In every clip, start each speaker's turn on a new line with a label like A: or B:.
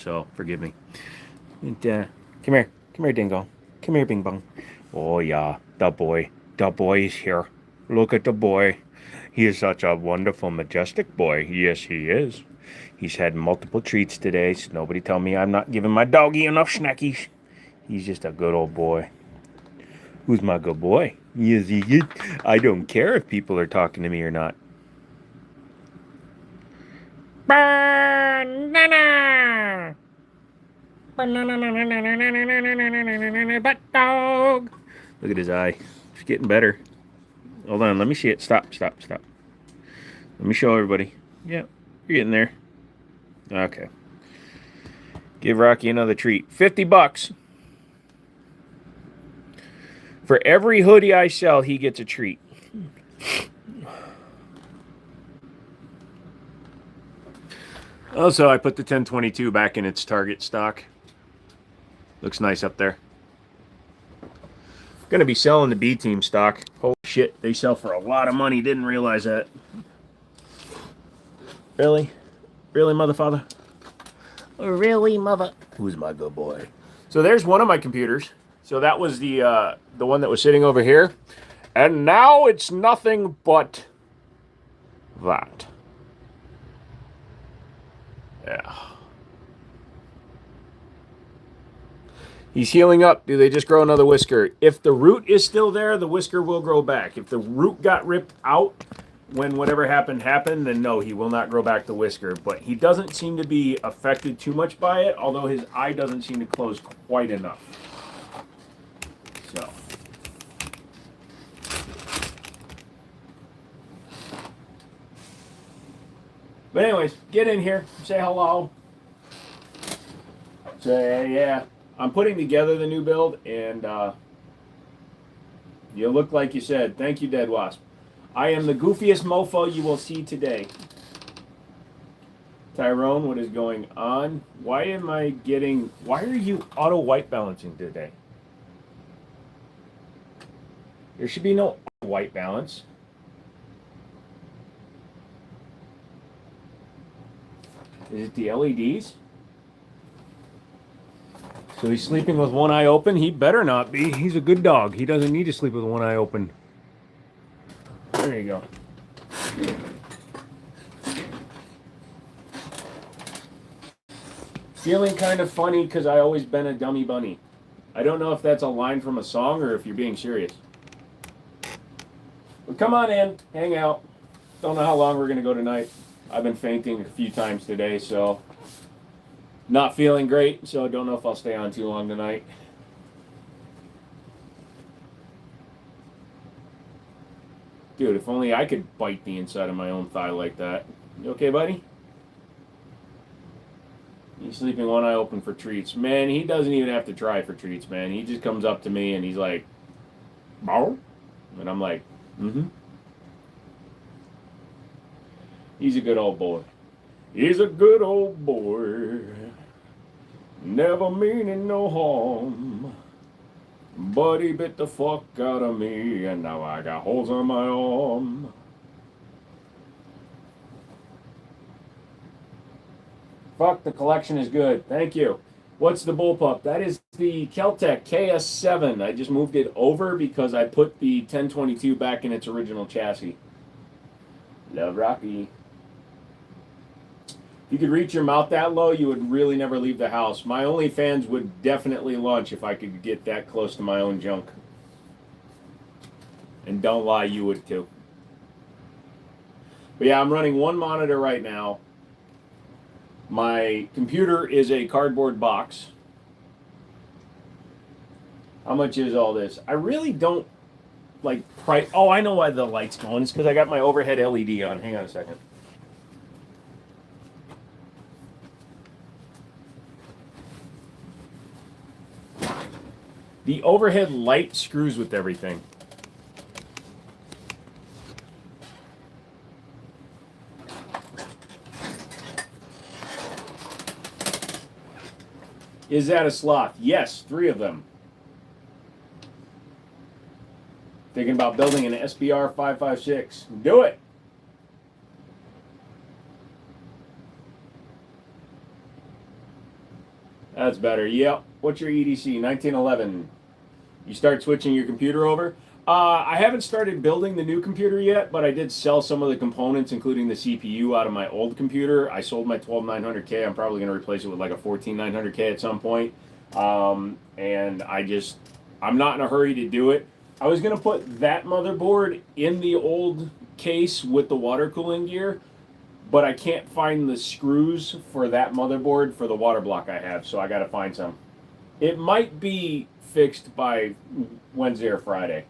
A: so forgive me. And, come here, Dingo. Come here, Bing Bong. Oh yeah, the boy is here. Look at the boy. He is such a wonderful, majestic boy. Yes, he is. He's had multiple treats today, so nobody tell me I'm not giving my doggy enough snackies. He's just a good old boy. Who's my good boy? Yes, he is. I don't care if people are talking to me or not. Banana! Butt dog! Look at his eye. It's getting better. Hold on, let me see it. Stop. Let me show everybody. Yeah, you're getting there. Okay. Give Rocky another treat. $50. For every hoodie I sell, he gets a treat. Also, I put the 1022 back in its target stock. Looks nice up there. Gonna be selling the B team stock. Holy shit, they sell for a lot of money. Didn't realize that. Really? Really, motherfather? Really, mother? Who's my good boy? So there's one of my computers. So that was the one that was sitting over here. And now it's nothing but that. Yeah. He's healing up. Do they just grow another whisker? If the root is still there, the whisker will grow back. If the root got ripped out when whatever happened, then no, he will not grow back the whisker. But he doesn't seem to be affected too much by it, although his eye doesn't seem to close quite enough. So. But anyways, get in here, say hello. Say, yeah. I'm putting together the new build, and you look like you said. Thank you, Dead Wasp. I am the goofiest mofo you will see today. Tyrone, what is going on? Why are you auto white balancing today? There should be no white balance. Is it the LEDs? So he's sleeping with one eye open? He better not be. He's a good dog. He doesn't need to sleep with one eye open. There you go. Feeling kind of funny because I always been a dummy bunny. I don't know if that's a line from a song or if you're being serious. But come on in, hang out. Don't know how long we're going to go tonight. I've been fainting a few times today, so not feeling great, so I don't know if I'll stay on too long tonight. Dude, if only I could bite the inside of my own thigh like that. You okay, buddy? He's sleeping one eye open for treats. Man, he doesn't even have to try for treats, man. He just comes up to me and he's like, "Bow?" And I'm like, "Mm-hmm." He's a good old boy. He's a good old boy. Never meaning no harm. But he bit the fuck out of me, and now I got holes on my arm. Fuck, the collection is good. Thank you. What's the bullpup? That is the Keltec KS7. I just moved it over because I put the 1022 back in its original chassis. Love Rocky. If you could reach your mouth that low, you would really never leave the house. My OnlyFans would definitely launch if I could get that close to my own junk. And don't lie, you would too. But yeah, I'm running one monitor right now. My computer is a cardboard box. How much is all this? I really don't like price. Oh, I know why the light's going. It's because I got my overhead LED on. Hang on a second. The overhead light screws with everything. Is that a sloth? Yes, 3 of them. Thinking about building an SBR 556. Do it. That's better. Yep. What's your EDC? 1911. You start switching your computer over? I haven't started building the new computer yet, but I did sell some of the components, including the CPU, out of my old computer. I sold my 12900K. I'm probably going to replace it with like a 14900K at some point. And I'm not in a hurry to do it. I was going to put that motherboard in the old case with the water cooling gear, but I can't find the screws for that motherboard for the water block I have, so I got to find some. It might be fixed by Wednesday or Friday.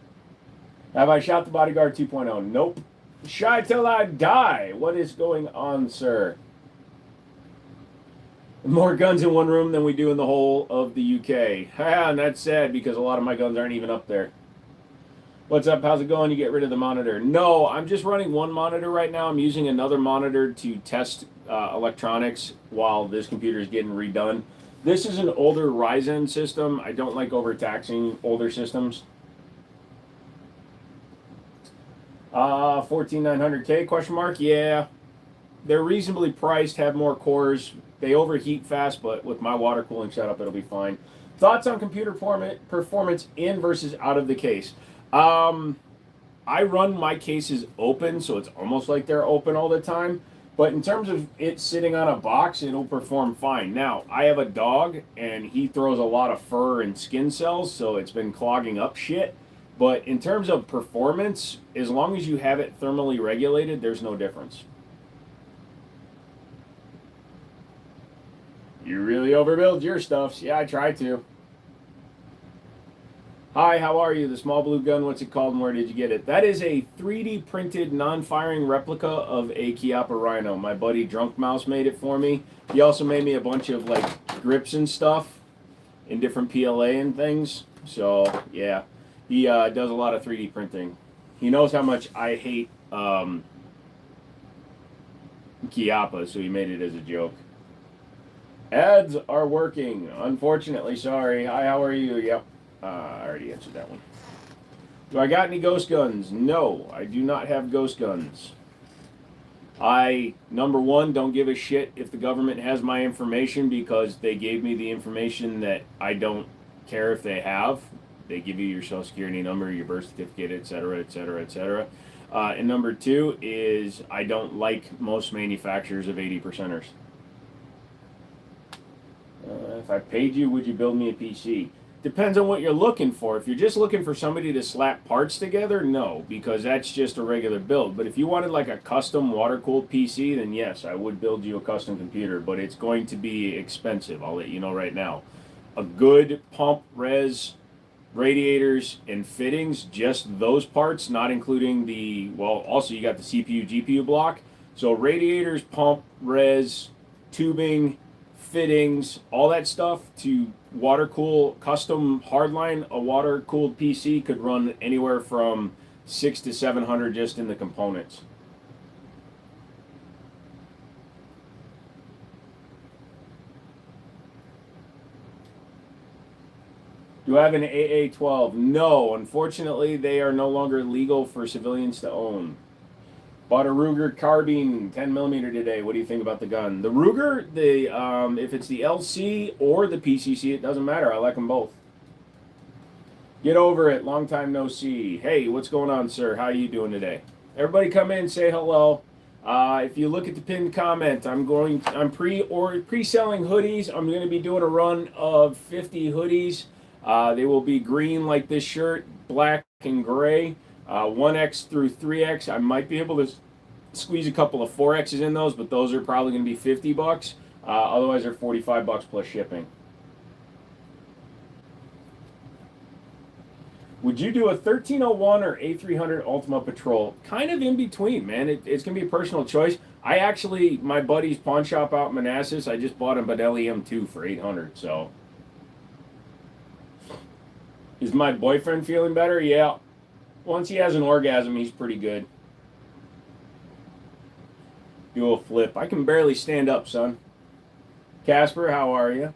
A: Have I shot the Bodyguard 2.0? Nope. Shy till I die. What is going on, sir? More guns in one room than we do in the whole of the UK. And that's sad because a lot of my guns aren't even up there. What's up? How's it going? You get rid of the monitor? No, I'm just running one monitor right now. I'm using another monitor to test electronics while this computer is getting redone. This is an older Ryzen system. I don't like overtaxing older systems. 14900K question mark? Yeah. They're reasonably priced, have more cores. They overheat fast, but with my water cooling setup, it'll be fine. Thoughts on computer performance in versus out of the case? I run my cases open, so it's almost like they're open all the time. But in terms of it sitting on a box, it'll perform fine. Now, I have a dog, and he throws a lot of fur and skin cells, so it's been clogging up shit. But in terms of performance, as long as you have it thermally regulated, there's no difference. You really overbuild your stuffs. Yeah, I try to. Hi, how are you? The small blue gun, what's it called and where did you get it? That is a 3D printed non-firing replica of a Chiappa Rhino. My buddy Drunk Mouse made it for me. He also made me a bunch of like grips and stuff in different PLA and things. So yeah, he does a lot of 3D printing. He knows how much I hate Chiappa, so he made it as a joke. Ads are working. Unfortunately, sorry. Hi, how are you? Yep. I already answered that one. Do I got any ghost guns? No, I do not have ghost guns. I, number one, don't give a shit if the government has my information because they gave me the information that I don't care if they have. They give you your social security number, your birth certificate, etc., etc., etc. And number two is I don't like most manufacturers of 80%ers. If I paid you, would you build me a PC? Depends on what you're looking for. If you're just looking for somebody to slap parts together, no, because that's just a regular build. But if you wanted like a custom water-cooled PC, then yes, I would build you a custom computer, but it's going to be expensive. I'll let you know right now. A good pump, res, radiators, and fittings, just those parts, not including the, well, also you got the CPU, GPU block. So radiators, pump, res, tubing, fittings, all that stuff to water cool custom hardline. A water cooled PC could run anywhere from 600 to 700 just in the components. Do I have an AA-12? No, unfortunately they are no longer legal for civilians to own. Bought a Ruger carbine 10mm today. What do you think about the gun? The Ruger, if it's the LC or the PCC, it doesn't matter. I like them both. Get over it. Long time no see. Hey, what's going on, sir? How are you doing today? Everybody come in, say hello. If you look at the pinned comment, I'm pre-selling hoodies. I'm going to be doing a run of 50 hoodies. They will be green like this shirt, black and gray. 1X through 3X. I might be able to squeeze a couple of 4Xs in those, but those are probably going to be $50. Otherwise, they're $45 plus shipping. Would you do a 1301 or A300 Ultima Patrol? Kind of in between, man. It's going to be a personal choice. My buddy's pawn shop out in Manassas, I just bought a Benelli M2 for $800, so. Is my boyfriend feeling better? Yeah. Once he has an orgasm, he's pretty good. Do a flip. I can barely stand up, son. Casper, how are you?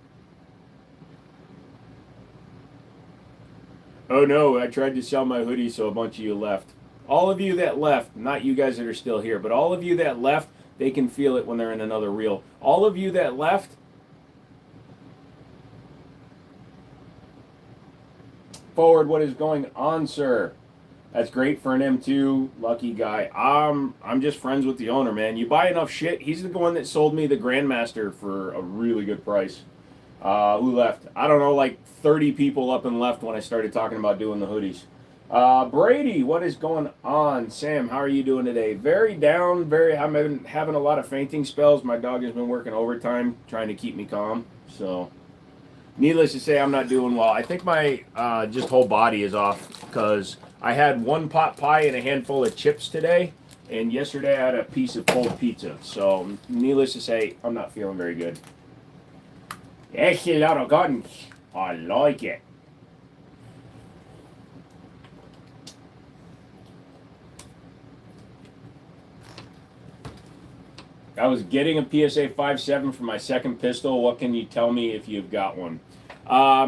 A: Oh no, I tried to sell my hoodie, so a bunch of you left. All of you that left, not you guys that are still here, but all of you that left, they can feel it when they're in another reel. All of you that left, Forward, what is going on, sir? That's great for an M2. Lucky guy. I'm just friends with the owner, man. You buy enough shit. He's the one that sold me the Grandmaster for a really good price. Who left? I don't know, like 30 people up and left when I started talking about doing the hoodies. Brady, what is going on? Sam, how are you doing today? Very down, I'm having a lot of fainting spells. My dog has been working overtime trying to keep me calm. So, needless to say, I'm not doing well. I think my just whole body is off because I had one pot pie and a handful of chips today. And yesterday I had a piece of cold pizza. So, needless to say, I'm not feeling very good. That's a lot of guns. I like it. I was getting a PSA 5.7 for my second pistol. What can you tell me if you've got one?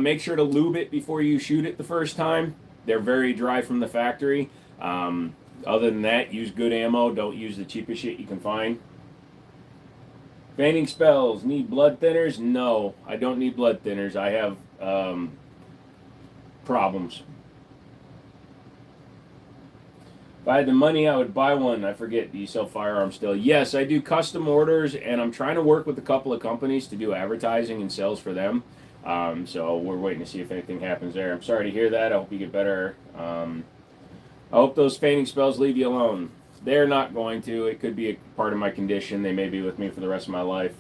A: Make sure to lube it before you shoot it the first time. They're very dry from the factory. Other than that, use good ammo. Don't use the cheapest shit you can find. Fainting spells. Need blood thinners? No, I don't need blood thinners. I have problems. If I had the money, I would buy one. I forget, do you sell firearms still? Yes, I do custom orders, and I'm trying to work with a couple of companies to do advertising and sales for them. So we're waiting to see if anything happens there. I'm sorry to hear that. I hope you get better. I hope those fainting spells leave you alone. They're not going to. It could be a part of my condition. They may be with me for the rest of my life.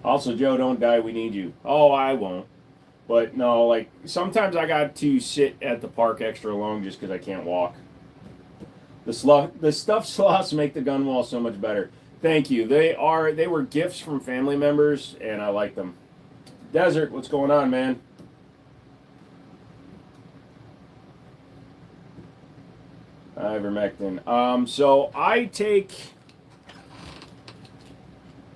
A: Also, Joe, don't die. We need you. Oh, I won't. But no, like sometimes I got to sit at the park extra long just because I can't walk. The stuffed sloths make the gun wall so much better. Thank you. They were gifts from family members, and I like them. Desert, what's going on, man? Ivermectin. So I take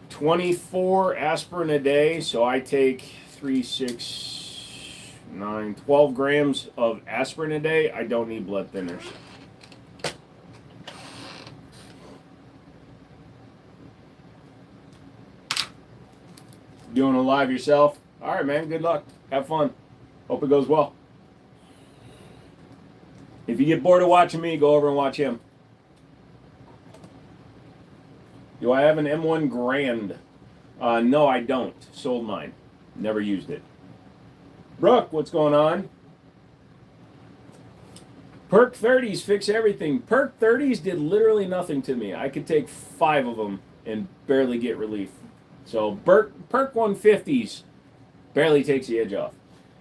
A: 24 aspirin a day. So I take 3, 6, 9, 12 grams of aspirin a day. I don't need blood thinners. Doing a live yourself? All right, man. Good luck. Have fun. Hope it goes well. If you get bored of watching me, go over and watch him. Do I have an M1 Grand? No, I don't. Sold mine. Never used it. Brooke, what's going on? Perk 30s fix everything. Perk 30s did literally nothing to me. I could take 5 of them and barely get relief. So Perk 150s barely takes the edge off.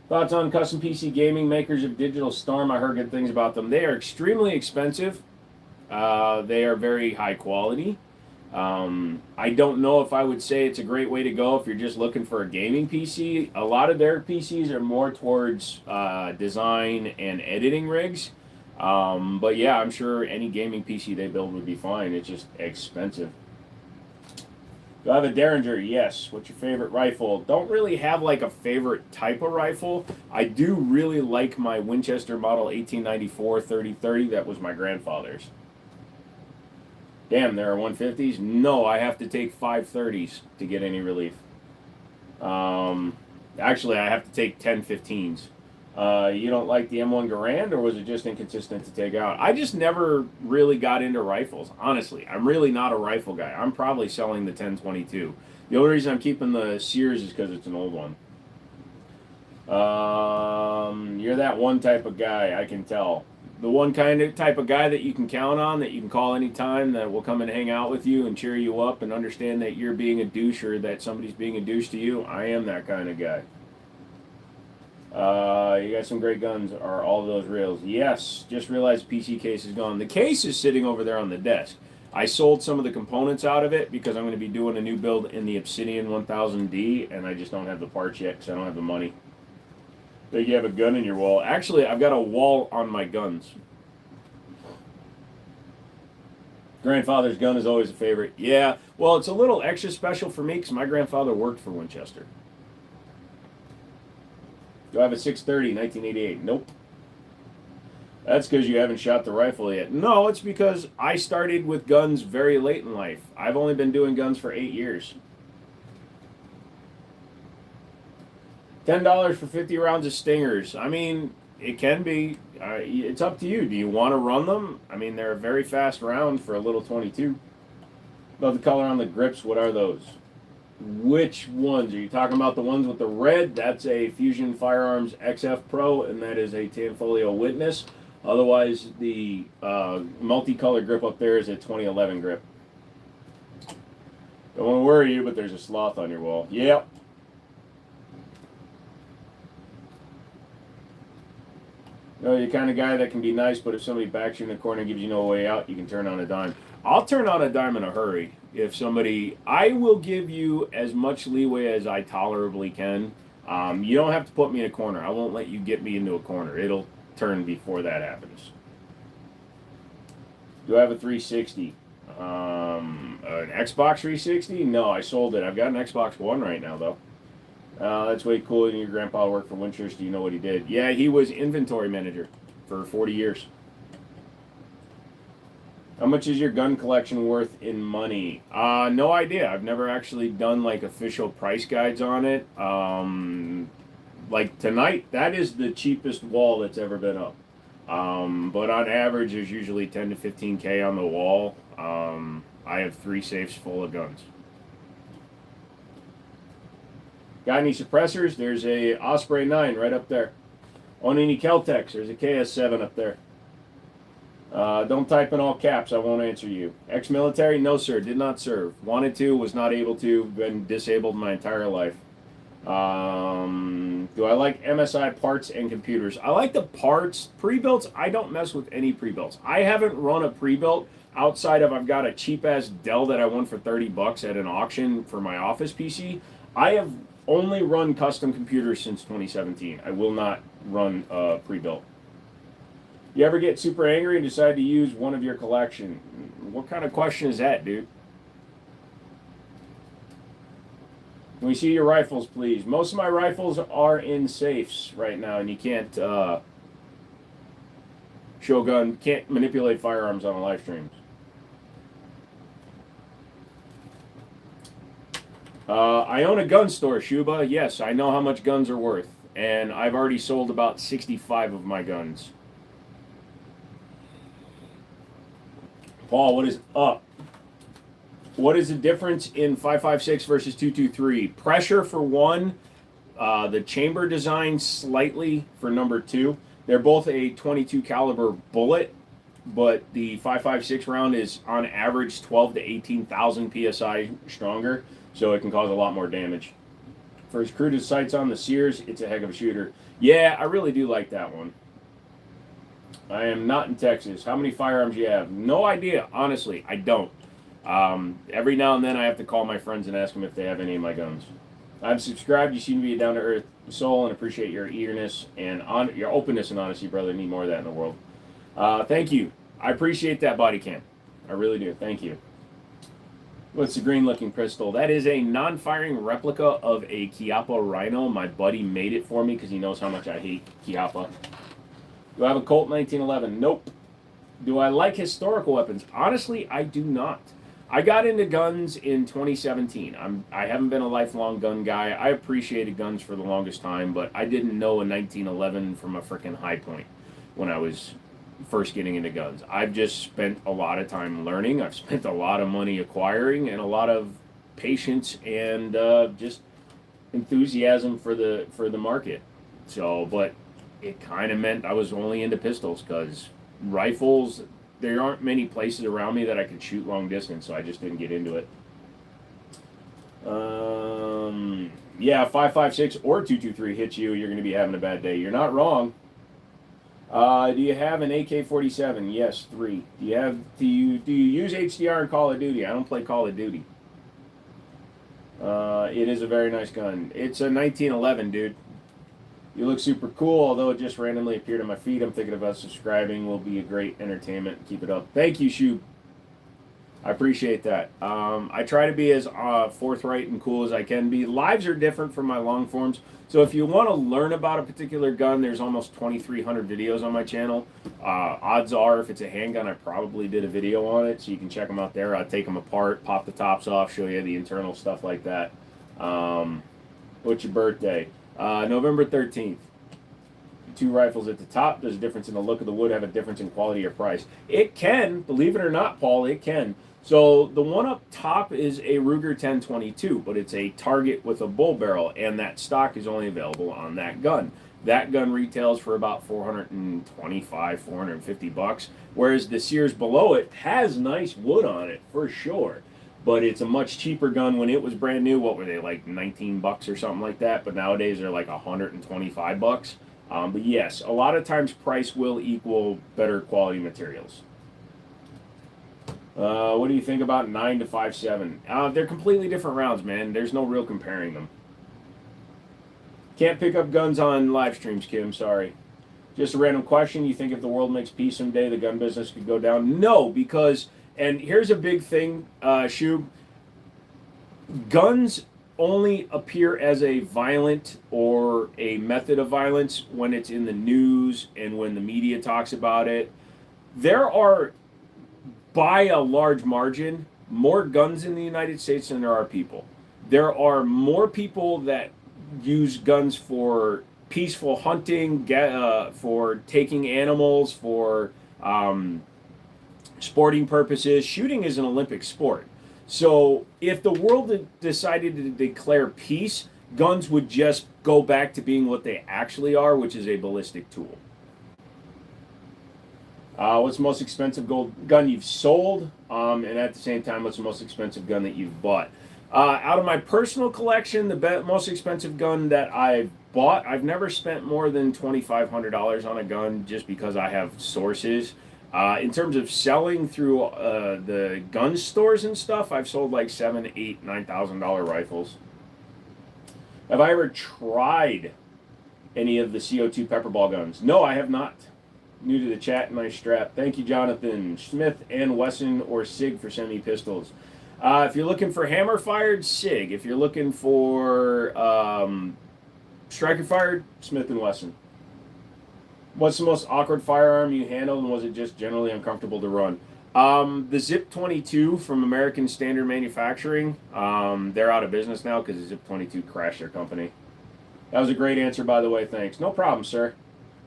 A: Thoughts on custom PC gaming makers of Digital Storm? I heard good things about them. They are extremely expensive. They are very high quality. I don't know if I would say it's a great way to go if you're just looking for a gaming PC. A lot of their PCs are more towards design and editing rigs. But yeah, I'm sure any gaming PC they build would be fine. It's just expensive. Do I have a Derringer? Yes. What's your favorite rifle? Don't really have like a favorite type of rifle. I do really like my Winchester model 1894 3030. That was my grandfather's. Damn, there are 150s? No, I have to take 530s to get any relief. Actually, I have to take 1015s. You don't like the M1 Garand, or was it just inconsistent to take out? I just never really got into rifles, honestly. I'm really not a rifle guy. I'm probably selling the 1022. The only reason I'm keeping the Sears is because it's an old one. You're that one type of guy, I can tell. The one type of guy that you can count on, that you can call anytime, that will come and hang out with you and cheer you up and understand that you're being a douche or that somebody's being a douche to you. I am that kind of guy. You got some great guns. Are all of those reals? Yes. Just realized PC case is gone. The case is sitting over there on the desk. I sold some of the components out of it because I'm going to be doing a new build in the Obsidian 1000D, and I just don't have the parts yet because I don't have the money. So you have a gun in your wall. Actually, I've got a wall on my guns. Grandfather's gun is always a favorite. Yeah, well, it's a little extra special for me because my grandfather worked for Winchester. Do I have a 630 1988? Nope. That's because you haven't shot the rifle yet. No, it's because I started with guns very late in life. I've only been doing guns for 8 years. $10 for 50 rounds of stingers. I mean, it can be. It's up to you. Do you want to run them? I mean, they're a very fast round for a little 22. Love the color on the grips. What are those? Which ones? Are you talking about the ones with the red? That's a Fusion Firearms XF Pro, and that is a Tanfolio Witness. Otherwise, the multicolor grip up there is a 2011 grip. Don't want to worry you, but there's a sloth on your wall. Yep. You know, you're the kind of guy that can be nice, but if somebody backs you in the corner and gives you no way out, you can turn on a dime. I'll turn on a dime in a hurry. If somebody, I will give you as much leeway as I tolerably can. You don't have to put me in a corner. I won't let you get me into a corner. It'll turn before that happens. Do I have a 360? An Xbox 360? No, I sold it. I've got an Xbox One right now, though. That's way cooler than your grandpa worked for Winchester. You know what he did? Yeah, he was inventory manager for 40 years. How much is your gun collection worth in money? No idea. I've never actually done like official price guides on it. Like tonight, that is the cheapest wall that's ever been up. But on average, there's usually 10 to 15K on the wall. I have 3 safes full of guns. Got any suppressors? There's a Osprey 9 right up there. Own any Kel-Tecs? There's a KS7 up there. Don't type in all caps, I won't answer you. Ex-military? No, sir, did not serve. Wanted to, was not able to, been disabled my entire life. Do I like MSI parts and computers? I like the parts. Pre-builts, I don't mess with any pre-builts. I haven't run a pre-built outside of I've got a cheap-ass Dell that I won for 30 bucks at an auction for my office PC. I have only run custom computers since 2017. I will not run pre-built. You ever get super angry and decide to use one of your collection? What kind of question is that, dude? Can we see your rifles, please? Most of my rifles are in safes right now, and you can't can't manipulate firearms on a live stream. I own a gun store, Shuba. Yes, I know how much guns are worth, and I've already sold about 65 of my guns. Paul, what is up? What is the difference in 5.56 versus 2.23? Pressure for one, the chamber design slightly for number 2. They're both a 22 caliber bullet, but the 5.56 round is on average 12 to 18,000 psi stronger, so it can cause a lot more damage. For as crude as sights on the Sears, it's a heck of a shooter. Yeah, I really do like that one. I am not in Texas. How many firearms do you have? No idea, honestly. I don't. Every now and then I have to call my friends and ask them if they have any of my guns. I'm subscribed. You seem to be a down-to-earth soul and appreciate your eagerness and your openness and honesty, brother. I need more of that in the world. Thank you. I appreciate that body cam. I really do. Thank you. What's the green-looking pistol? That is a non-firing replica of a Chiappa Rhino. My buddy made it for me because he knows how much I hate Chiappa. Do I have a Colt 1911? Nope. Do I like historical weapons? Honestly, I do not. I got into guns in 2017. I haven't been a lifelong gun guy. I appreciated guns for the longest time, but I didn't know a 1911 from a freaking high point when I was first getting into guns. I've just spent a lot of time learning. I've spent a lot of money acquiring and a lot of patience and just enthusiasm for the market. So, but it kind of meant I was only into pistols because rifles, there aren't many places around me that I could shoot long distance, so I just didn't get into it. Yeah, 5.56 or 2.23 hits you, you're going to be having a bad day. You're not wrong. Do you have an AK-47? Yes, 3. Do you use HDR in Call of Duty? I don't play Call of Duty. It is a very nice gun. It's a 1911, dude. You look super cool, although it just randomly appeared on my feed. I'm thinking about subscribing. Will be a great entertainment. Keep it up. Thank you, Shub. I appreciate that. I try to be as forthright and cool as I can be. Lives are different from my long forms. So if you want to learn about a particular gun, there's almost 2,300 videos on my channel. Odds are, if it's a handgun, I probably did a video on it, so you can check them out there. I take them apart, pop the tops off, show you the internal stuff like that. What's your birthday? November 13th. Two rifles at the top. There's a difference in the look of the wood, have a difference in quality or price. It can, believe it or not, Paul, it can. So the one up top is a Ruger 1022, but it's a target with a bull barrel, and that stock is only available on that gun. That gun retails for about 425, 450 bucks, whereas the Sears below it has nice wood on it for sure. But it's a much cheaper gun. When it was brand new, what were they, like 19 bucks or something like that? But nowadays they're like 125 bucks. But yes, a lot of times price will equal better quality materials. What do you think about 9 to 5.7? They're completely different rounds, man. There's no real comparing them. Can't pick up guns on live streams, Kim. Sorry. Just a random question. You think if the world makes peace someday, the gun business could go down? No, because, and here's a big thing, Shub. Guns only appear as a violent or a method of violence when it's in the news and when the media talks about it. There are, by a large margin, more guns in the United States than there are people. There are more people that use guns for peaceful hunting, for taking animals, for sporting purposes. Shooting is an Olympic sport. So if the world decided to declare peace, guns would just go back to being what they actually are, which is a ballistic tool. What's the most expensive gun you've sold? And at the same time, what's the most expensive gun that you've bought? Out of my personal collection, the most expensive gun that I've bought, I've never spent more than $2,500 on a gun just because I have sources. In terms of selling through the gun stores and stuff, I've sold like $7,000, $8,000, $9,000 rifles. Have I ever tried any of the CO2 pepperball guns? No, I have not. New to the chat, nice strap. Thank you, Jonathan. Smith and Wesson or SIG for semi-pistols. If you're looking for hammer-fired, SIG. If you're looking for striker-fired, Smith and Wesson. What's the most awkward firearm you handled, and was it just generally uncomfortable to run? The Zip 22 from American Standard Manufacturing. They're out of business now because the Zip 22 crashed their company. That was a great answer, by the way. Thanks. No problem, sir.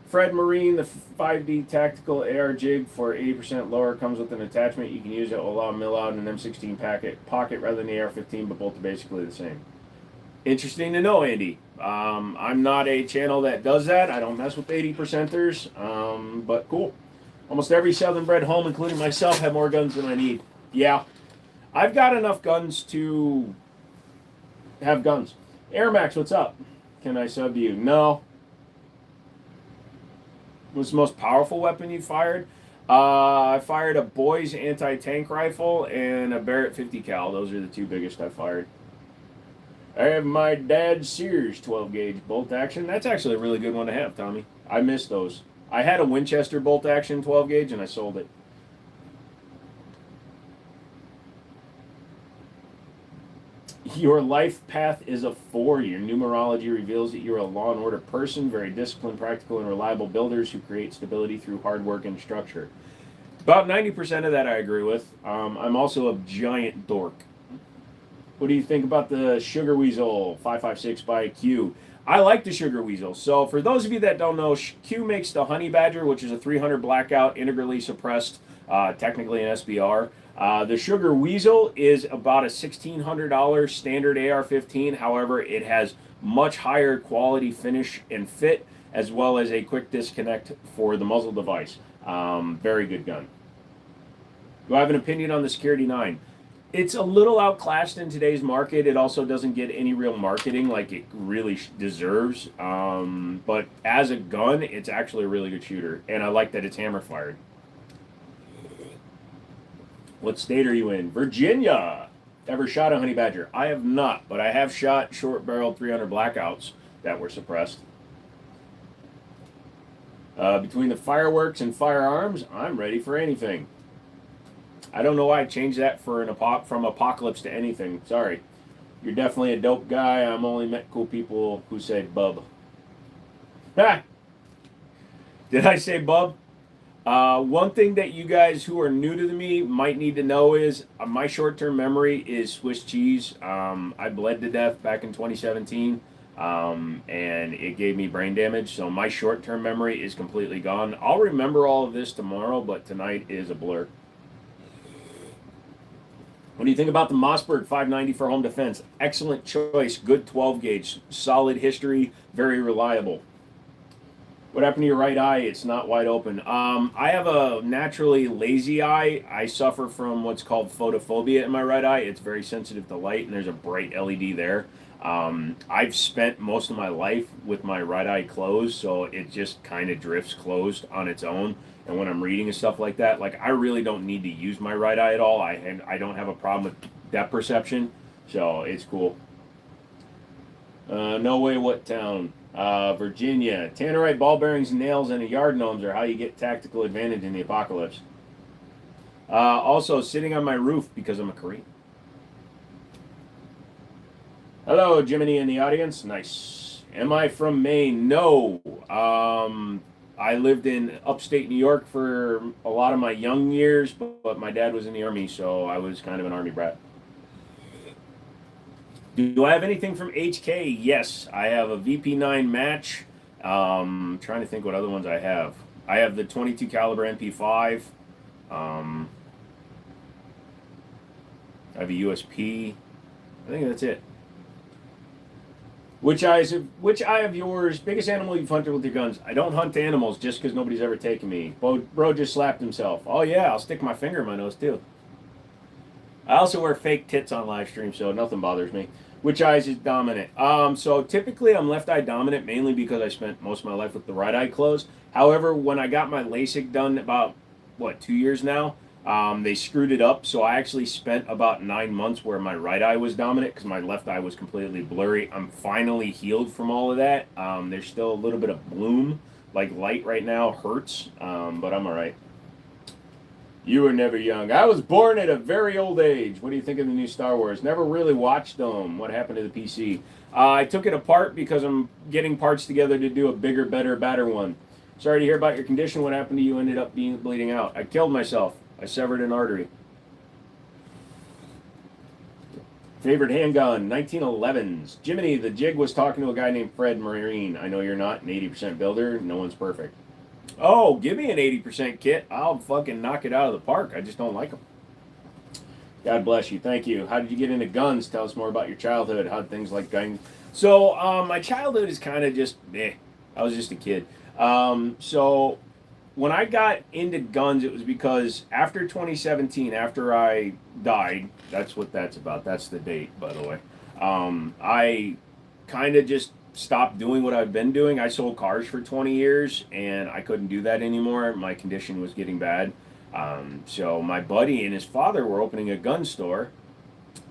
A: Fred Marine, the 5D Tactical AR Jig for 80% lower, comes with an attachment. You can use it to allow mill out an M16 pocket rather than the AR-15, but both are basically the same. Interesting to know, Andy. I'm not a channel that does that. I don't mess with 80%ers, but cool. Almost every Southern-bred home, including myself, have more guns than I need. Yeah. I've got enough guns to have guns. Air Max, what's up? Can I sub to you? No. What's the most powerful weapon you fired? I fired a Boys anti-tank rifle and a Barrett 50 cal. Those are the two biggest I fired. I have my dad's Sears 12 gauge bolt action. That's actually a really good one to have, Tommy. I miss those. I had a Winchester bolt action 12 gauge and I sold it. Your life path is a 4. Your numerology reveals that you're a law and order person, very disciplined, practical, and reliable builders who create stability through hard work and structure. About 90% of that I agree with. I'm also a giant dork. What do you think about the Sugar Weasel 556 by Q? I like the Sugar Weasel. So for those of you that don't know, Q makes the Honey Badger, which is a 300 blackout, integrally suppressed, technically an SBR. The Sugar Weasel is about a $1,600 standard AR-15. However, it has much higher quality finish and fit, as well as a quick disconnect for the muzzle device. Very good gun. Do I have an opinion on the Security 9? It's a little outclassed in today's market. It also doesn't get any real marketing like it really deserves. But as a gun, it's actually a really good shooter. And I like that it's hammer fired. What state are you in? Virginia. Ever shot a Honey Badger? I have not, but I have shot short-barreled 300 blackouts that were suppressed. Between the fireworks and firearms, I'm ready for anything. I don't know why I changed that for from apocalypse to anything. Sorry. You're definitely a dope guy. I'm only met cool people who say bub. Ha! Did I say bub? One thing that you guys who are new to me might need to know is my short-term memory is Swiss cheese. I bled to death back in 2017. and it gave me brain damage. So my short-term memory is completely gone. I'll remember all of this tomorrow, but tonight is a blur. What do you think about the Mossberg 590 for home defense? Excellent choice, good 12 gauge, solid history, very reliable. What happened to your right eye? It's not wide open. I have a naturally lazy eye. I suffer from what's called photophobia in my right eye. It's very sensitive to light, and there's a bright LED there. I've spent most of my life with my right eye closed, so it just kind of drifts closed on its own. And when I'm reading and stuff like that, like I really don't need to use my right eye at all. I don't have a problem with depth perception, so it's cool. No way, what town? Virginia. Tannerite ball bearings, nails, and a yard gnomes are how you get tactical advantage in the apocalypse. Also, sitting on my roof because I'm a Korean. Hello, Jimmini in the audience. Nice. Am I from Maine? No. I lived in upstate New York for a lot of my young years, but my dad was in the Army, so I was kind of an Army brat. Do I have anything from HK? Yes, I have a VP9 match. Trying to think what other ones I have. I have the 22 caliber MP5. I have a USP. I think that's it. Which eye of yours? Biggest animal you've hunted with your guns? I don't hunt animals just because nobody's ever taken me. Bro just slapped himself. Oh yeah, I'll stick my finger in my nose too. I also wear fake tits on live stream, so nothing bothers me. Which eyes is dominant? So typically I'm left eye dominant mainly because I spent most of my life with the right eye closed. However, when I got my LASIK done about 2 years now, they screwed it up. So I actually spent about 9 months where my right eye was dominant because my left eye was completely blurry. I'm finally healed from all of that. There's still a little bit of bloom, like light right now hurts, but I'm all right. You were never young. I was born at a very old age. What do you think of the new Star Wars? Never really watched them. What happened to the PC? I took it apart because I'm getting parts together to do a bigger, better, badder one. Sorry to hear about your condition. What happened to you? Ended up bleeding out. I killed myself. I severed an artery. Favorite handgun, 1911s. Jimmini, the jig was talking to a guy named Fred Marine. I know you're not an 80% builder. No one's perfect. Oh, give me an 80% kit. I'll fucking knock it out of the park. I just don't like them. God bless you. Thank you. How did you get into guns? Tell us more about your childhood. How did things like guns? So, my childhood is kind of just, I was just a kid. So, when I got into guns, it was because after 2017, after I died, that's what that's about. That's the date, by the way. I kind of just stopped doing what I've been doing. I sold cars for 20 years and I couldn't do that anymore. My condition was getting bad. So my buddy and his father were opening a gun store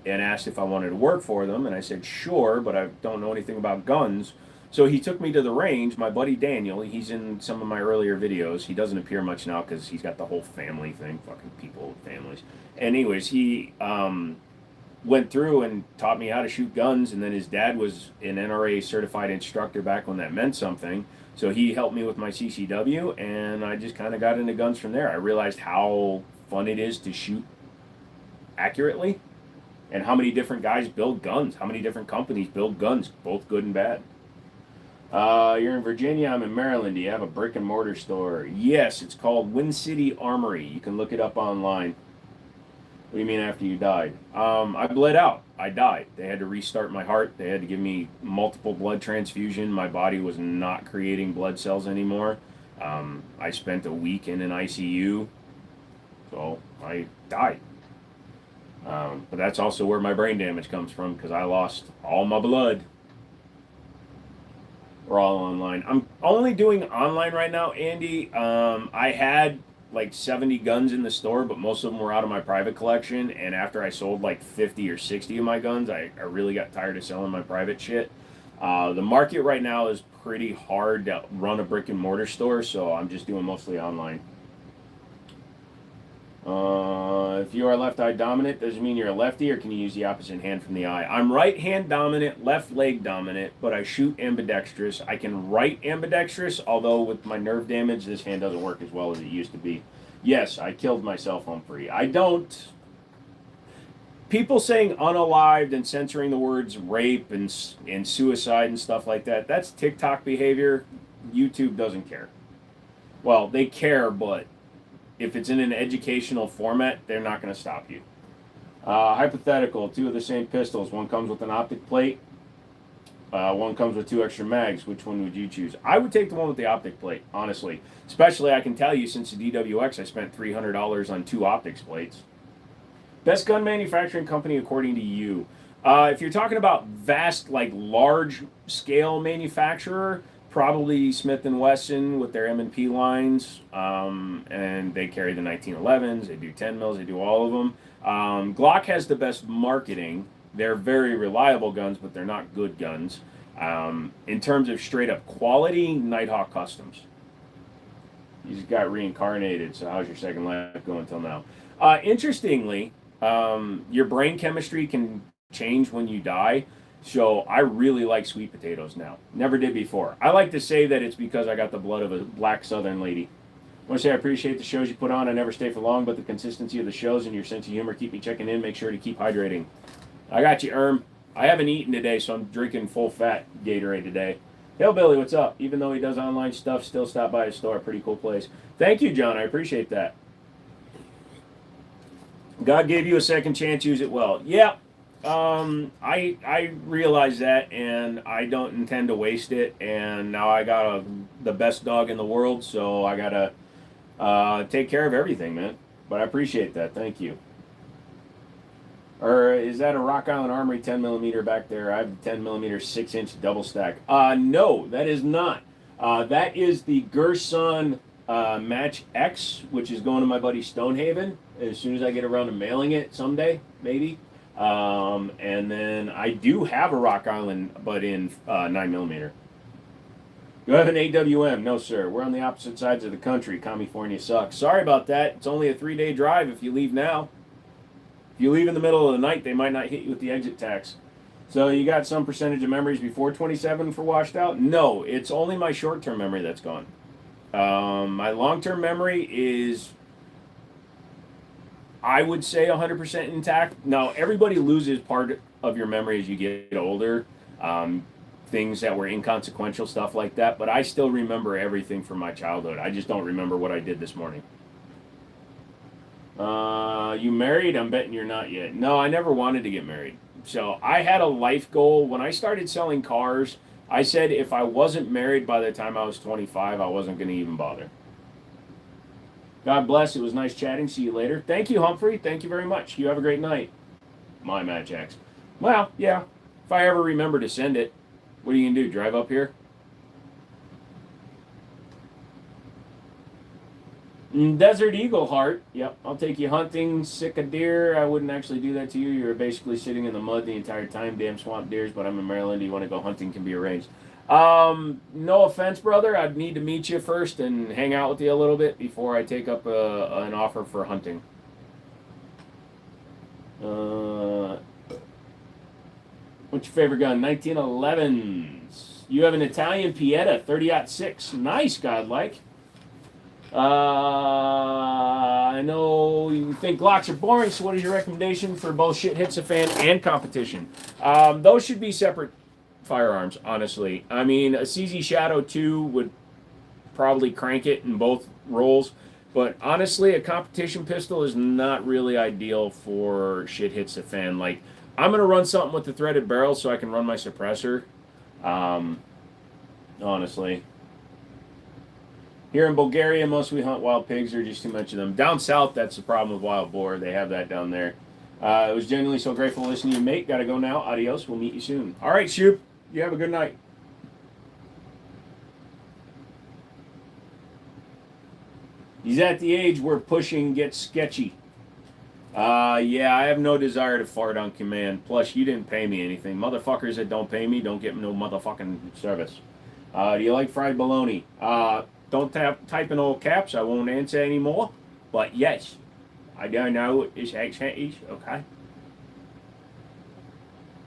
A: and asked if I wanted to work for them. And I said, sure, but I don't know anything about guns. So he took me to the range. My buddy Daniel, he's in some of my earlier videos. He doesn't appear much now because he's got the whole family thing, fucking people with families. Anyways, he went through and taught me how to shoot guns, and then his dad was an NRA certified instructor back when that meant something. So he helped me with my CCW, and I just kind of got into guns from there. I realized how fun it is to shoot accurately, and how many different guys build guns, how many different companies build guns, both good and bad. You're in Virginia, I'm in Maryland. Do you have a brick and mortar store? Yes, it's called Wind City Armory. You can look it up online. What do you mean after you died? I bled out. I died. They had to restart my heart. They had to give me multiple blood transfusion. My body was not creating blood cells anymore. I spent a week in an ICU, so I died. But that's also where my brain damage comes from because I lost all my blood. We're all online. I'm only doing online right now, Andy. I had like 70 guns in the store, but most of them were out of my private collection. And after I sold like 50 or 60 of my guns, I really got tired of selling my private shit. The market right now is pretty hard to run a brick and mortar store, so I'm just doing mostly online. If you are left eye dominant, does it mean you're a lefty, or can you use the opposite hand from the eye? I'm right hand dominant, left leg dominant, but I shoot ambidextrous. I can write ambidextrous, although with my nerve damage, this hand doesn't work as well as it used to be. Yes, I killed myself, Humphrey. I don't people saying unalived and censoring the words rape and suicide and stuff like that, that's TikTok behavior. YouTube doesn't care. Well, they care, but if it's in an educational format, they're not going to stop you. Hypothetical, two of the same pistols. One comes with an optic plate. One comes with 2 extra mags. Which one would you choose? I would take the one with the optic plate, honestly. Especially, I can tell you, since the DWX, I spent $300 on 2 optics plates. Best gun manufacturing company according to you. If you're talking about vast, like large scale manufacturer, probably Smith and Wesson with their M&P lines, and they carry the 1911s. They do 10 mils. They do all of them. Glock has the best marketing. They're very reliable guns, but they're not good guns. In terms of straight up quality, Nighthawk Customs. You just got reincarnated. So how's your second life going till now? Interestingly, your brain chemistry can change when you die. So I really like sweet potatoes now. Never did before. I like to say that it's because I got the blood of a black Southern lady. I want to say I appreciate the shows you put on. I never stay for long, but the consistency of the shows and your sense of humor keep me checking in. Make sure to keep hydrating. I got you, Erm. I haven't eaten today, so I'm drinking full fat Gatorade today. Hillbilly, what's up? Even though he does online stuff, still stop by his store. Pretty cool place. Thank you, John. I appreciate that. God gave you a second chance. Use it well. Yeah. I realize that, and I don't intend to waste it. And now I got the best dog in the world, so I gotta take care of everything, man. But I appreciate that. Thank you. Or is that a Rock Island Armory 10 millimeter back there? I have the 10 millimeter 6-inch double stack. No, that is not. That is the Gerson Match X, which is going to my buddy Stonehaven as soon as I get around to mailing it someday, maybe. And then I do have a Rock Island, but in 9 millimeter. You have an AWM? No, sir. We're on the opposite sides of the country. California sucks. Sorry about that. It's only a 3-day drive if you leave now. If you leave in the middle of the night, they might not hit you with the exit tax. So you got some percentage of memories before 27 for washed out? No, it's only my short-term memory that's gone. My long-term memory is, I would say, 100% intact. Now, everybody loses part of your memory as you get older. Things that were inconsequential, stuff like that. But I still remember everything from my childhood. I just don't remember what I did this morning. You married? I'm betting you're not yet. No, I never wanted to get married. So I had a life goal. When I started selling cars, I said if I wasn't married by the time I was 25, I wasn't going to even bother. God bless. It was nice chatting. See you later. Thank you, Humphrey. Thank you very much. You have a great night. My Match X. Well, yeah. If I ever remember to send it, what are you going to do? Drive up here? Desert Eagle Heart. Yep, I'll take you hunting. Sick of deer. I wouldn't actually do that to you. You're basically sitting in the mud the entire time. Damn swamp deers, but I'm in Maryland. Do you want to go hunting? Can be arranged. No offense, brother. I'd need to meet you first and hang out with you a little bit before I take up an offer for hunting. What's your favorite gun? 1911s. You have an Italian Pieta 30-06. Nice, godlike. I know you think Glocks are boring, so what is your recommendation for both shit hits a fan and competition? Those should be separate firearms, honestly. I mean, a CZ Shadow 2 would probably crank it in both roles, but honestly, a competition pistol is not really ideal for shit hits a fan. Like, I'm going to run something with the threaded barrel so I can run my suppressor. Honestly. Here in Bulgaria, most we hunt wild pigs. There are just too much of them. Down south, that's the problem with wild boar. They have that down there. I was genuinely so grateful to listen to you, mate. Gotta go now. Adios. We'll meet you soon. All right, Shoop. You have a good night. He's at the age where pushing gets sketchy. Yeah, I have no desire to fart on command. Plus, you didn't pay me anything. Motherfuckers that don't pay me don't get no motherfucking service. Do you like fried bologna? Don't type in all caps. I won't answer anymore. But yes, I don't know what this accent is. Okay.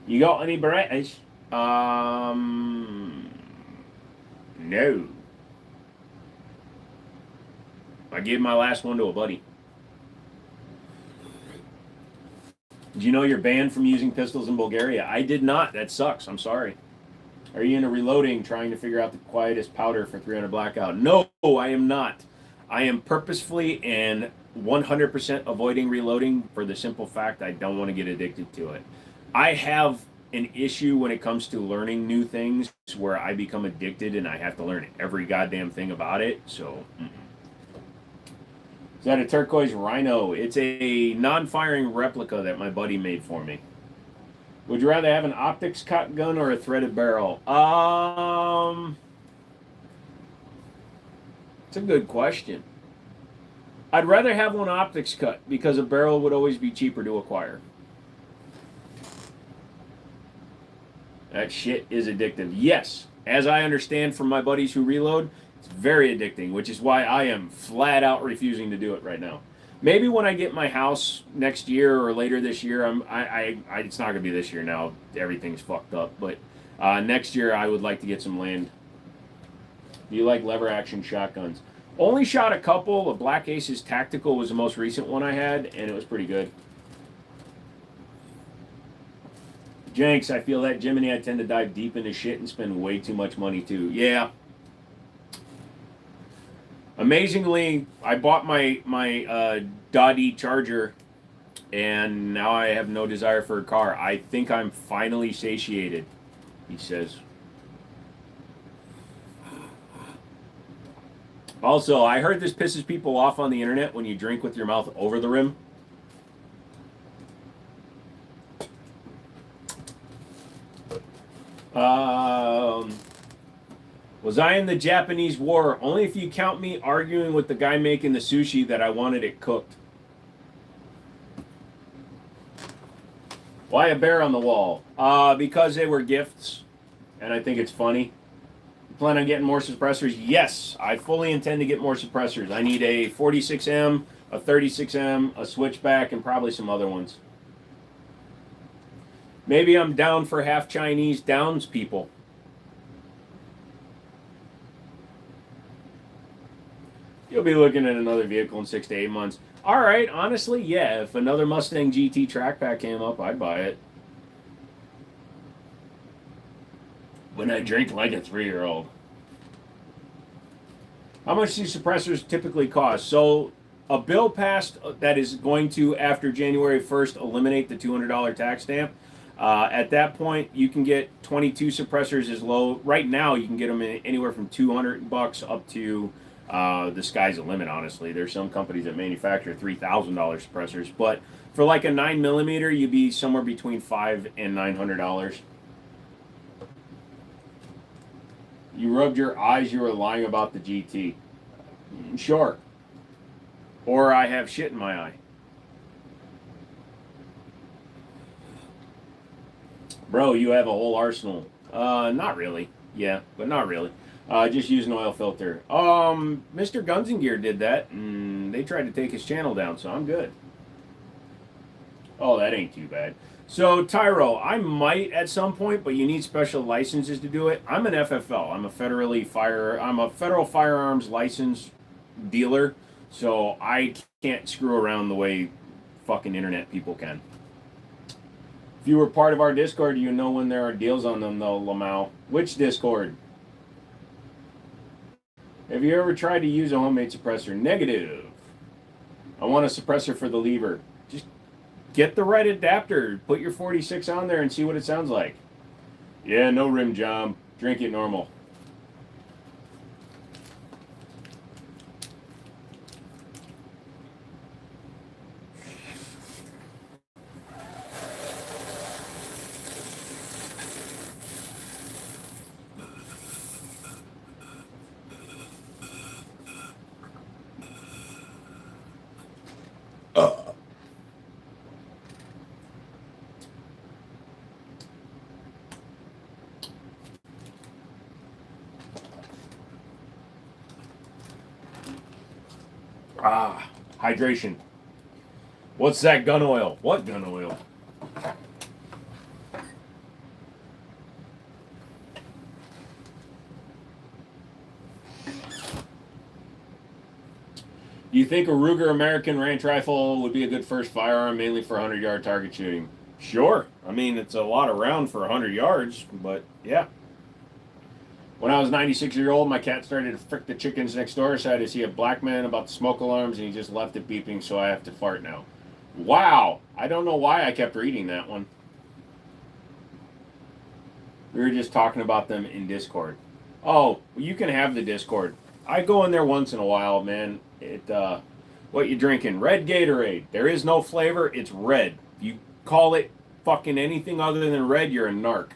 A: You got any Berettas? No. I gave my last one to a buddy. Did you know you're banned from using pistols in Bulgaria? I did not. That sucks. I'm sorry. Are you into reloading, trying to figure out the quietest powder for 300 blackout? No, I am not. I am purposefully and 100% avoiding reloading for the simple fact I don't want to get addicted to it. I have an issue when it comes to learning new things where I become addicted and I have to learn every goddamn thing about it. So, is that a turquoise rhino? It's a non-firing replica that my buddy made for me. Would you rather have an optics cut gun or a threaded barrel? It's a good question. I'd rather have one optics cut because a barrel would always be cheaper to acquire. That shit is addictive. Yes, as I understand from my buddies who reload, it's very addicting, which is why I am flat out refusing to do it right now. Maybe when I get my house next year or later this year, it's not gonna be this year now. Everything's fucked up, but next year I would like to get some land. Do you like lever action shotguns? Only shot a couple. The Black Aces Tactical was the most recent one I had, and it was pretty good. Jenks, I feel that Jimmini, I tend to dive deep into shit and spend way too much money too. Yeah. Amazingly, I bought my Doddy Charger, and now I have no desire for a car. I think I'm finally satiated, he says. Also, I heard this pisses people off on the internet when you drink with your mouth over the rim. Was I in the Japanese war? Only if you count me arguing with the guy making the sushi that I wanted it cooked. Why a bear on the wall? Because they were gifts, and I think it's funny. You plan on getting more suppressors? Yes, I fully intend to get more suppressors. I need a 46M, a 36M, a switchback, and probably some other ones. Maybe I'm down for half Chinese Downs people. You'll be looking at another vehicle in 6 to 8 months. All right, honestly, yeah. If another Mustang GT track pack came up, I'd buy it. When I drink like a 3-year-old. How much do suppressors typically cost? So, a bill passed that is going to, after January 1st, eliminate the $200 tax stamp. At that point, you can get 22 suppressors as low. Right now, you can get them anywhere from $200 up to the sky's the limit, honestly. There's some companies that manufacture $3,000 suppressors. But for like a 9mm, you'd be somewhere between $500 and $900. You rubbed your eyes, you were lying about the GT. Sure. Or I have shit in my eye. Bro, you have a whole arsenal. Not really. Yeah, but not really. Just use an oil filter. Mr. Guns and Gear did that, and they tried to take his channel down, so I'm good. Oh, that ain't too bad. So, Tyro, I might at some point, but you need special licenses to do it. I'm an FFL. I'm a federal firearms license dealer, so I can't screw around the way fucking internet people can. If you were part of our Discord, you know when there are deals on them, though, Lamau. Which Discord? Have you ever tried to use a homemade suppressor? Negative. I want a suppressor for the lever. Just get the right adapter. Put your 46 on there and see what it sounds like. Yeah, no rim job. Drink it normal. Hydration. What's that gun oil? What gun oil? Do you think a Ruger American Ranch rifle would be a good first firearm, mainly for 100-yard target shooting? Sure. I mean, it's a lot of round for 100 yards, but yeah. When I was 96 years old, my cat started to frick the chickens next door, so I had to see a black man about the smoke alarms, and he just left it beeping, so I have to fart now. Wow. I don't know why I kept reading that one. We were just talking about them in Discord. Oh, you can have the Discord. I go in there once in a while, man. What you drinking? Red Gatorade. There is no flavor. It's red. If you call it fucking anything other than red, you're a narc.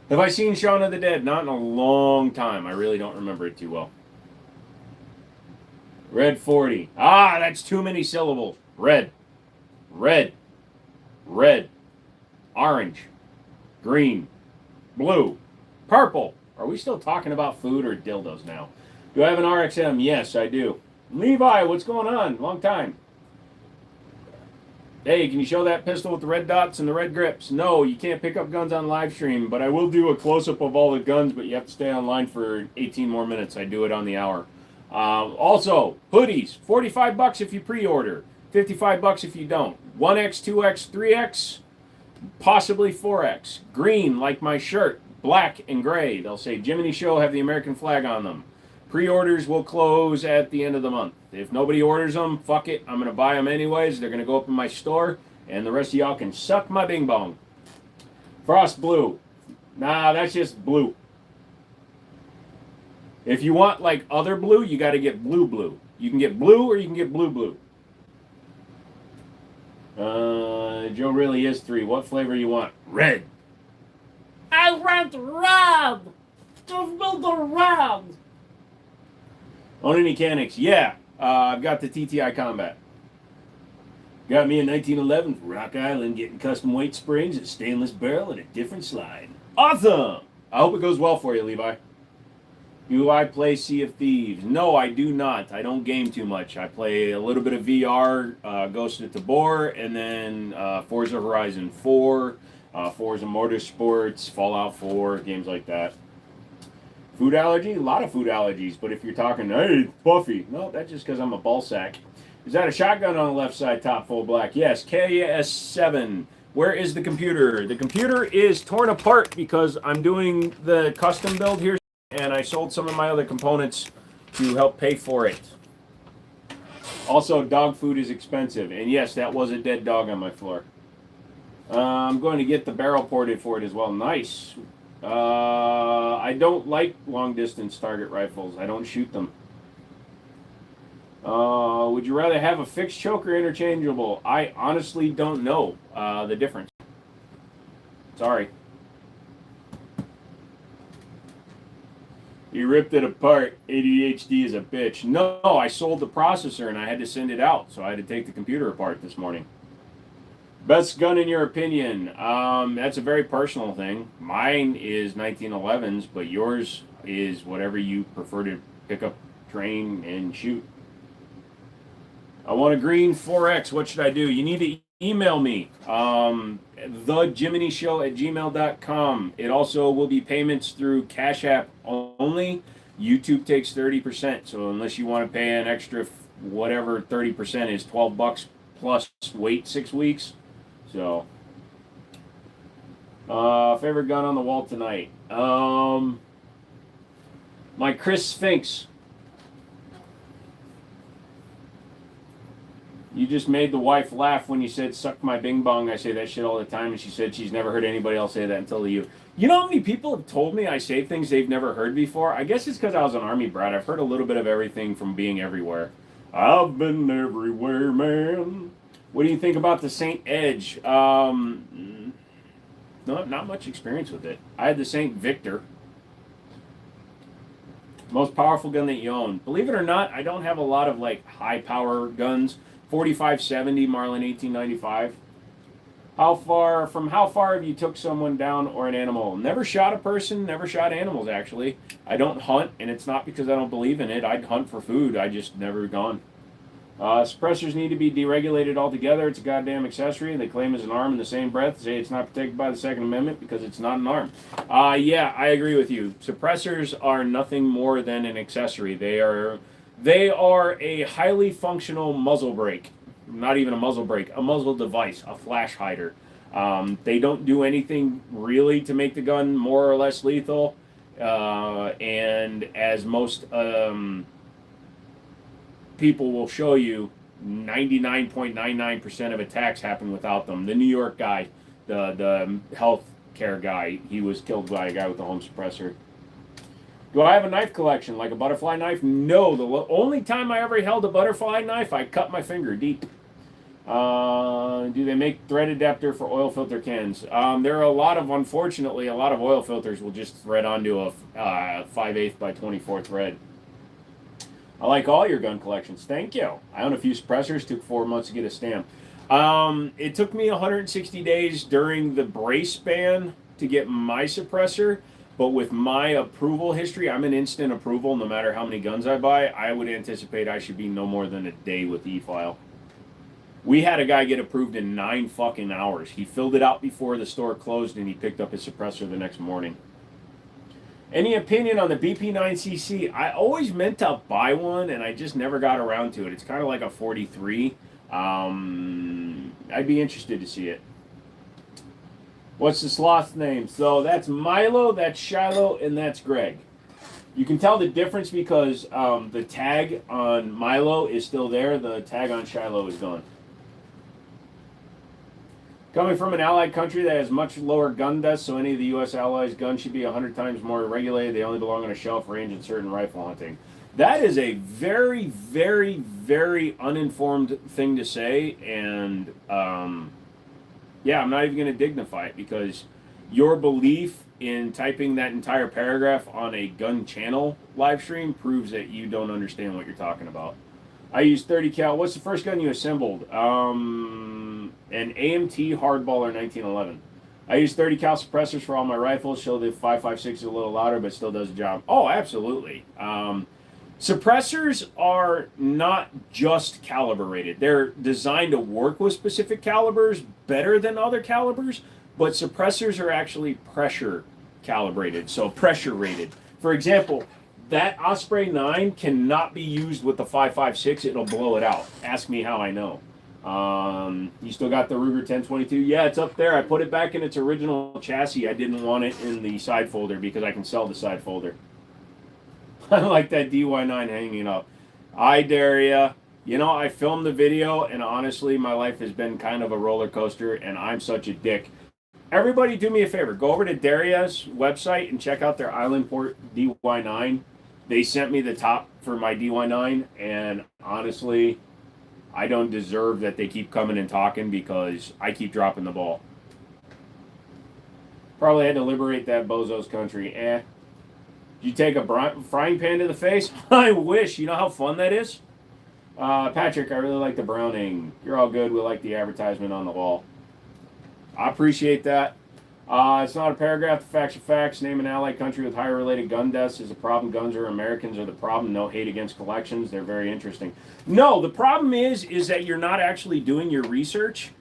A: Have I seen Shaun of the Dead? Not in a long time. I really don't remember it too well. Red 40. Ah, that's too many syllables. Red. Red. Red. Orange. Green. Blue. Purple. Are we still talking about food or dildos now? Do I have an RXM? Yes, I do. Levi, what's going on? Long time. Hey, can you show that pistol with the red dots and the red grips? No, you can't pick up guns on live stream, but I will do a close-up of all the guns, but you have to stay online for 18 more minutes. I do it on the hour. Also, hoodies, $45 if you pre-order, $55 if you don't. 1X, 2X, 3X, possibly 4X. Green, like my shirt, black and gray. They'll say Jimmini Show, have the American flag on them. Pre-orders will close at the end of the month. If nobody orders them, fuck it. I'm going to buy them anyways. They're going to go up in my store, and the rest of y'all can suck my bing bong. Frost blue. Nah, that's just blue. If you want like other blue, you got to get blue blue. You can get blue or you can get blue blue. Joe really is 3. What flavor you want? Red. I want red. Give me the red. Owning mechanics, yeah. I've got the TTI Combat. Got me in 1911 from Rock Island getting custom weight springs, a stainless barrel, and a different slide. Awesome! I hope it goes well for you, Levi. Do I play Sea of Thieves? No, I do not. I don't game too much. I play a little bit of VR, Ghost of Tabor, and then Forza Horizon 4, Forza Motorsports, Fallout 4, games like that. Food allergy? A lot of food allergies, but if you're talking, hey, Buffy, no, that's just because I'm a ball sack. Is that a shotgun on the left side, top full black? Yes, KS7. Where is the computer? The computer is torn apart because I'm doing the custom build here, and I sold some of my other components to help pay for it. Also, dog food is expensive, and yes, that was a dead dog on my floor. I'm going to get the barrel ported for it as well. Nice. I don't like long-distance target rifles. I don't shoot them. Would you rather have a fixed choke or interchangeable? I honestly don't know the difference. Sorry. You ripped it apart. ADHD is a bitch. No, I sold the processor and I had to send it out, so I had to take the computer apart this morning. Best gun in your opinion? That's a very personal thing. Mine is 1911s, but yours is whatever you prefer to pick up, train, and shoot. I want a green 4X. What should I do? You need to email me. thejimminishow@gmail.com. It also will be payments through Cash App only. YouTube takes 30%, so unless you want to pay an extra, whatever 30% is, $12 plus wait 6 weeks. So, favorite gun on the wall tonight? My Chris Sphinx. You just made the wife laugh when you said, suck my bing bong. I say that shit all the time, and she said she's never heard anybody else say that until you. You know how many people have told me I say things they've never heard before? I guess it's because I was an Army brat. I've heard a little bit of everything from being everywhere. I've been everywhere, man. What do you think about the Saint Edge? Not much experience with it. I had the Saint Victor. Most powerful gun that you own. Believe it or not, I don't have a lot of like high power guns. 4570 Marlin 1895. How far have you took someone down or an animal? Never shot a person, never shot animals actually. I don't hunt, and it's not because I don't believe in it. I'd hunt for food. I just never gone. Suppressors need to be deregulated altogether. It's a goddamn accessory. They claim it's an arm in the same breath. Say it's not protected by the Second Amendment because it's not an arm. Yeah, I agree with you. Suppressors are nothing more than an accessory. They are a highly functional muzzle brake. Not even a muzzle brake, a muzzle device, a flash hider. They don't do anything really to make the gun more or less lethal. And as most people will show you, 99.99% of attacks happen without them. The New York guy, the health care guy, he was killed by a guy with a home suppressor. Do I have a knife collection like a butterfly knife? No. The only time I ever held a butterfly knife, I cut my finger deep. Do they make thread adapter for oil filter cans? There are unfortunately, a lot of oil filters will just thread onto a 5/8 by 24 thread. I like all your gun collections. Thank you. I own a few suppressors. Took 4 months to get a stamp. It took me 160 days during the brace ban to get my suppressor. But with my approval history, I'm an instant approval no matter how many guns I buy. I would anticipate I should be no more than a day with e-file. We had a guy get approved in 9 fucking hours. He filled it out before the store closed and he picked up his suppressor the next morning. Any opinion on the BP9cc? I always meant to buy one and I just never got around to it. It's kind of like a 43. I'd be interested to see it. What's the sloth's name? So that's Milo, that's Shiloh, and that's Greg. You can tell the difference because the tag on Milo is still there. The tag on Shiloh is gone. Coming from an allied country that has much lower gun deaths, so any of the U.S. allies' guns should be 100 times more regulated. They only belong on a shelf range in certain rifle hunting. That is a very, very, very uninformed thing to say, and yeah, I'm not even going to dignify it because your belief in typing that entire paragraph on a gun channel live stream proves that you don't understand what you're talking about. I used 30 cal. What's the first gun you assembled? An AMT Hardballer 1911. I use 30 cal suppressors for all my rifles. Show the 5.56 is a little louder, but still does the job. Oh, absolutely. Suppressors are not just caliber rated. They're designed to work with specific calibers better than other calibers, but suppressors are actually pressure calibrated, so pressure rated. For example, that Osprey 9 cannot be used with the 5.56. It'll blow it out. Ask me how I know. You still got the Ruger 1022? Yeah, it's up there. I put it back in its original chassis. I didn't want it in the side folder because I can sell the side folder. I like that DY9 hanging up. I dare ya. You know, I filmed the video, and honestly, my life has been kind of a roller coaster, and I'm such a dick. Everybody do me a favor. Go over to Daria's website and check out their Island Port DY9. They sent me the top for my DY9, and honestly, I don't deserve that they keep coming and talking because I keep dropping the ball. Probably had to liberate that bozo's country. Did you take a frying pan to the face? I wish. You know how fun that is? Patrick, I really like the browning. You're all good. We like the advertisement on the wall. I appreciate that. It's not a paragraph. The facts are facts. Name an allied country with higher related gun deaths is a problem. Guns or Americans are the problem. No hate against collections. They're very interesting. No, the problem is that you're not actually doing your research.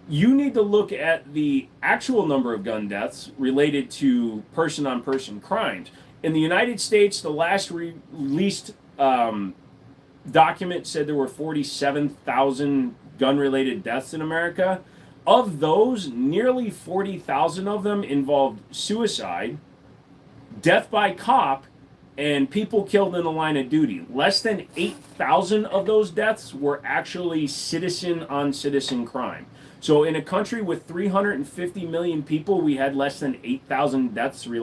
A: You need to look at the actual number of gun deaths related to person-on-person crimes. In the United States, the last released document said there were 47,000 gun-related deaths in America. Of those, nearly 40,000 of them involved suicide, death by cop, and people killed in the line of duty. Less than 8,000 of those deaths were actually citizen-on-citizen crime. So in a country with 350 million people, we had less than 8,000 deaths my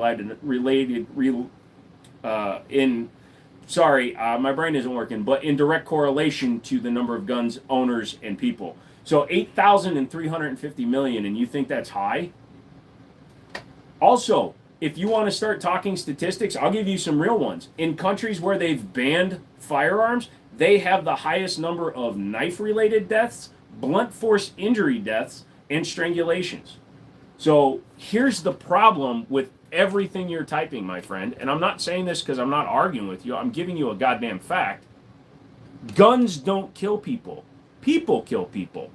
A: brain isn't working, but in direct correlation to the number of guns owners and people. So 8,000 and 350 million, and you think that's high? Also, if you want to start talking statistics, I'll give you some real ones. In countries where they've banned firearms, they have the highest number of knife-related deaths, blunt force injury deaths, and strangulations. So here's the problem with everything you're typing, my friend. And I'm not saying this because I'm not arguing with you. I'm giving you a goddamn fact. Guns don't kill people. People kill people.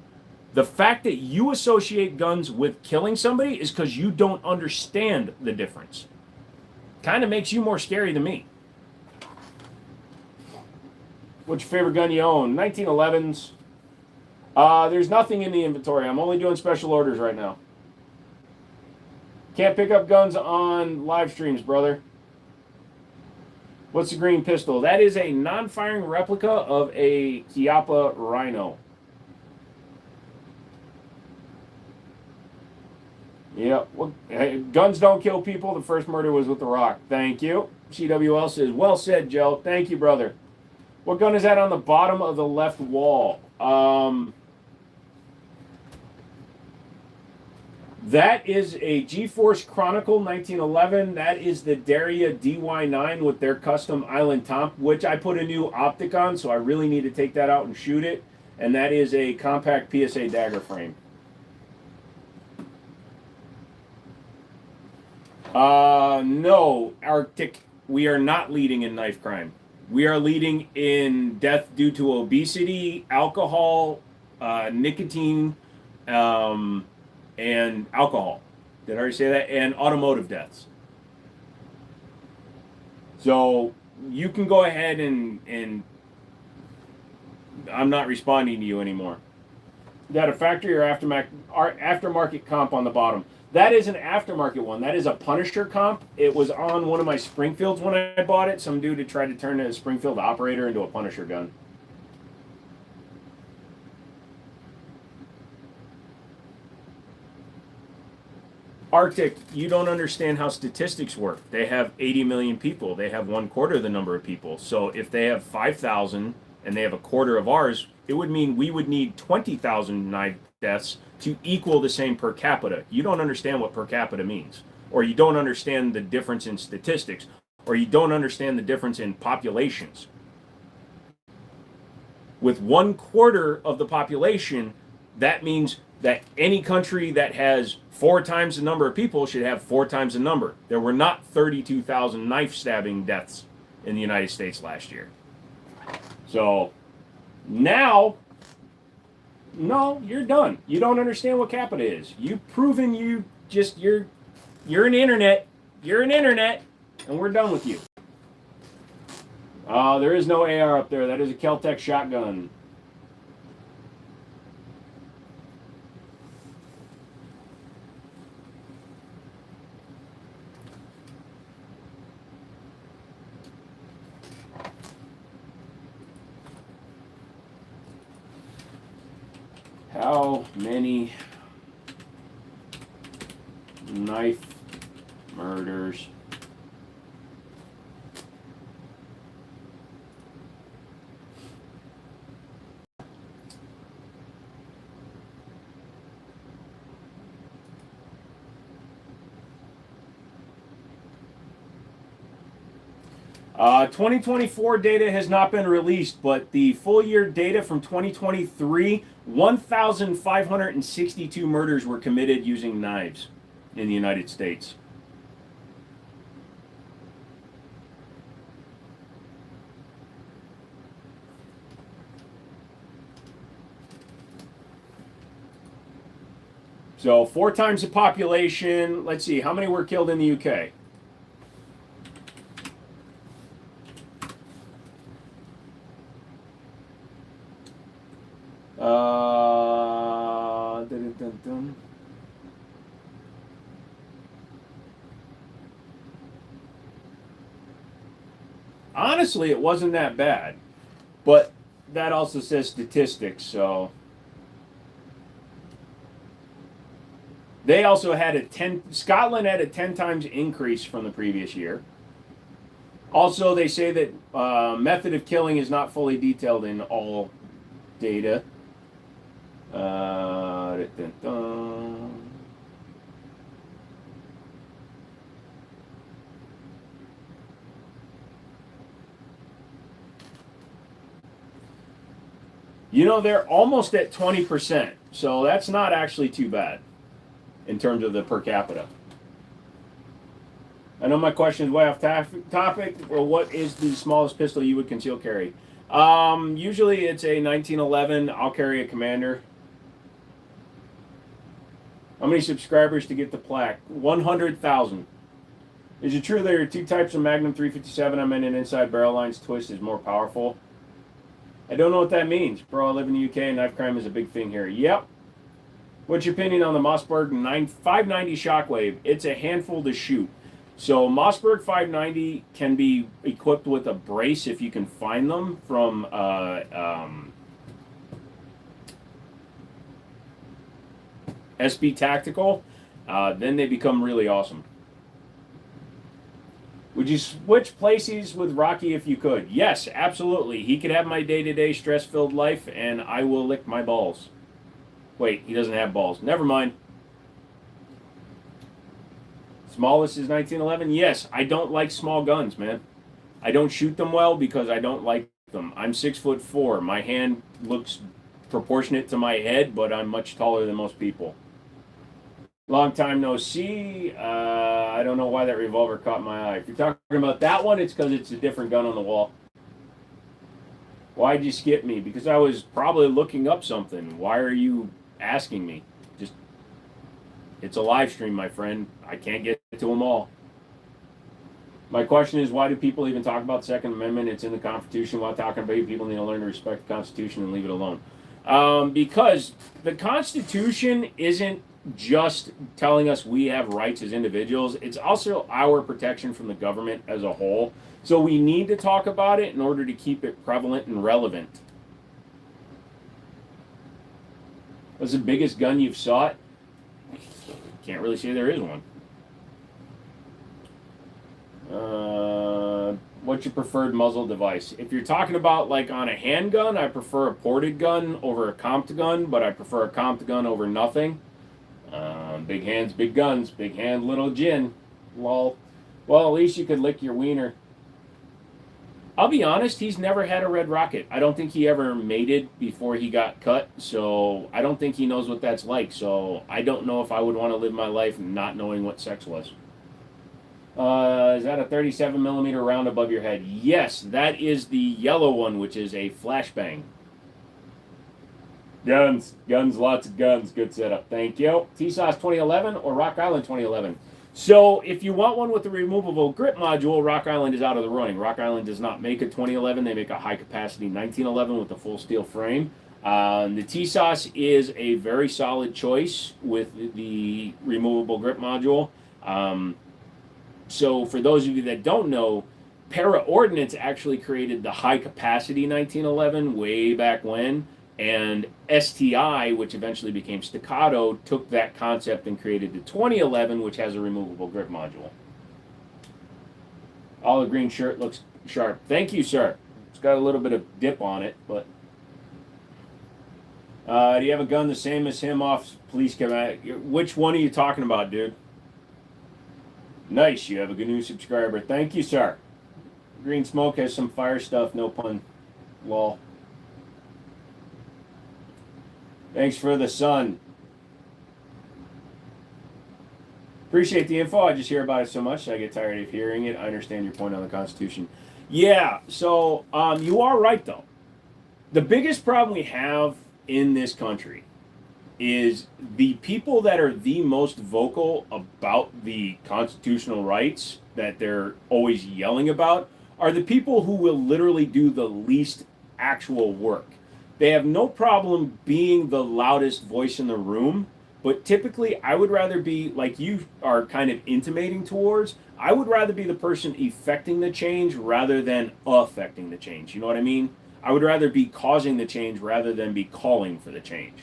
A: The fact that you associate guns with killing somebody is because you don't understand the difference. Kind of makes you more scary than me. What's your favorite gun you own? 1911s. There's nothing in the inventory. I'm only doing special orders right now. Can't pick up guns on live streams, brother. What's the green pistol? That is a non-firing replica of a Chiappa Rhino. Yep. Well, hey, guns don't kill people. The first murder was with The Rock. Thank you. CWL says, well said, Joe. Thank you, brother. What gun is that on the bottom of the left wall? That is a G-Force Chronicle 1911. That is the Daria DY9 with their custom island top, which I put a new optic on, so I really need to take that out and shoot it. And that is a compact PSA dagger frame. No, Arctic, we are not leading in knife crime. We are leading in death due to obesity, alcohol, nicotine, and alcohol. Did I already say that? And automotive deaths. So you can go ahead and I'm not responding to you anymore. Got a factory or aftermarket comp on the bottom. That is an aftermarket one. That is a Punisher comp. It was on one of my Springfields when I bought it. Some dude had tried to turn a Springfield operator into a Punisher gun. Arctic, you don't understand how statistics work. They have 80 million people. They have 1/4 of the number of people. So if they have 5,000 and they have 1/4 of ours, it would mean we would need 20,000 knife deaths to equal the same per capita. You don't understand what per capita means, or you don't understand the difference in statistics, or you don't understand the difference in populations. With 1/4 of the population, that means that any country that has 4 times the number of people should have 4 times the number. There were not 32,000 knife stabbing deaths in the United States last year. So now, no, you're done. You don't understand what capita is. You've proven you're an internet. You're an internet, and we're done with you. There is no AR up there. That is a Kel-Tec shotgun. How many knife murders (2024 data has not been released, but the full year data from 2023, 1,562 murders were committed using knives in the United States. So 4 times the population. Let's see, how many were killed in the UK? Honestly, it wasn't that bad, but that also says statistics, so they also had Scotland had a 10 times increase from the previous year. Also, they say that method of killing is not fully detailed in all data. You know, they're almost at 20%, so that's not actually too bad in terms of the per capita. I know my question is way off topic. Well, what is the smallest pistol you would conceal carry? Usually it's a 1911. I'll carry a Commander. How many subscribers to get the plaque? 100,000. Is it true there are two types of Magnum 357? I mean, an inside barrel lines twist is more powerful. I don't know what that means. Bro, I live in the UK and knife crime is a big thing here. Yep. What's your opinion on the Mossberg 590 Shockwave? It's a handful to shoot. So Mossberg 590 can be equipped with a brace if you can find them from SB Tactical. Then they become really awesome. Would you switch places with Rocky if you could? Yes, absolutely. He could have my day-to-day stress-filled life, and I will lick my balls. Wait, he doesn't have balls. Never mind. Smallest is 1911? Yes, I don't like small guns, man. I don't shoot them well because I don't like them. I'm 6'4". My hand looks proportionate to my head, but I'm much taller than most people. Long time no see. I don't know why that revolver caught my eye. If you're talking about that one, it's because it's a different gun on the wall. Why'd you skip me? Because I was probably looking up something. Why are you asking me? Just, it's a live stream, my friend. I can't get to them all. My question is, why do people even talk about the Second Amendment? It's in the Constitution. While talking about it, people need to learn to respect the Constitution and leave it alone. Because the Constitution isn't just telling us we have rights as individuals. It's also our protection from the government as a whole. So we need to talk about it in order to keep it prevalent and relevant. What's the biggest gun you've shot? Can't really say there is one. What's your preferred muzzle device? If you're talking about like on a handgun, I prefer a ported gun over a comped gun, but I prefer a comped gun over nothing. Big hands, big guns. Big hand, little gin. Lol. Well, at least you could lick your wiener. I'll be honest, he's never had a red rocket. I don't think he ever mated before he got cut, so I don't think he knows what that's like. So I don't know if I would want to live my life not knowing what sex was. Is that a 37 millimeter round above your head? Yes, that is the yellow one, which is a flashbang. Guns, lots of guns. Good setup. Thank you. T-Sauce 2011 or Rock Island 2011? So if you want one with a removable grip module, Rock Island is out of the running. Rock Island does not make a 2011. They make a high-capacity 1911 with a full steel frame. The T-Sauce is a very solid choice with the removable grip module. So for those of you that don't know, Para Ordnance actually created the high-capacity 1911 way back when. And STI, which eventually became Staccato, took that concept and created the 2011, which has a removable grip module. Olive green shirt looks sharp. Thank you, sir. It's got a little bit of dip on it, but... do you have a gun the same as him off Police Command? Which one are you talking about, dude? Nice, you have a good new subscriber. Thank you, sir. Green Smoke has some fire stuff, no pun. Lol. Thanks for the sun. Appreciate the info. I just hear about it so much I get tired of hearing it. I understand your point on the Constitution. Yeah, so you are right, though. The biggest problem we have in this country is the people that are the most vocal about the constitutional rights that they're always yelling about are the people who will literally do the least actual work. They have no problem being the loudest voice in the room, but typically I would rather be, like you are kind of intimating towards, I would rather be the person effecting the change rather than affecting the change. You know what I mean? I would rather be causing the change rather than be calling for the change.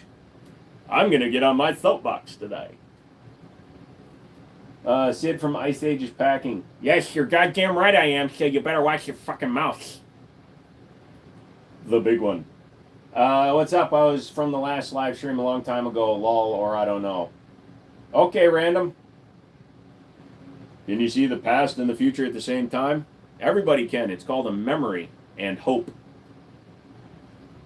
A: I'm going to get on my soapbox today. Sid from Ice Age is packing. Yes, you're goddamn right I am, so you better watch your fucking mouth. The big one. What's up? I was from the last live stream a long time ago, lol, or I don't know. Okay, random. Can you see the past and the future at the same time? Everybody can. It's called a memory and hope.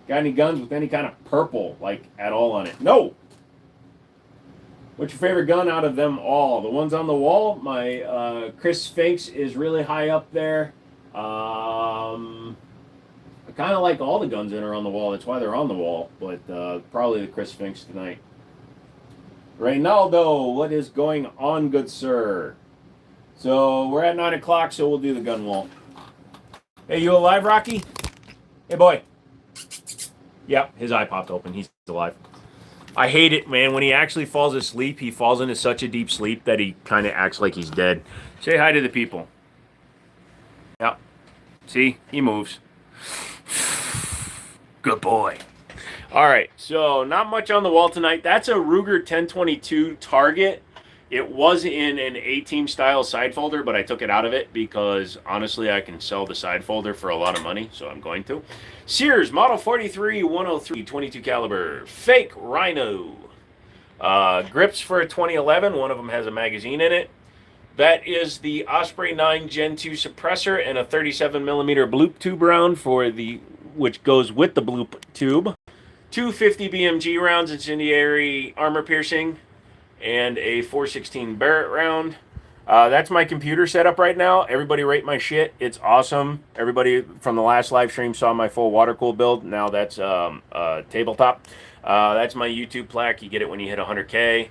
A: Got any guns with any kind of purple, like, at all on it? No! What's your favorite gun out of them all? The ones on the wall? My Chris Sphinx is really high up there. A kind of like all the guns that are on the wall. That's why they're on the wall. But probably the Chris Sphinx tonight. Reynaldo, what is going on, good sir? So we're at 9 o'clock, so we'll do the gun wall. Hey, you alive, Rocky? Hey, boy. Yep, his eye popped open. He's alive. I hate it, man. When he actually falls asleep, he falls into such a deep sleep that he kind of acts like he's dead. Say hi to the people. Yep. See? He moves. Good boy. All right, so not much on the wall tonight. That's a Ruger 1022 Target. It was in an A-Team style side folder, but I took it out of it because, honestly, I can sell the side folder for a lot of money, so I'm going to. Sears Model 43 103 22 caliber fake Rhino. Grips for a 2011. One of them has a magazine in it. That is the Osprey 9 Gen 2 suppressor and a 37mm bloop tube round for which goes with the bloop tube. 250 BMG rounds, incendiary armor piercing, and a 416 Barrett round. That's my computer setup right now. Everybody rate my shit. It's awesome. Everybody from the last live stream saw my full water cool build. Now that's tabletop. That's my YouTube plaque. You get it when you hit 100K.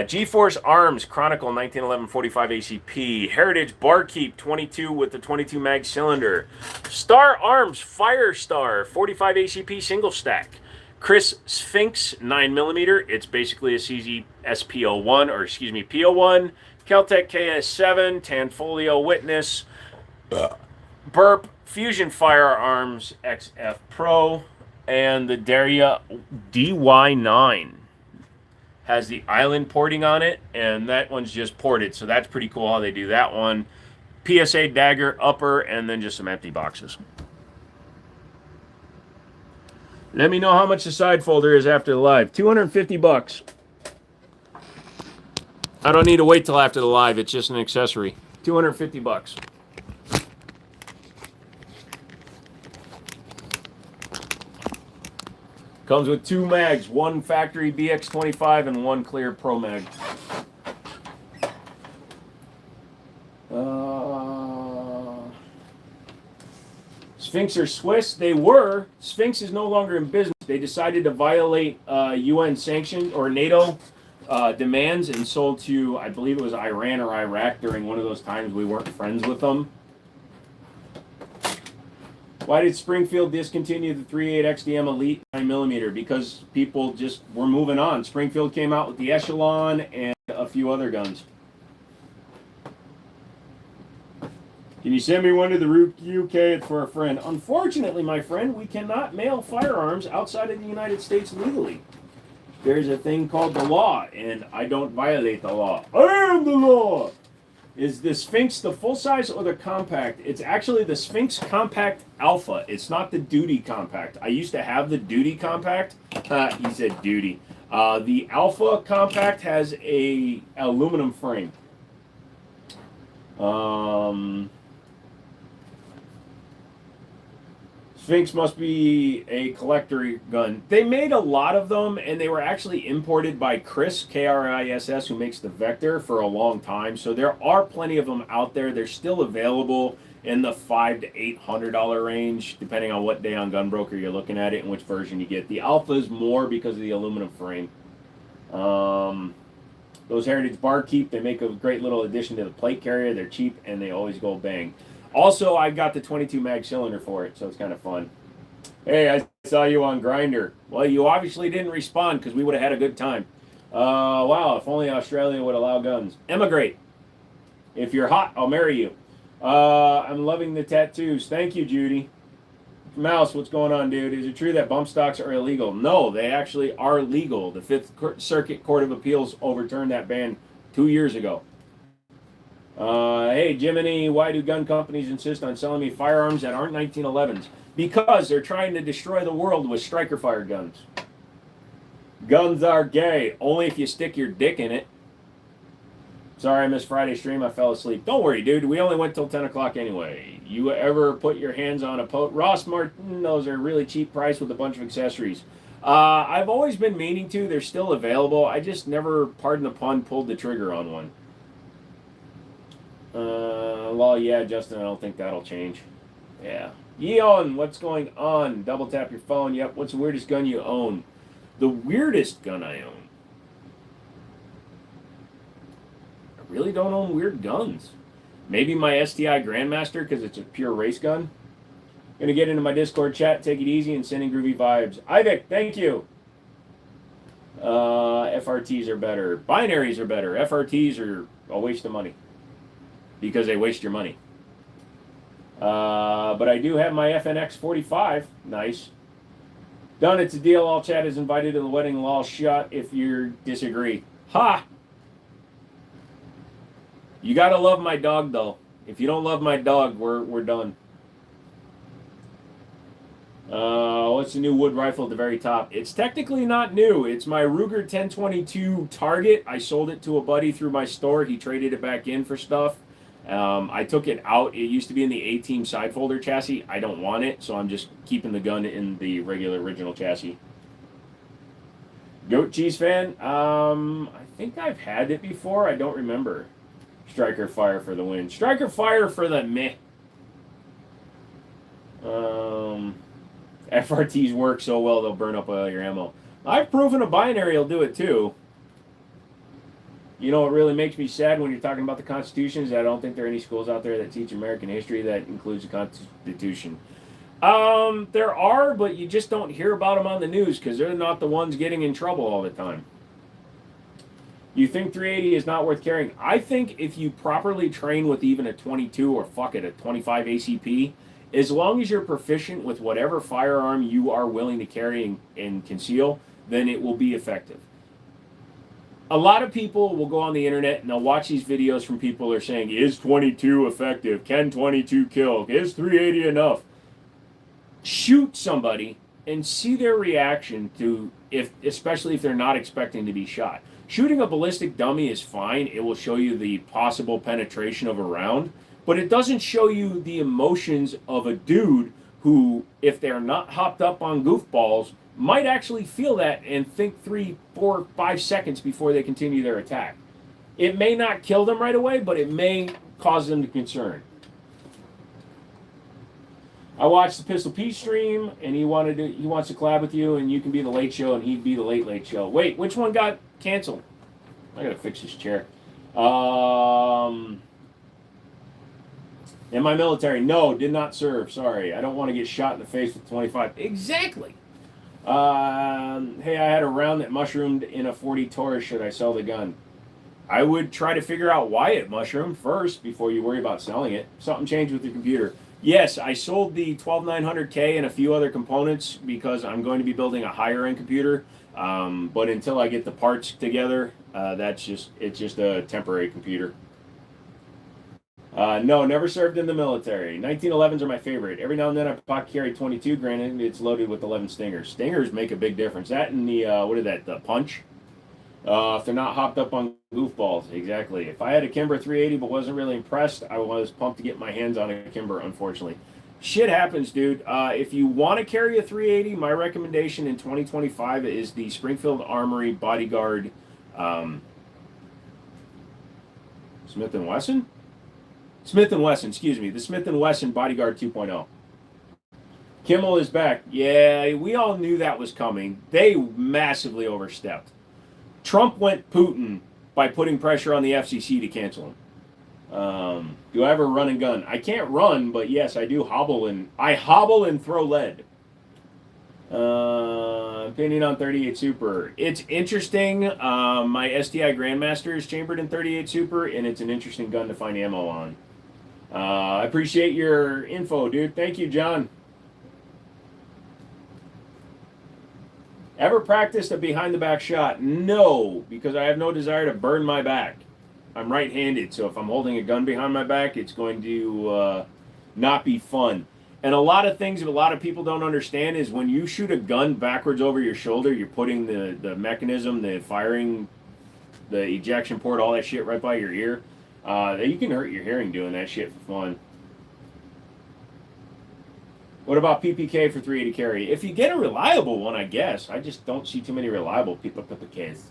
A: G-Force Arms Chronicle 1911 45 ACP. Heritage Barkeep 22 with the 22 mag cylinder. Star Arms Firestar 45 ACP single stack. Chris Sphinx 9mm. It's basically a CZ SP01, or excuse me, P01. Keltec KS7, Tanfolio Witness, Burp, Fusion Firearms XF Pro, and the Daria DY9. Has the island porting on it, and that one's just ported, so that's pretty cool how they do that one. PSA dagger upper, and then just some empty boxes. Let me know how much the side folder is after the live. $250. I don't need to wait till after the live. It's just an accessory. $250. Comes with 2 mags, one factory BX25 and one clear Pro Mag. Sphinx are Swiss. They were. Sphinx is no longer in business. They decided to violate UN sanction or NATO demands and sold to, I believe it was Iran or Iraq during one of those times we weren't friends with them. Why did Springfield discontinue the 38 XDM Elite 9mm? Because people just were moving on. Springfield came out with the Echelon and a few other guns. Can you send me one to the UK? It's for a friend. Unfortunately, my friend, we cannot mail firearms outside of the United States legally. There's a thing called the law, and I don't violate the law. I am the law! Is the Sphinx the full size or the compact? It's actually the Sphinx Compact Alpha. It's not the Duty Compact. I used to have the Duty Compact. He said Duty. The Alpha Compact has a aluminum frame. Sphinx must be a collector gun. They made a lot of them, and they were actually imported by Chris, K-R-I-S-S, who makes the Vector, for a long time. So there are plenty of them out there. They're still available in the $500 to $800 range, depending on what day on Gunbroker you're looking at it and which version you get. The Alpha is more because of the aluminum frame. Those Heritage Barkeep, they make a great little addition to the plate carrier. They're cheap, and they always go bang. Also, I got the 22 mag cylinder for it, so it's kind of fun. Hey, I saw you on Grindr. Well, you obviously didn't respond because we would have had a good time. Wow, if only Australia would allow guns. Emigrate. If you're hot, I'll marry you. I'm loving the tattoos. Thank you, Judy. Mouse, what's going on, dude? Is it true that bump stocks are illegal? No, they actually are legal. The Fifth Circuit Court of Appeals overturned that ban 2 years ago. Hey, Jimmini, why do gun companies insist on selling me firearms that aren't 1911s? Because they're trying to destroy the world with striker-fired guns. Guns are gay, only if you stick your dick in it. Sorry I missed Friday's stream, I fell asleep. Don't worry, dude, we only went till 10 o'clock anyway. You ever put your hands on a Ross Martin? Those are really cheap price with a bunch of accessories. I've always been meaning to. They're still available. I just never, pardon the pun, pulled the trigger on one. Well, yeah, Justin, I don't think that'll change. Yeah. Yeon, what's going on? Double tap your phone. Yep. What's the weirdest gun you own? The weirdest gun I own. I really don't own weird guns. Maybe my STI Grandmaster because it's a pure race gun. Gonna get into my Discord chat, take it easy, and sending groovy vibes. Ivik, thank you. FRTs are better. Binaries are better. FRTs are a waste of money because they waste your money. But I do have my FNX 45. Nice. Done. It's a deal. All chat is invited to the wedding. Lol shut if you disagree. Ha! You gotta love my dog though. If you don't love my dog, we're done. What's the new wood rifle at the very top? It's technically not new. It's my Ruger 1022 Target. I sold it to a buddy through my store. He traded it back in for stuff. I took it out. It used to be in the A-Team side folder chassis. I don't want it, so I'm just keeping the gun in the regular original chassis. Goat cheese fan? I think I've had it before. I don't remember. Striker fire for the win. Striker fire for the meh. FRTs work so well they'll burn up all your ammo. I've proven a binary will do it too. You know what really makes me sad when you're talking about the Constitution is that I don't think there are any schools out there that teach American history that includes the Constitution. There are, but you just don't hear about them on the news because they're not the ones getting in trouble all the time. You think 380 is not worth carrying? I think if you properly train with even a 22 or fuck it, a 25 ACP, as long as you're proficient with whatever firearm you are willing to carry and conceal, then it will be effective. A lot of people will go on the internet and they'll watch these videos from people who are saying, is 22 effective? Can 22 kill? Is 380 enough? Shoot somebody and see their reaction to, especially if they're not expecting to be shot. Shooting a ballistic dummy is fine. It will show you the possible penetration of a round, but it doesn't show you the emotions of a dude who, if they're not hopped up on goofballs, might actually feel that and think 3, 4, 5 seconds before they continue their attack. It may not kill them right away, but it may cause them to concern. I watched the Pistol Pete stream, and he wants to collab with you, and you can be the late show, and he'd be the late show. Wait, which one got canceled? I gotta fix this chair. In my military, no, did not serve. Sorry, I don't want to get shot in the face with 25. Exactly. Hey, I had a round that mushroomed in a 40 Taurus. Should I sell the gun? I would try to figure out why it mushroomed first before you worry about selling it. Something changed with your computer. Yes, I sold the 12900K and a few other components because I'm going to be building a higher end computer. But until I get the parts together, it's just a temporary computer. No, never served in the military. 1911s are my favorite. Every now and then I pocket carry 22. Granted, it's loaded with 11 Stingers. Stingers make a big difference. That and the the punch. If they're not hopped up on goofballs, exactly. If I had a Kimber 380 but wasn't really impressed, I was pumped to get my hands on a Kimber. Unfortunately, shit happens, dude. If you want to carry a 380, my recommendation in 2025 is the Springfield Armory Bodyguard Smith & Wesson. Smith & Wesson, excuse me. The Smith & Wesson Bodyguard 2.0. Kimmel is back. Yeah, we all knew that was coming. They massively overstepped. Trump went Putin by putting pressure on the FCC to cancel him. Do I ever run and gun? I can't run, but yes, I do hobble and throw lead. Opinion on 38 Super. It's interesting. My STI Grandmaster is chambered in 38 Super, and it's an interesting gun to find ammo on. I appreciate your info, dude. Thank you, John. Ever practiced a behind-the-back shot? No, because I have no desire to burn my back. I'm right-handed, so if I'm holding a gun behind my back, it's going to not be fun. And a lot of things that a lot of people don't understand is when you shoot a gun backwards over your shoulder, you're putting the mechanism, the firing, the ejection port, all that shit right by your ear. You can hurt your hearing doing that shit for fun. What about PPK for 380 carry? If you get a reliable one, I guess. I just don't see too many reliable PPKs.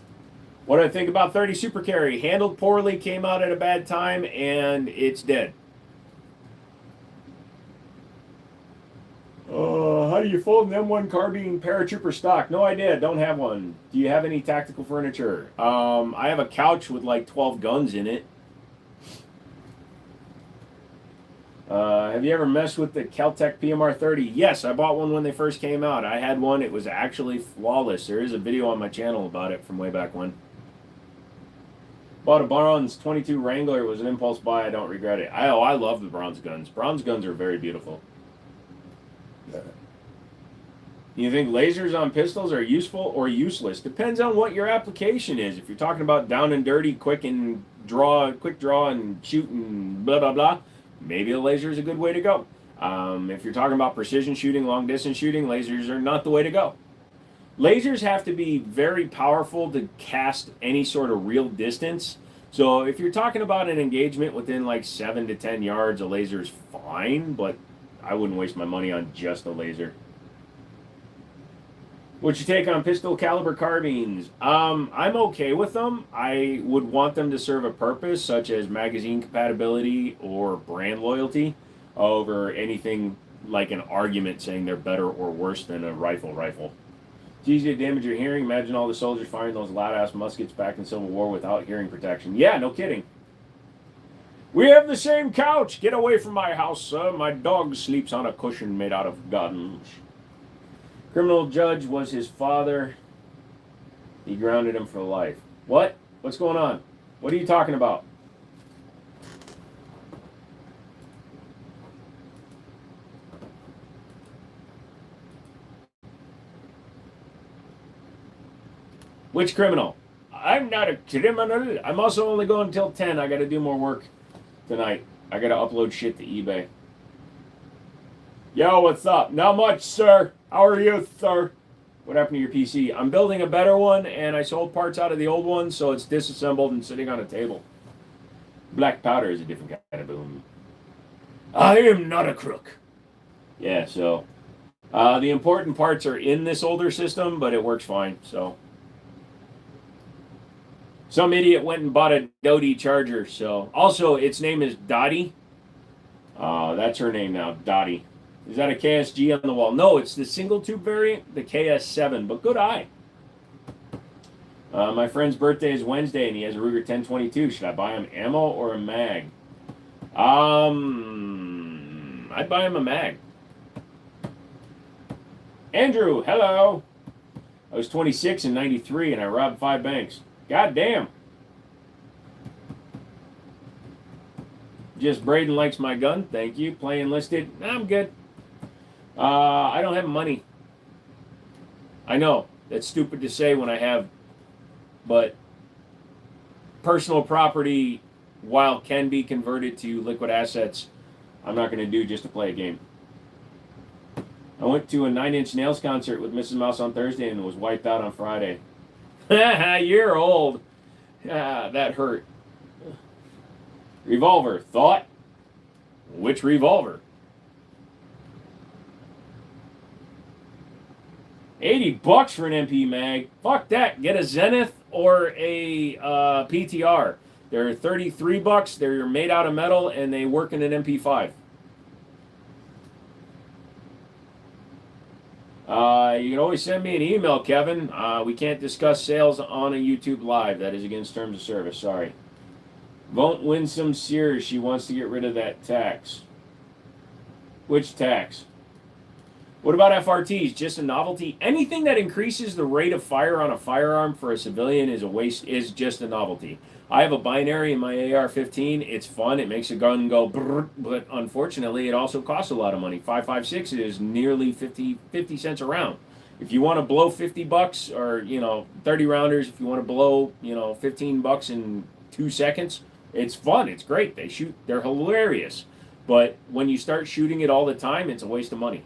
A: What do I think about 30 Super Carry? Handled poorly, came out at a bad time, and it's dead. How do you fold an M1 carbine paratrooper stock? No idea. Don't have one. Do you have any tactical furniture? I have a couch with like 12 guns in it. Have you ever messed with the Kel-Tec PMR 30? Yes, I bought one when they first came out. I had one. It was actually flawless. There is a video on my channel about it from way back when. Bought a Bronze 22 Wrangler. It was an impulse buy. I don't regret it. I love the bronze guns. Bronze guns are very beautiful. You think lasers on pistols are useful or useless? Depends on what your application is. If you're talking about down and dirty, quick draw and shoot and blah, blah, blah, maybe a laser is a good way to go. If you're talking about precision shooting, long distance shooting, lasers are not the way to go. Lasers have to be very powerful to cast any sort of real distance. So if you're talking about an engagement within like 7 to 10 yards, a laser is fine, but I wouldn't waste my money on just a laser. What's your take on pistol caliber carbines? I'm okay with them. I would want them to serve a purpose, such as magazine compatibility or brand loyalty, over anything like an argument saying they're better or worse than a rifle. It's easy to damage your hearing. Imagine all the soldiers firing those loud-ass muskets back in Civil War without hearing protection. Yeah, no kidding. We have the same couch. Get away from my house, sir. My dog sleeps on a cushion made out of guns. Criminal judge was his father. He grounded him for life. What? What's going on? What are you talking about? Which criminal? I'm not a criminal. I'm also only going until 10. I got to do more work tonight. I got to upload shit to eBay. Yo, what's up? Not much, sir. How are you, sir? What happened to your PC? I'm building a better one, and I sold parts out of the old one, so it's disassembled and sitting on a table. Black powder is a different kind of boom. I am not a crook. Yeah, so the important parts are in this older system, but it works fine, so. Some idiot went and bought a Dodie charger, so. Also, its name is Dottie. That's her name now, Dottie. Is that a KSG on the wall? No, it's the single tube variant, the KS7, but good eye. My friend's birthday is Wednesday, and he has a Ruger 1022. Should I buy him ammo or a mag? I'd buy him a mag. Andrew, hello. I was 26 in 93, and I robbed 5 banks. God damn. Just Braden likes my gun. Thank you. Play enlisted. I'm good. I don't have money. I know. That's stupid to say when I have, but personal property, while can be converted to liquid assets, I'm not going to do just to play a game. I went to a 9 Inch Nails concert with Mrs. Mouse on Thursday and was wiped out on Friday. You're old. That hurt. Revolver. Thought? Which revolver? $80 for an MP mag. Fuck that. Get a Zenith or a PTR. They're $33. They're made out of metal and they work in an MP5. You can always send me an email, Kevin. We can't discuss sales on a YouTube Live. That is against terms of service. Sorry. Won't win some Sears. She wants to get rid of that tax. Which tax? What about FRTs? Just a novelty? Anything that increases the rate of fire on a firearm for a civilian is a waste. Is just a novelty. I have a binary in my AR-15. It's fun. It makes a gun go brrr, but unfortunately, it also costs a lot of money. 5.56 is nearly 50 cents a round. If you want to blow $50 or 30 rounders, if you want to blow $15 in 2 seconds, it's fun. It's great. They're hilarious. But when you start shooting it all the time, it's a waste of money.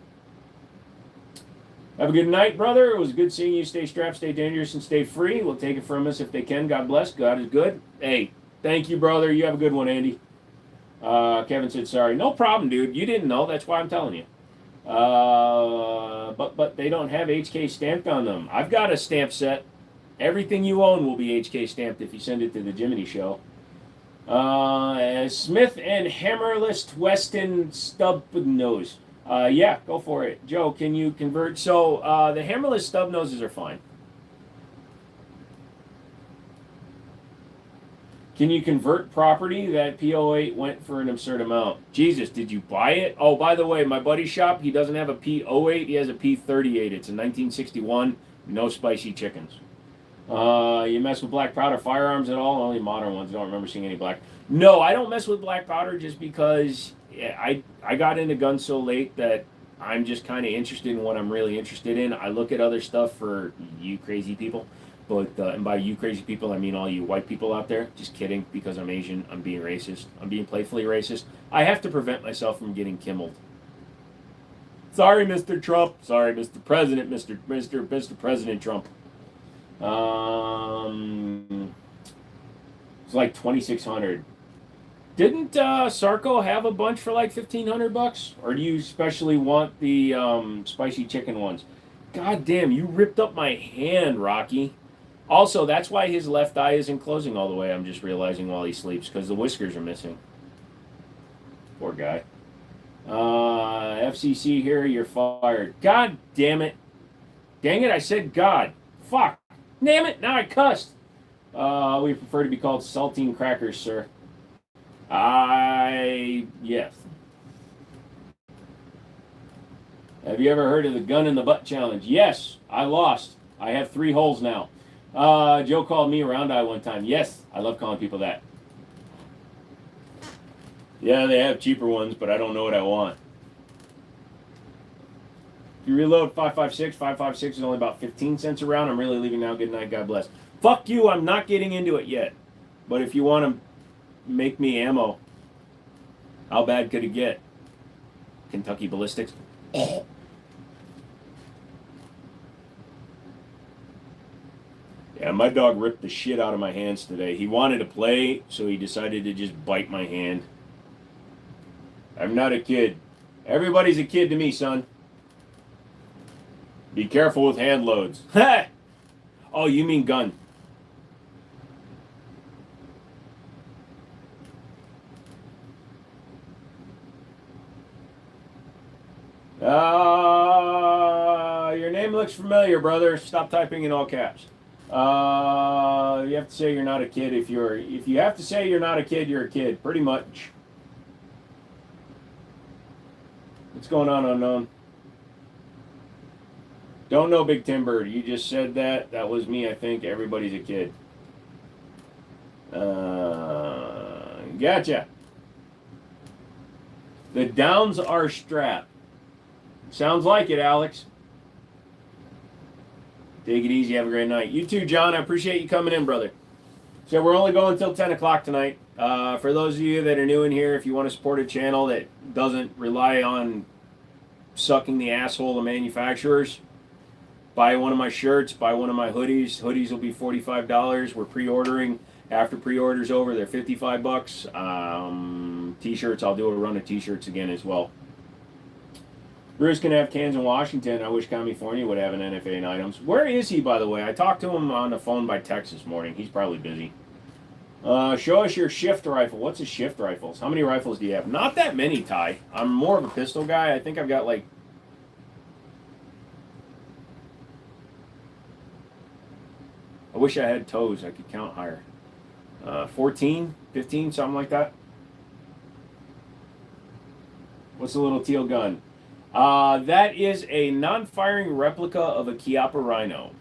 A: Have a good night, brother. It was good seeing you. Stay strapped, stay dangerous, and stay free. We'll take it from us if they can. God bless. God is good. Hey, thank you, brother. You have a good one, Andy. Kevin said sorry. No problem, dude. You didn't know. That's why I'm telling you. But they don't have HK stamped on them. I've got a stamp set. Everything you own will be HK stamped if you send it to the Jimmini Show. Smith and Hammerless Weston stub nose. Yeah, go for it. Joe, can you convert? So the hammerless stub noses are fine. Can you convert property? That P08 went for an absurd amount. Jesus, did you buy it? Oh, by the way, my buddy's shop, he doesn't have a P08, he has a P38. It's a 1961, no spicy chickens. You mess with black powder firearms at all? Only modern ones. I don't remember seeing any black. No, I don't mess with black powder just because I got into guns so late that I'm just kind of interested in what I'm really interested in. I look at other stuff for you crazy people, but and by you crazy people I mean all you white people out there. Just kidding, because I'm Asian. I'm being racist. I'm being playfully racist. I have to prevent myself from getting kimmeled. Sorry, Mr. Trump. Sorry, Mr. President. Mr. President Trump. It's like 2,600. Didn't Sarko have a bunch for like $1,500? Or do you especially want the spicy chicken ones? God damn, you ripped up my hand, Rocky. Also, that's why his left eye isn't closing all the way. I'm just realizing while he sleeps, because the whiskers are missing. Poor guy. FCC here, you're fired. God damn it. Dang it, I said God. Fuck. Damn it, now I cussed. We prefer to be called saltine crackers, sir. Yes. Have you ever heard of the gun in the butt challenge? Yes, I lost. I have 3 holes now. Joe called me a round eye one time. Yes, I love calling people that. Yeah, they have cheaper ones, but I don't know what I want. If you reload 5.56 is only about 15 cents a round. I'm really leaving now. Good night. God bless. Fuck you. I'm not getting into it yet. But if you want to make me ammo, how bad could it get? Kentucky Ballistics. Yeah, my dog ripped the shit out of my hands today. He wanted to play, so he decided to just bite my hand. I'm not a kid. Everybody's a kid to me, son. Be careful with hand loads. Oh, you mean gun. Your name looks familiar, brother. Stop typing in all caps. You have to say you're not a kid if you have to say you're not a kid, you're a kid. Pretty much. What's going on, unknown? Don't know, Big Tim Bird. You just said that. That was me, I think. Everybody's a kid. Gotcha. The downs are strapped. Sounds like it, Alex. Take it easy. Have a great night. You too, John. I appreciate you coming in, brother. So we're only going until 10 o'clock tonight. For those of you that are new in here, if you want to support a channel that doesn't rely on sucking the asshole of manufacturers, buy one of my shirts, buy one of my hoodies. Hoodies will be $45. We're pre-ordering. After pre-order's over, they're $55. T-shirts, I'll do a run of T-shirts again as well. Bruce can have cans in Washington. I wish California would have an NFA in items. Where is he, by the way? I talked to him on the phone by text this morning. He's probably busy. Show us your shift rifle. What's a shift rifle? How many rifles do you have? Not that many, Ty. I'm more of a pistol guy. I think I've got like... I wish I had toes. I could count higher. 14, 15, something like that. What's a little teal gun? That is a non-firing replica of a Chiappa Rhino.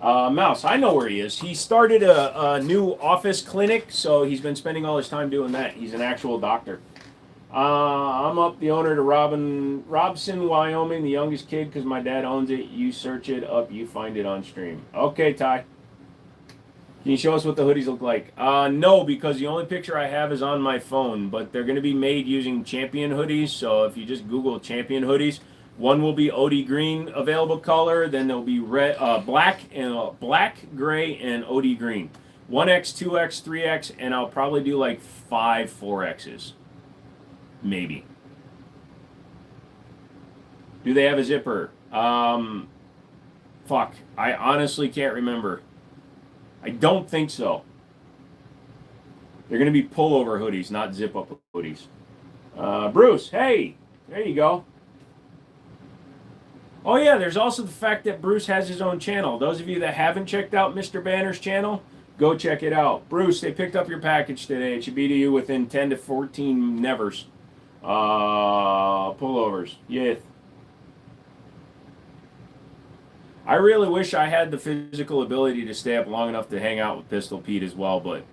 A: Mouse, I know where he is. He started a new office clinic, so he's been spending all his time doing that. He's an actual doctor. I'm up the owner to Robson, Wyoming, the youngest kid, because my dad owns it. You search it up, you find it on stream. Okay, Ty. Can you show us what the hoodies look like? No, because the only picture I have is on my phone, but they're going to be made using Champion hoodies, so if you just Google Champion hoodies, one will be OD green available color, then there'll be red, black, gray, and OD green. 1X, 2X, 3X, and I'll probably do like 5 4Xs. Maybe. Do they have a zipper? Fuck. I honestly can't remember. I don't think so. They're going to be pullover hoodies, not zip-up hoodies. Bruce, hey! There you go. Oh yeah, there's also the fact that Bruce has his own channel. Those of you that haven't checked out Mr. Banner's channel, go check it out. Bruce, they picked up your package today. It should be to you within 10 to 14 nevers. Pullovers. Yeah. I really wish I had the physical ability to stay up long enough to hang out with Pistol Pete as well, but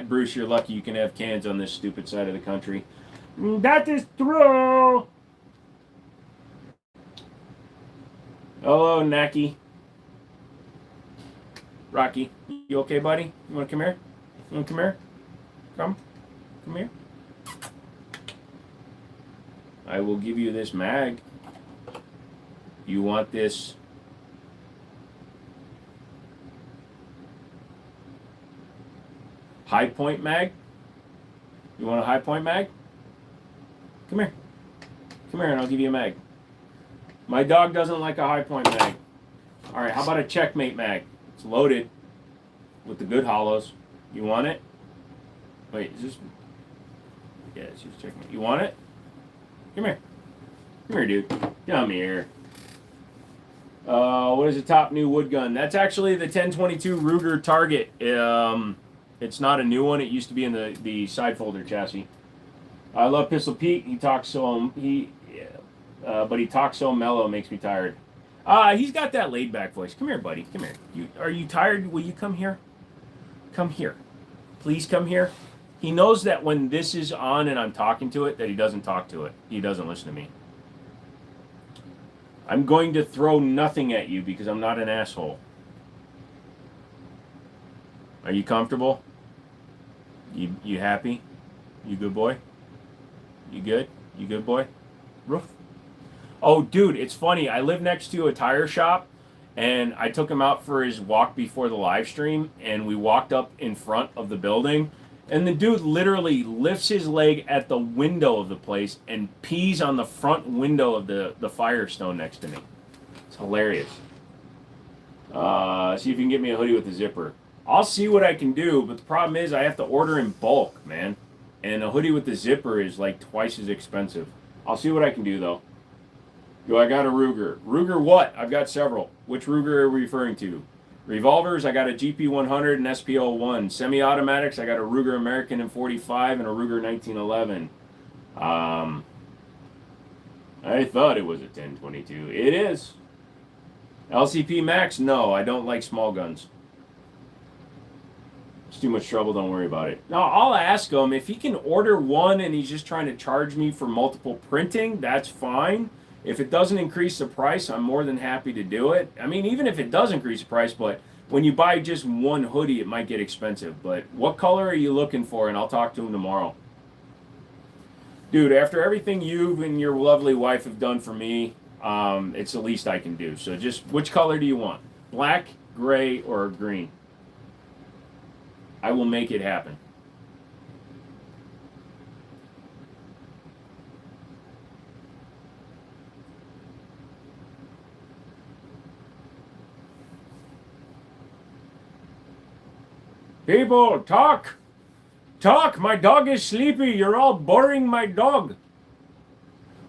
A: Bruce, you're lucky you can have cans on this stupid side of the country. That is true. Hello, Naki. Rocky, you okay, buddy? You want to come here? You want to come here? Come here. I will give you this mag. You want this? High point mag? You want a high point mag? Come here. Come here and I'll give you a mag. My dog doesn't like a high point mag. Alright, how about a checkmate mag? It's loaded with the good hollows. You want it? Wait, is this... Yeah, it's just checkmate. You want it? Come here. Come here, dude. Come here. What is the top new wood gun? That's actually the 1022 Ruger Target. It's not a new one. It used to be in the side folder chassis. I love Pistol Pete. He talks so but he talks so mellow, it makes me tired. He's got that laid back voice. Come here, buddy. Come here. Are you tired? Will you come here? Come here. Please come here. He knows that when this is on and I'm talking to it, that he doesn't talk to it. He doesn't listen to me. I'm going to throw nothing at you because I'm not an asshole. Are you comfortable? You happy? You good boy? You good? You good boy? Roof. Oh, dude, it's funny. I live next to a tire shop, and I took him out for his walk before the live stream, and we walked up in front of the building, and the dude literally lifts his leg at the window of the place and pees on the front window of the Firestone next to me. It's hilarious. See if you can get me a hoodie with a zipper. I'll see what I can do, but the problem is I have to order in bulk, man. And a hoodie with the zipper is like twice as expensive. I'll see what I can do, though. Yo, I got a Ruger. Ruger what? I've got several. Which Ruger are we referring to? Revolvers, I got a GP100 and SP01. Semi-automatics, I got a Ruger American M45 and a Ruger 1911. I thought it was a 1022. It is. LCP Max? No, I don't like small guns. It's too much trouble, don't worry about it. Now, I'll ask him if he can order one and he's just trying to charge me for multiple printing, that's fine. If it doesn't increase the price, I'm more than happy to do it. I mean, even if it does increase the price, but when you buy just one hoodie, it might get expensive. But what color are you looking for? And I'll talk to him tomorrow. Dude, after everything you and your lovely wife have done for me, it's the least I can do. So just, which color do you want? Black, gray, or green? I will make it happen. People, talk! Talk! My dog is sleepy. You're all boring my dog.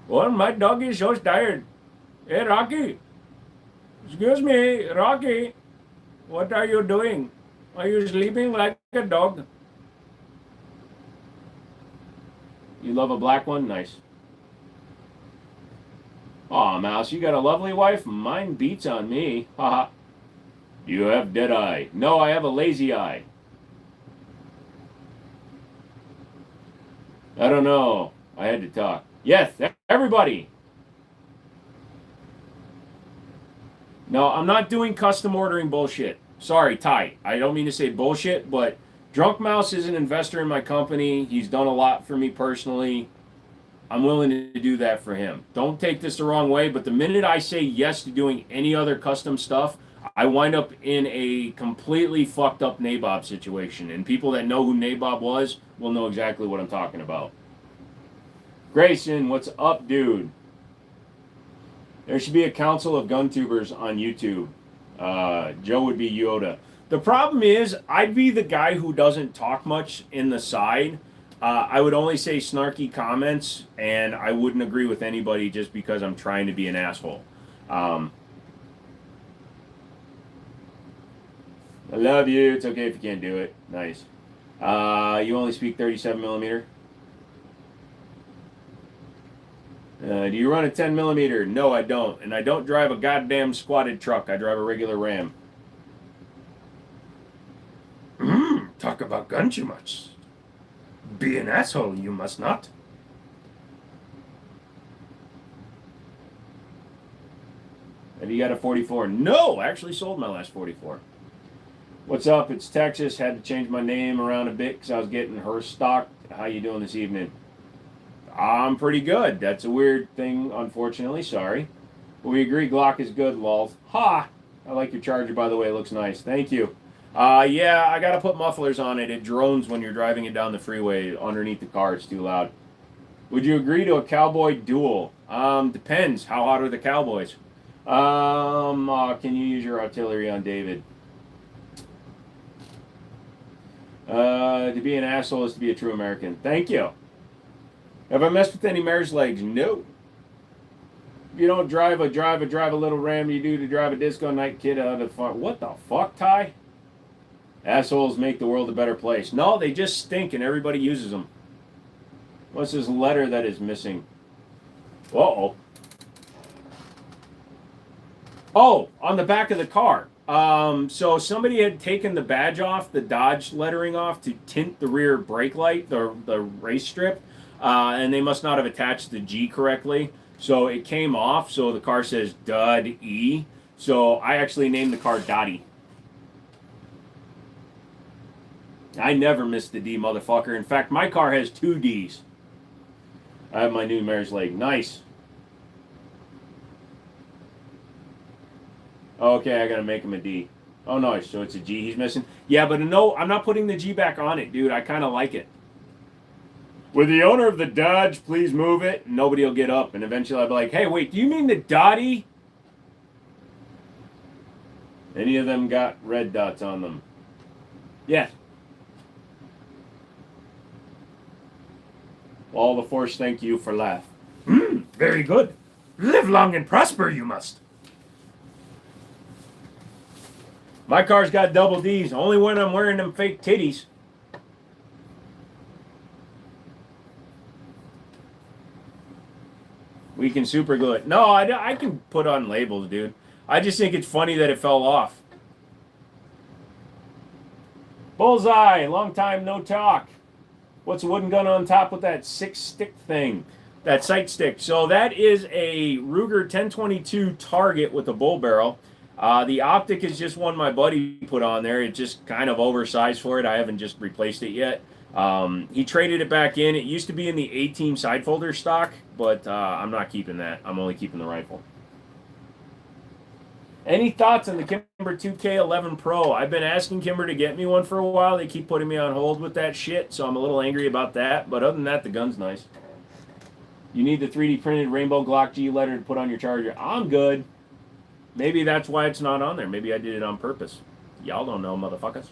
A: Well, my dog is so tired. Hey, Rocky. Excuse me, Rocky. What are you doing? Are you sleeping like a dog? You love a black one? Nice. Aw, Mouse, you got a lovely wife? Mine beats on me. Haha. You have dead eye. No, I have a lazy eye. I don't know. I had to talk. Yes, everybody. No, I'm not doing custom ordering bullshit. Sorry, Ty. I don't mean to say bullshit, but Drunk Mouse is an investor in my company. He's done a lot for me personally. I'm willing to do that for him. Don't take this the wrong way, but the minute I say yes to doing any other custom stuff, I wind up in a completely fucked up Nabob situation. And people that know who Nabob was will know exactly what I'm talking about. Grayson, what's up, dude? There should be a council of gun tubers on YouTube. Joe would be Yoda. The problem is, I'd be the guy who doesn't talk much in the side. I would only say snarky comments, and I wouldn't agree with anybody just because I'm trying to be an asshole. I love you. It's okay if you can't do it. Nice. You only speak 37 millimeter. Do you run a 10 millimeter? No, I don't. And I don't drive a goddamn squatted truck. I drive a regular Ram. Talk about gun too much. Be an asshole, you must not. Have you got a 44? No, I actually sold my last 44. What's up? It's Texas. Had to change my name around a bit because I was getting her stocked. How you doing this evening? I'm pretty good. That's a weird thing, unfortunately. Sorry. But we agree Glock is good, lol. Ha! I like your charger, by the way. It looks nice. Thank you. Yeah, I got to put mufflers on it. It drones when you're driving it down the freeway underneath the car. It's too loud. Would you agree to a cowboy duel? Depends. How hot are the cowboys? Can you use your artillery on David? To be an asshole is to be a true American. Thank you. Have I messed with any mare's legs? No. If you don't drive a little Ram, you do to drive a disco night kid out of the farm. What the fuck, Ty? Assholes make the world a better place. No, they just stink and everybody uses them. What's this letter that is missing? Uh-oh. Oh, on the back of the car. So somebody had taken the badge off, the Dodge lettering off, to tint the rear brake light, the race strip. And they must not have attached the G correctly. So it came off, so the car says Dud E. So I actually named the car Dottie. I never missed the D, motherfucker. In fact, my car has 2 Ds. I have my new mare's leg. Nice. Okay, I gotta make him a D. Oh, no, so it's a G he's missing? Yeah, but no, I'm not putting the G back on it, dude. I kind of like it. Would the owner of the Dodge please move it? Nobody will get up, and eventually I'll be like, hey, wait, do you mean the Dottie? Any of them got red dots on them? Yes. All the force, thank you for laugh. Very good. Live long and prosper, you must. My car's got double Ds, only when I'm wearing them fake titties. We can super glue it. No, I can put on labels, dude. I just think it's funny that it fell off. Bullseye, long time no talk. What's a wooden gun on top with that 6-stick thing? That sight stick. So that is a Ruger 1022 Target with a bull barrel. The optic is just one my buddy put on there. It's just kind of oversized for it. I haven't just replaced it yet. He traded it back in. It used to be in the A-Team side folder stock, but I'm not keeping that. I'm only keeping the rifle. Any thoughts on the Kimber 2K11 Pro? I've been asking Kimber to get me one for a while. They keep putting me on hold with that shit, so I'm a little angry about that. But other than that, the gun's nice. You need the 3D printed Rainbow Glock G letter to put on your charger. I'm good. Maybe that's why it's not on there. Maybe I did it on purpose. Y'all don't know, motherfuckers.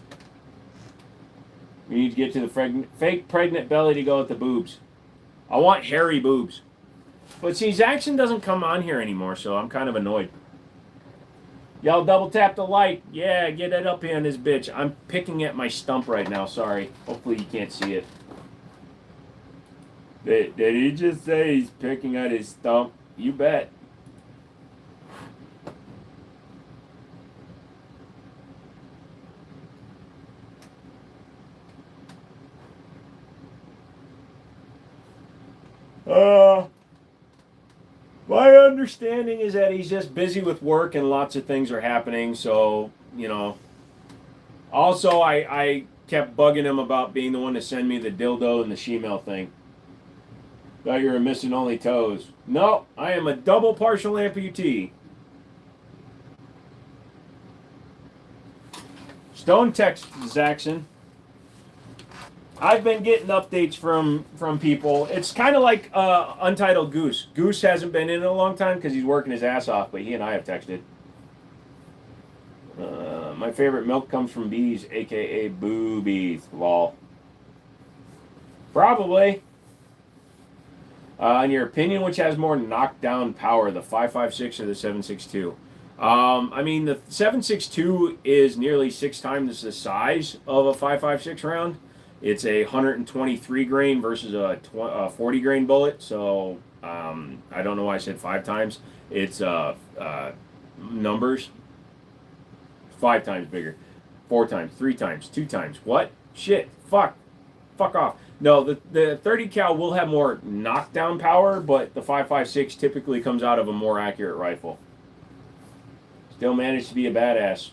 A: We need to get to the fake pregnant belly to go with the boobs. I want hairy boobs. But see, Zaxxon doesn't come on here anymore, so I'm kind of annoyed. Y'all double tap the like. Yeah, get it up here on this bitch. I'm picking at my stump right now. Sorry. Hopefully you can't see it. Did he just say he's picking at his stump? You bet. My understanding is that he's just busy with work and lots of things are happening, so, you know. Also, I kept bugging him about being the one to send me the dildo and the she-mail thing. Thought you were missing only toes. No, I am a double partial amputee. Stone text Zaxxon. I've been getting updates from people. It's kind of like Untitled Goose. Goose hasn't been in a long time because he's working his ass off, but he and I have texted. My favorite milk comes from bees, aka boobies. Lol. Probably. In your opinion, which has more knockdown power, the 5.56 or the 7.62? I mean, the 7.62 is nearly 6 times the size of a 5.56 round. It's a 123 grain versus a 40 grain bullet. So I don't know why I said 5 times. It's numbers. 5 times bigger. 4 times, 3 times, 2 times. What? Shit. Fuck off. No, the 30 cal will have more knockdown power, but the 5.56 typically comes out of a more accurate rifle. Still managed to be a badass.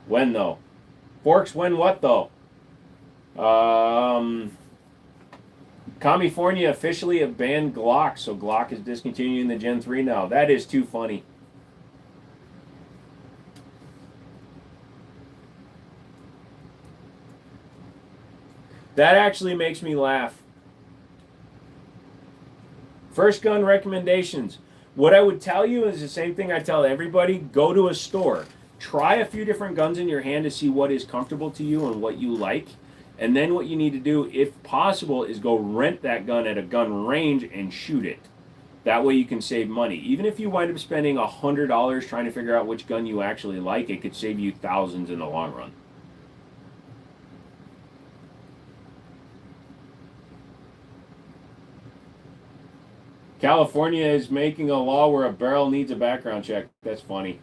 A: When though? Forks when what though? California officially have banned Glock, so Glock is discontinuing the Gen 3 now. That is too funny. That actually makes me laugh. First gun recommendations. What I would tell you is the same thing I tell everybody. Go to a store. Try a few different guns in your hand to see what is comfortable to you and what you like. And then what you need to do, if possible, is go rent that gun at a gun range and shoot it. That way you can save money. Even if you wind up spending $100 trying to figure out which gun you actually like, it could save you thousands in the long run. California is making a law where a barrel needs a background check. That's funny.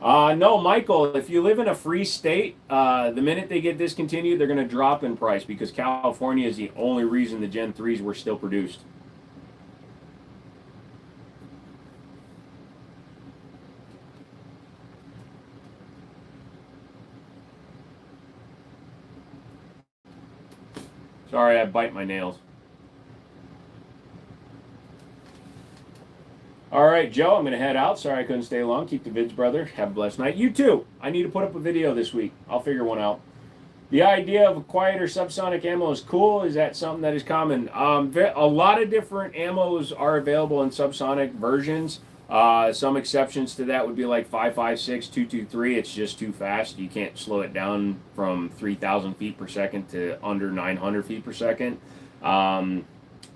A: No, Michael, if you live in a free state, the minute they get discontinued, they're going to drop in price because California is the only reason the Gen 3s were still produced. Sorry, I bite my nails. All right, Joe, I'm going to head out. Sorry I couldn't stay long. Keep the vids, brother. Have a blessed night. You too. I need to put up a video this week. I'll figure one out. The idea of a quieter subsonic ammo is cool. Is that something that is common? A lot of different ammos are available in subsonic versions. Some exceptions to that would be like 5.56, 2.23. It's just too fast. You can't slow it down from 3,000 feet per second to under 900 feet per second.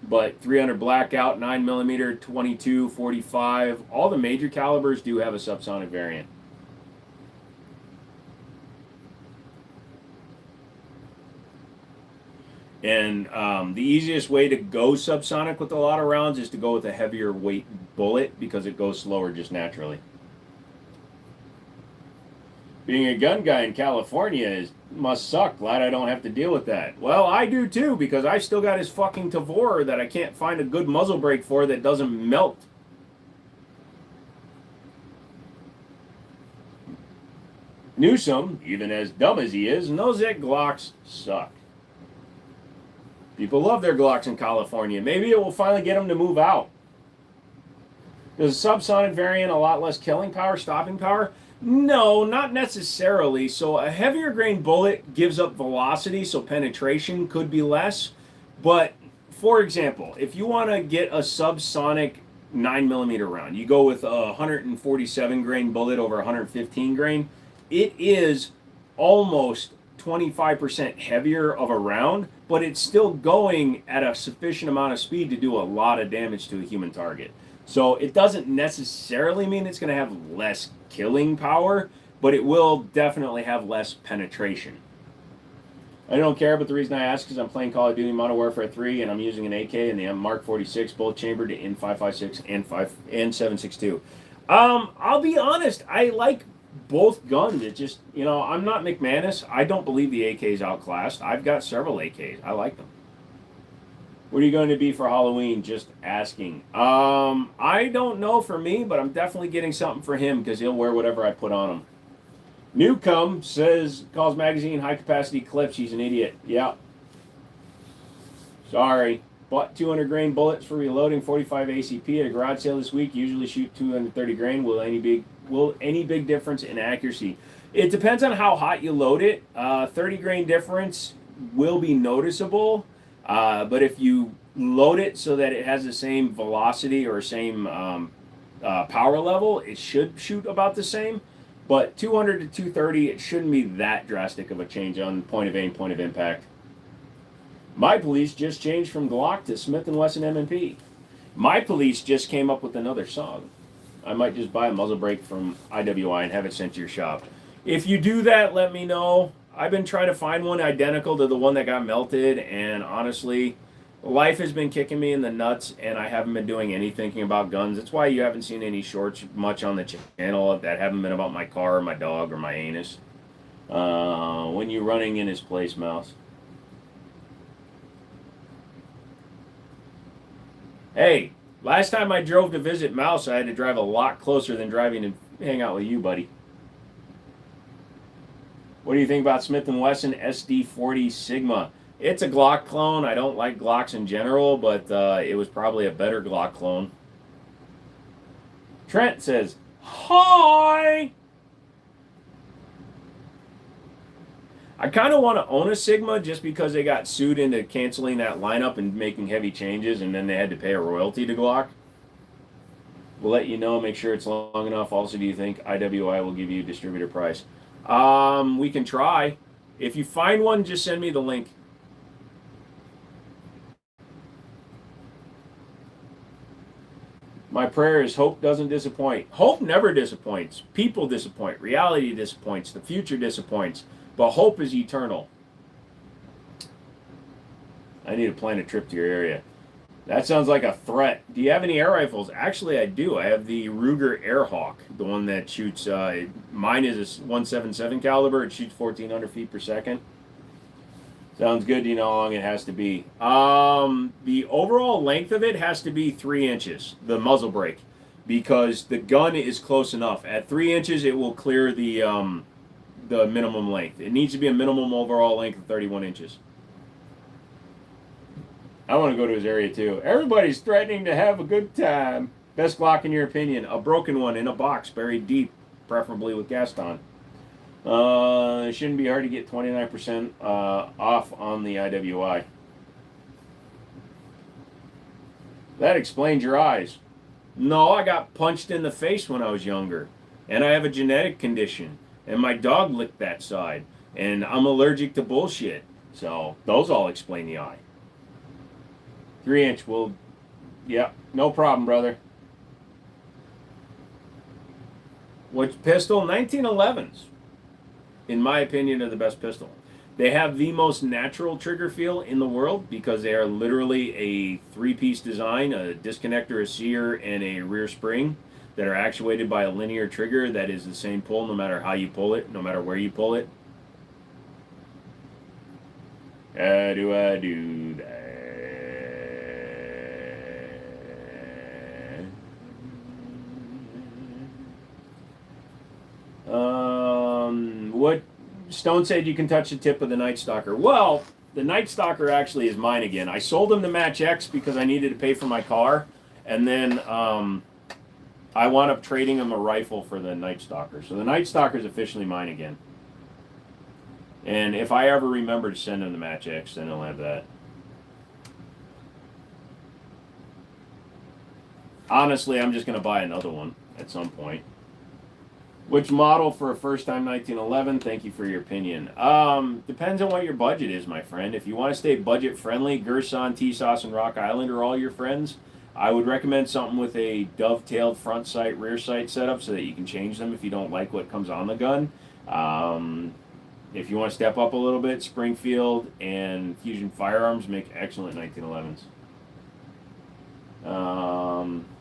A: But 300 blackout, 9mm, 22, 45, all the major calibers do have a subsonic variant. And the easiest way to go subsonic with a lot of rounds is to go with a heavier weight bullet because it goes slower just naturally. Being a gun guy in California must suck. Glad I don't have to deal with that. Well, I do too, because I still got his fucking Tavor that I can't find a good muzzle brake for that doesn't melt. Newsom, even as dumb as he is, knows that Glocks suck. People love their Glocks in California. Maybe it will finally get them to move out. Does a subsonic variant a lot less killing power, stopping power? No, not necessarily. So a heavier grain bullet gives up velocity, so penetration could be less. But for example, if you want to get a subsonic 9mm round, you go with a 147 grain bullet over 115 grain. It is almost 25% heavier of a round, but it's still going at a sufficient amount of speed to do a lot of damage to a human target. So it doesn't necessarily mean it's going to have less killing power, but it will definitely have less penetration. I don't care, but the reason I ask is I'm playing Call of Duty Modern Warfare 3 and I'm using an AK and the Mark 46 both chambered in 5.56 and 7.62. I'll be honest, I like both guns. It just, I'm not McManus. I don't believe the AK is outclassed. I've got several AKs. I like them. What are you going to be for Halloween? Just asking. I don't know for me, but I'm definitely getting something for him because he'll wear whatever I put on him. Newcomb calls magazine high capacity clips. He's an idiot. Yeah. Sorry. Bought 200 grain bullets for reloading 45 ACP at a garage sale this week. Usually shoot 230 grain. Will any big difference in accuracy? It depends on how hot you load it. 30 grain difference will be noticeable, but if you load it so that it has the same velocity or same power level, it should shoot about the same. But 200 to 230, it shouldn't be that drastic of a change on point of aim, point of impact. My police just changed from Glock to Smith & Wesson M&P. My police just came up with another song. I might just buy a muzzle brake from IWI and have it sent to your shop. If you do that, let me know. I've been trying to find one identical to the one that got melted, and honestly, life has been kicking me in the nuts, and I haven't been doing any thinking about guns. That's why you haven't seen any shorts much on the channel that haven't been about my car or my dog or my anus. When you're running in his place, Mouse. Hey, last time I drove to visit Mouse, I had to drive a lot closer than driving to hang out with you, buddy. What do you think about Smith & Wesson SD40 Sigma? It's a Glock clone. I don't like Glocks in general, but it was probably a better Glock clone. Trent says, hi! I kind of want to own a Sigma just because they got sued into canceling that lineup and making heavy changes, and then they had to pay a royalty to Glock. We'll let you know. Make sure it's long enough. Also, do you think IWI will give you distributor price? We can try. If you find one, just send me the link. My prayer is hope doesn't disappoint. Hope never disappoints. People disappoint. Reality disappoints. The future disappoints. But hope is eternal. I need to plan a trip to your area. That sounds like a threat. Do you have any air rifles? Actually, I do. I have the Ruger Airhawk, the one that shoots. Mine is a 177 caliber. It shoots 1,400 feet per second. Sounds good. Do you know how long it has to be? The overall length of it has to be 3 inches. The muzzle brake, because the gun is close enough. At 3 inches, it will clear the minimum length. It needs to be a minimum overall length of 31 inches. I want to go to his area too. Everybody's threatening to have a good time. Best Glock in your opinion? A broken one in a box, buried deep, preferably with Gaston. It shouldn't be hard to get 29% off on the IWI. That explains your eyes. No, I got punched in the face when I was younger. And I have a genetic condition. And my dog licked that side. And I'm allergic to bullshit. So, those all explain the eye. 3 inch will, yeah, no problem, brother. Which pistol? 1911s, in my opinion, are the best pistol. They have the most natural trigger feel in the world because they are literally a 3-piece design, a disconnector, a sear, and a rear spring that are actuated by a linear trigger that is the same pull no matter how you pull it, no matter where you pull it. How do I do that? What Stone said you can touch the tip of the Night Stalker. Well, the Night Stalker actually is mine again. I sold him to Match X because I needed to pay for my car, and then I wound up trading him a rifle for the Night Stalker. So the Night Stalker is officially mine again. And if I ever remember to send him to Match X, then he'll have that. Honestly, I'm just going to buy another one at some point. Which model for a first-time 1911? Thank you for your opinion. Depends on what your budget is, my friend. If you want to stay budget-friendly, Gerson, T-Sauce, and Rock Island are all your friends. I would recommend something with a dovetailed front sight, rear sight setup so that you can change them if you don't like what comes on the gun. If you want to step up a little bit, Springfield and Fusion Firearms make excellent 1911s.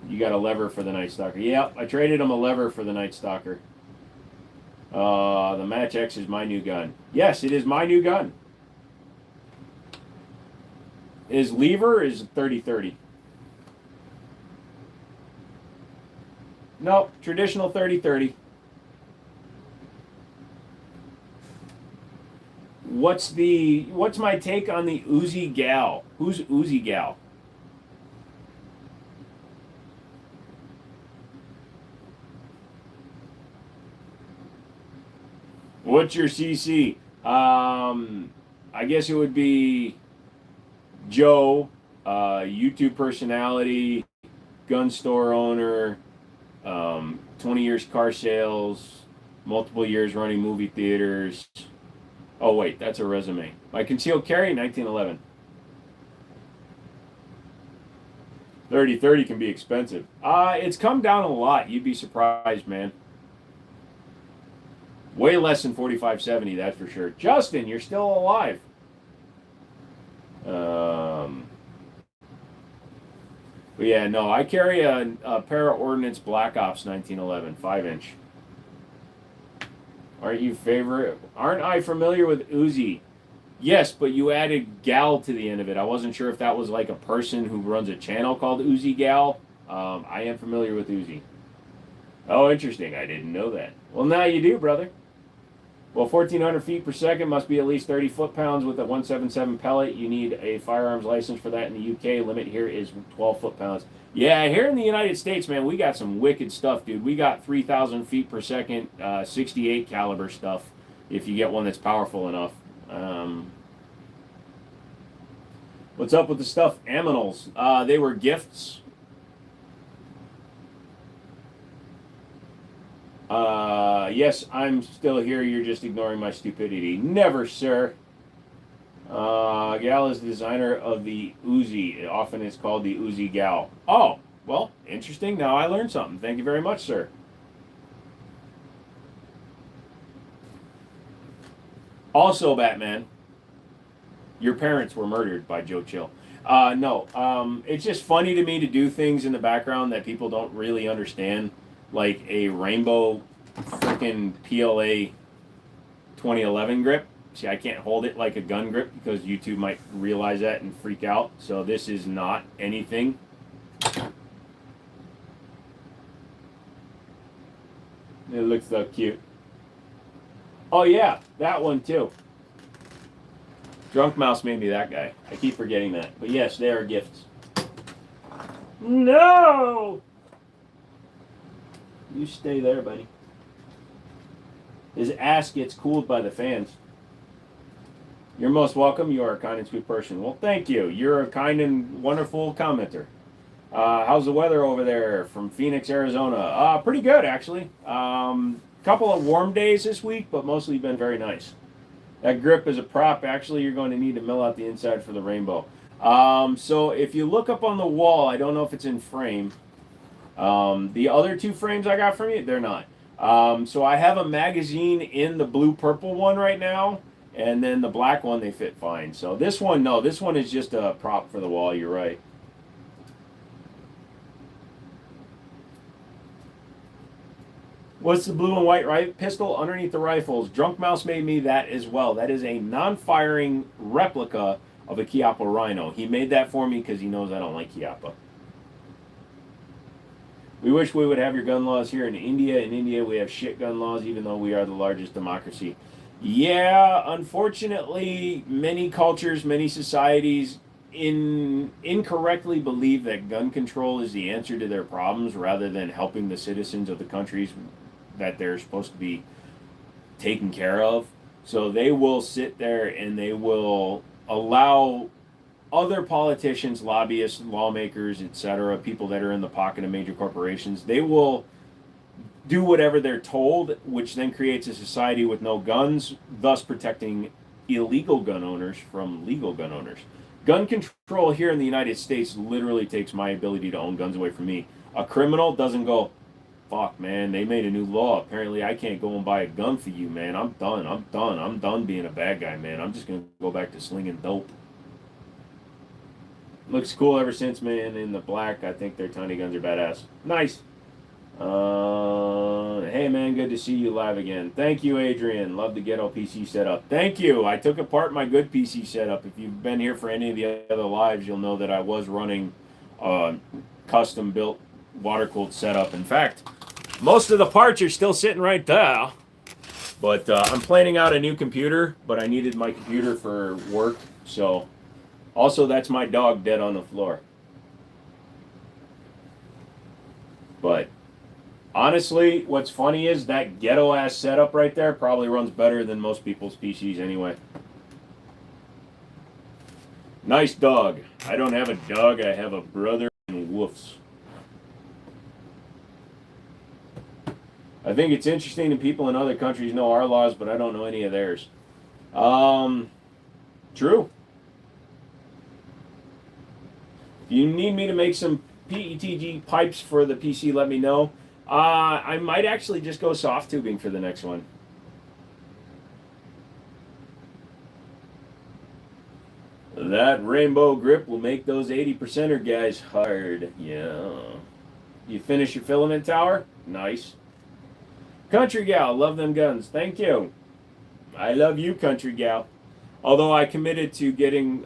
A: You got a lever for the Night Stalker. Yeah, I traded him a lever for the Night Stalker. The Match X is my new gun. Yes, it is my new gun. His lever is 30-30. Nope, traditional 30-30. What's my take on the Uzi Gal? Who's Uzi Gal? What's your CC? I guess it would be Joe, YouTube personality, gun store owner, 20 years car sales, multiple years running movie theaters. Oh, wait, that's a resume. My concealed carry, 1911. 3030 can be expensive. It's come down a lot. You'd be surprised, man. Way less than 4570, that's for sure. Justin, you're still alive. But yeah, no, I carry a Para Ordnance Black Ops 1911, 5-inch. Aren't I familiar with Uzi? Yes, but you added gal to the end of it. I wasn't sure if that was like a person who runs a channel called Uzi Gal. I am familiar with Uzi. Oh, interesting. I didn't know that. Well, now you do, brother. Well, 1,400 feet per second must be at least 30 foot-pounds with a 177 pellet. You need a firearms license for that in the UK. Limit here is 12 foot-pounds. Yeah, here in the United States, man, we got some wicked stuff, dude. We got 3,000 feet per second, 68 caliber stuff, if you get one that's powerful enough. What's up with the stuff? Aminals. They were gifts. Yes, I'm still here. You're just ignoring my stupidity. Never, sir. Gal is the designer of the Uzi. It often is called the Uzi Gal. Oh, well, interesting. Now I learned something. Thank you very much, sir. Also, Batman, your parents were murdered by Joe Chill. No, it's just funny to me to do things in the background that people don't really understand, like a rainbow freaking PLA 2011 grip. See, I can't hold it like a gun grip because YouTube might realize that and freak out. So this is not anything. It looks so cute. Oh yeah, that one too. Drunk Mouse made me that guy. I keep forgetting that. But yes, they are gifts. No! You stay there, buddy. His ass gets cooled by the fans. You're most welcome. You are a kind and sweet person. Well, thank you. You're a kind and wonderful commenter. How's the weather over there from Phoenix, Arizona? Pretty good, actually. Couple of warm days this week, but mostly been very nice. That grip is a prop. Actually, you're going to need to mill out the inside for the rainbow. So if you look up on the wall, I don't know if it's in frame. The other two frames I got from you, they're not. So I have a magazine in the blue-purple one right now, and then the black one, they fit fine. So this one, no, this one is just a prop for the wall, you're right. What's the blue and white pistol underneath the rifles? Drunk Mouse made me that as well. That is a non-firing replica of a Chiappa Rhino. He made that for me because he knows I don't like Chiappa. We wish we would have your gun laws here in India. In India, we have shit gun laws, even though we are the largest democracy. Yeah, unfortunately, many cultures, many societies incorrectly believe that gun control is the answer to their problems rather than helping the citizens of the countries that they're supposed to be taken care of. So they will sit there and they will allow other politicians, lobbyists, lawmakers, etc., people that are in the pocket of major corporations, they will do whatever they're told, which then creates a society with no guns, thus protecting illegal gun owners from legal gun owners. Gun control here in the United States literally takes my ability to own guns away from me. A criminal doesn't go, fuck, man, they made a new law. Apparently I can't go and buy a gun for you, man. I'm done being a bad guy, man. I'm just going to go back to slinging dope. Looks cool ever since, man. In the black, I think their tiny guns are badass. Nice. Hey, man, good to see you live again. Thank you, Adrian. Love the ghetto PC setup. Thank you. I took apart my good PC setup. If you've been here for any of the other lives, you'll know that I was running a custom-built water-cooled setup. In fact, most of the parts are still sitting right there. But I'm planning out a new computer, but I needed my computer for work, so... Also, that's my dog dead on the floor. But Honestly, what's funny is that ghetto-ass setup right there probably runs better than most people's PCs anyway. Nice dog. I don't have a dog, I have a brother and woofs. I think it's interesting that people in other countries know our laws, but I don't know any of theirs. True. If you need me to make some PETG pipes for the PC, let me know. I might actually just go soft tubing for the next one. That rainbow grip will make those 80%er guys hard. Yeah. You finish your filament tower? Nice. Country gal, love them guns. Thank you. I love you, country gal. Although I committed to getting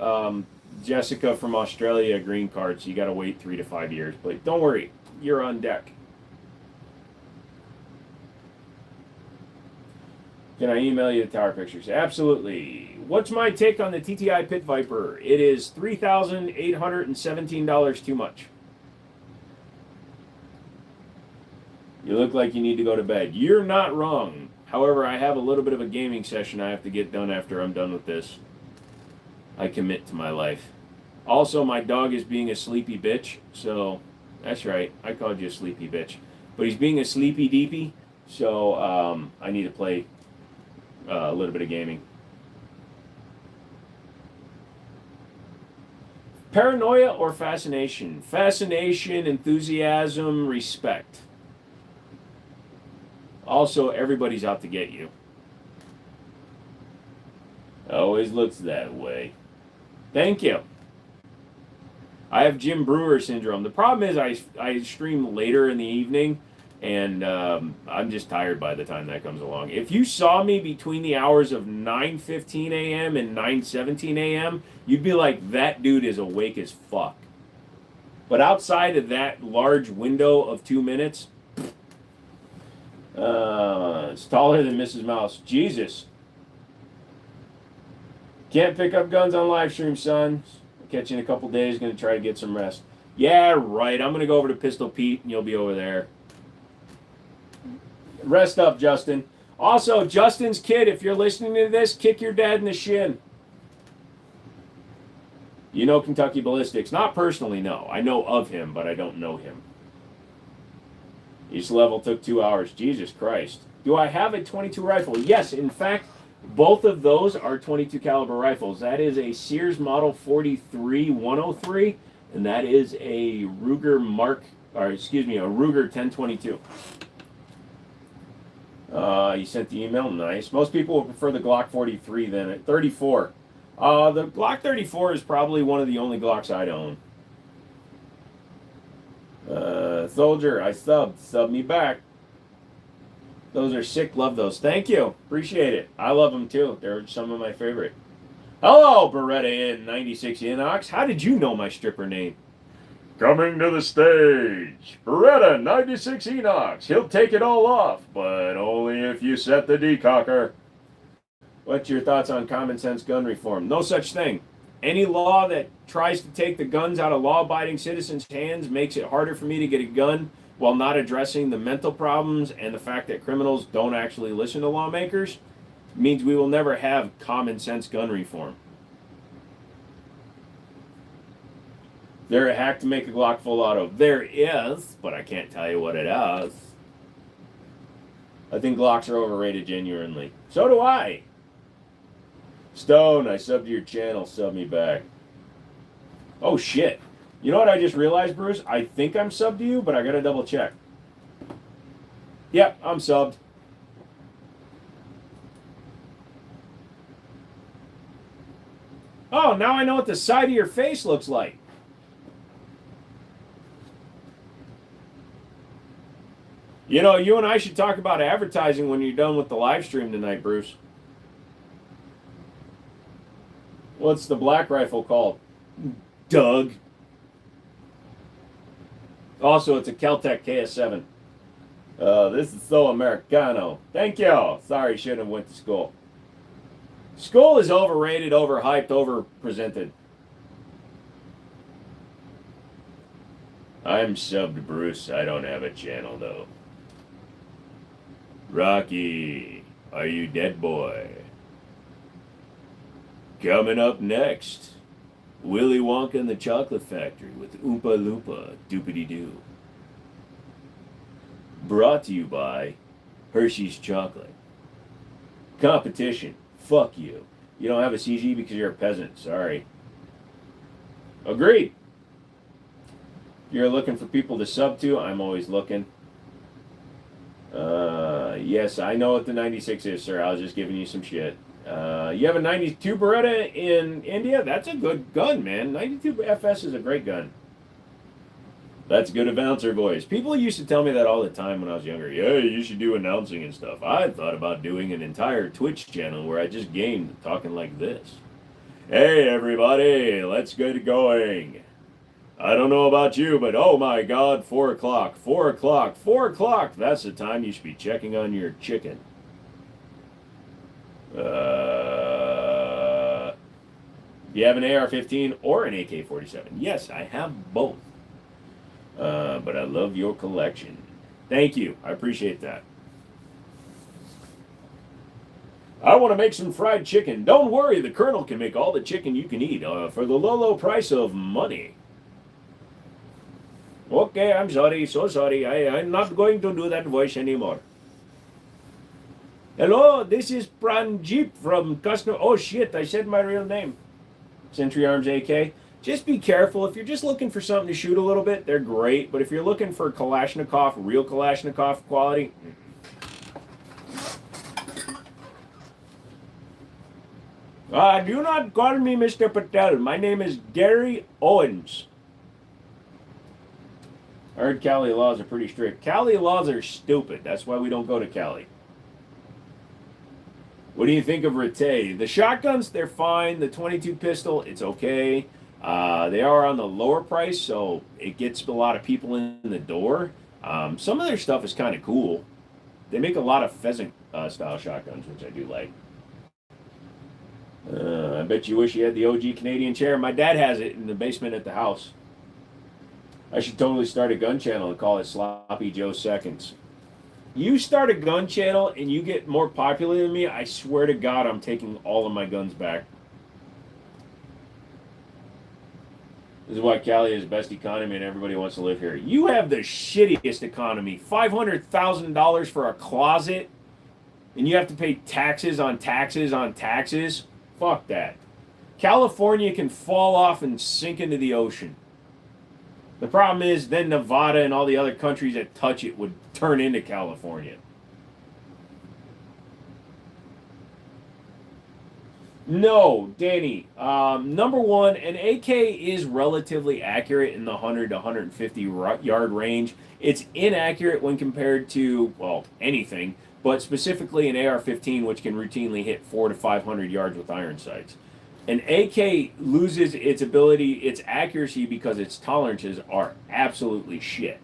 A: Jessica from Australia a green card, so you got to wait 3 to 5 years. But don't worry, you're on deck. Can I email you the tower pictures? Absolutely. What's my take on the TTI Pit Viper? It is $3,817 too much. You look like you need to go to bed. You're not wrong. However, I have a little bit of a gaming session I have to get done after I'm done with this. I commit to my life. Also, my dog is being a sleepy bitch, so that's right. I called you a sleepy bitch. But he's being a sleepy deepy, so I need to play a little bit of gaming. Paranoia or fascination? Fascination, enthusiasm, respect. Also, everybody's out to get you. Always looks that way. Thank you. I have Jim Brewer syndrome. The problem is I stream later in the evening, and I'm just tired by the time that comes along. If you saw me between the hours of 9:15 a.m. and 9:17 a.m., you'd be like, that dude is awake as fuck. But outside of that large window of 2 minutes, it's taller than Mrs. Mouse. Jesus. Can't pick up guns on live stream, son. I'll catch you in a couple days. Gonna try to get some rest. Yeah, right. I'm gonna go over to Pistol Pete, and you'll be over there. Rest up, Justin. Also, Justin's kid, if you're listening to this, kick your dad in the shin. You know Kentucky Ballistics. Not personally, no. I know of him, but I don't know him. Each level took 2 hours. Jesus Christ. Do I have a 22 rifle? Yes, in fact, both of those are 22 caliber rifles. That is a Sears Model 43-103, and that is a Ruger a Ruger 1022. You sent the email, nice. Most people would prefer the Glock 43 than a 34. The Glock 34 is probably one of the only Glocks I'd own. Soldier, I subbed. Sub me back. Those are sick. Love those. Thank you. Appreciate it. I love them too. They're some of my favorite. Hello, Beretta in 96 Inox. How did you know my stripper name? Coming to the stage, Beretta 96 Enox. He'll take it all off, but only if you set the decocker. What's your thoughts on common sense gun reform? No such thing. Any law that tries to take the guns out of law-abiding citizens' hands makes it harder for me to get a gun while not addressing the mental problems and the fact that criminals don't actually listen to lawmakers. Means we will never have common sense gun reform. There a hack to make a Glock full auto? There is, but I can't tell you what it is. I think Glocks are overrated genuinely. So do I. Stone, I subbed to your channel, sub me back. Oh shit. You know what I just realized, Bruce? I think I'm subbed to you, but I gotta double check. Yep, I'm subbed. Oh, now I know what the side of your face looks like. You know, you and I should talk about advertising when you're done with the live stream tonight, Bruce. What's the black rifle called? Doug. Also, it's a Kel-Tec KS7. This is so Americano. Thank you. Sorry, shouldn't have went to school. School is overrated, overhyped, overpresented. I'm subbed, Bruce. I don't have a channel, though. Rocky, are you dead, boy? Coming up next, Willy Wonka and the Chocolate Factory with Oompa Loompa Doopity Doo. Brought to you by Hershey's Chocolate. Competition. Fuck you. You don't have a CG because you're a peasant. Sorry. Agreed. You're looking for people to sub to. I'm always looking. Yes, I know what the 96 is, sir. I was just giving you some shit. You have a 92 Beretta in India? That's a good gun, man. 92 FS is a great gun. That's good announcer voice. People used to tell me that all the time when I was younger. Yeah, you should do announcing and stuff. I thought about doing an entire Twitch channel where I just gamed talking like this. Hey, everybody, let's get going. I don't know about you, but oh my God, 4 o'clock, 4 o'clock, 4 o'clock. That's the time you should be checking on your chicken. You have an AR-15 or an AK-47? Yes, I have both. But I love your collection. Thank you. I appreciate that. I want to make some fried chicken. Don't worry, the Colonel can make all the chicken you can eat for the low, low price of money. Okay, I'm sorry, so sorry. I'm not going to do that voice anymore. Hello, this is Pranjeep from Customer. Oh shit, I said my real name. Century Arms AK. Just be careful. If you're just looking for something to shoot a little bit, they're great. But if you're looking for Kalashnikov, real Kalashnikov quality, do not call me Mr. Patel. My name is Gary Owens. I heard Cali laws are pretty strict. Cali laws are stupid. That's why we don't go to Cali. What do you think of Rete? The shotguns, they're fine. The 22 pistol, it's okay. They are on the lower price, so it gets a lot of people in the door. Some of their stuff is kind of cool. They make a lot of pheasant style shotguns, which I do like. I bet you wish you had the OG Canadian chair. My dad has it in the basement at the house. I should totally start a gun channel and call it Sloppy Joe Seconds. You start a gun channel and you get more popular than me, I swear to God I'm taking all of my guns back. This is why Cali is the best economy and everybody wants to live here. You have the shittiest economy. $500,000 for a closet and you have to pay taxes on taxes on taxes. Fuck that. California can fall off and sink into the ocean. The problem is then Nevada and all the other countries that touch it would turn into California. No, Danny. Number one, an AK is relatively accurate in the 100 to 150 yard range. It's inaccurate when compared to, well, anything, but specifically an AR-15, which can routinely hit 400 to 500 yards with iron sights. An AK loses its ability, its accuracy, because its tolerances are absolutely shit.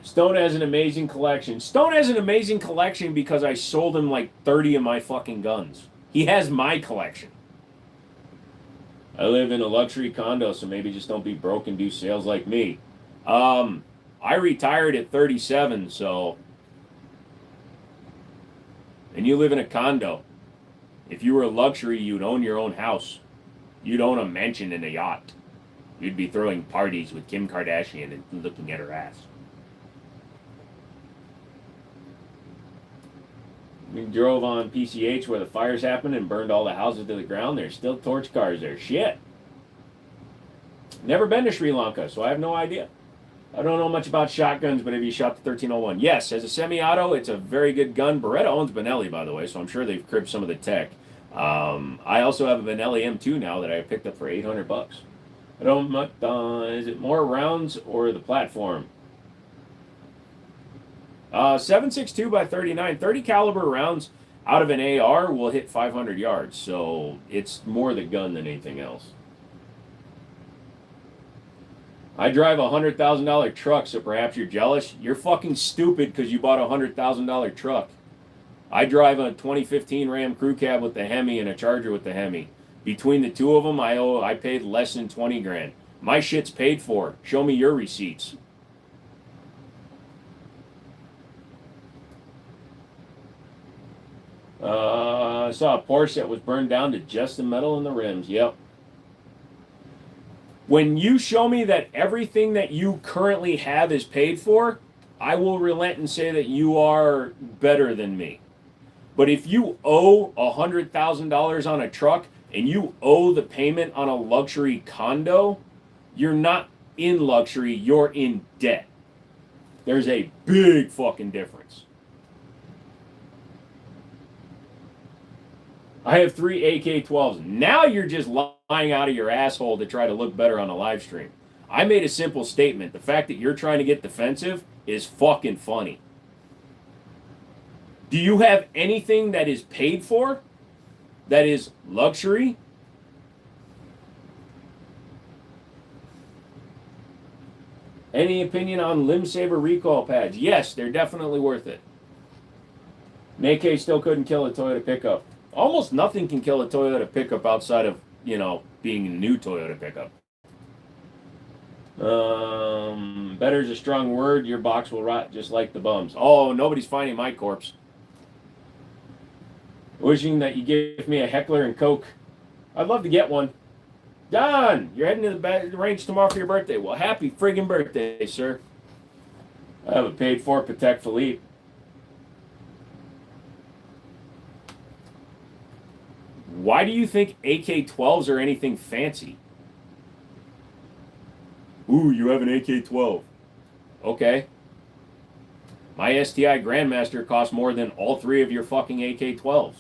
A: Stone has an amazing collection. Stone has an amazing collection because I sold him like 30 of my fucking guns. He has my collection. I live in a luxury condo, so maybe just don't be broke and do sales like me. I retired at 37, so... And you live in a condo. If you were a luxury, you'd own your own house. You'd own a mansion and a yacht. You'd be throwing parties with Kim Kardashian and looking at her ass. We drove on PCH where the fires happened and burned all the houses to the ground. There's still torch cars there. Shit. Never been to Sri Lanka, so I have no idea. I don't know much about shotguns, but have you shot the 1301? Yes, as a semi-auto, it's a very good gun. Beretta owns Benelli, by the way, so I'm sure they've cribbed some of the tech. I also have a Benelli M2 now that I picked up for $800. I don't much. Is it more rounds or the platform? 7.62 by 39. 30 caliber rounds out of an AR will hit 500 yards, so it's more the gun than anything else. I drive a $100,000 truck, so perhaps you're jealous. You're fucking stupid because you bought a $100,000 truck. I drive a 2015 Ram Crew Cab with the Hemi and a Charger with the Hemi. Between the two of them, I paid less than 20 grand. My shit's paid for. Show me your receipts. I saw a Porsche that was burned down to just the metal and the rims. Yep. When you show me that everything that you currently have is paid for, I will relent and say that you are better than me. But if you owe $100,000 on a truck and you owe the payment on a luxury condo, you're not in luxury, you're in debt. There's a big fucking difference. I have 3 AK-12s. Now you're just lying out of your asshole to try to look better on a live stream. I made a simple statement. The fact that you're trying to get defensive is fucking funny. Do you have anything that is paid for? That is luxury? Any opinion on Limb Saber recoil pads? Yes, they're definitely worth it. An AK still couldn't kill a Toyota pickup. Almost nothing can kill a Toyota pickup outside of, being a new Toyota pickup. Better is a strong word. Your box will rot just like the bums. Oh, nobody's finding my corpse. Wishing that you give me a Heckler and Coke. I'd love to get one. Don, you're heading to the range tomorrow for your birthday. Well, happy friggin' birthday, sir. I have a paid for Patek Philippe. Why do you think AK-12s are anything fancy? Ooh, you have an AK-12. Okay. My STI Grandmaster costs more than all 3 of your fucking AK-12s.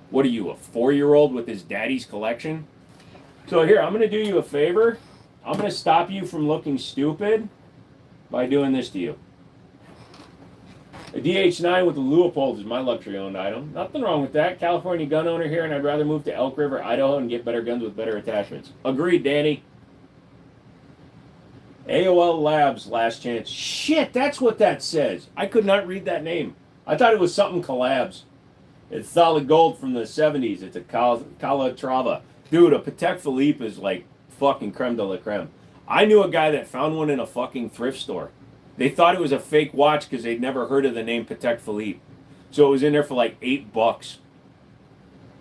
A: What are you, a 4-year-old with his daddy's collection? So here, I'm going to do you a favor. I'm going to stop you from looking stupid by doing this to you. A DH9 with the Leupold is my luxury-owned item. Nothing wrong with that. California gun owner here, and I'd rather move to Elk River, Idaho, and get better guns with better attachments. Agreed, Danny. AOL Labs, last chance. Shit, that's what that says. I could not read that name. I thought it was something collabs. It's solid gold from the 70s. It's a Calatrava. Dude, a Patek Philippe is like fucking creme de la creme. I knew a guy that found one in a fucking thrift store. They thought it was a fake watch because they'd never heard of the name Patek Philippe. So it was in there for like $8.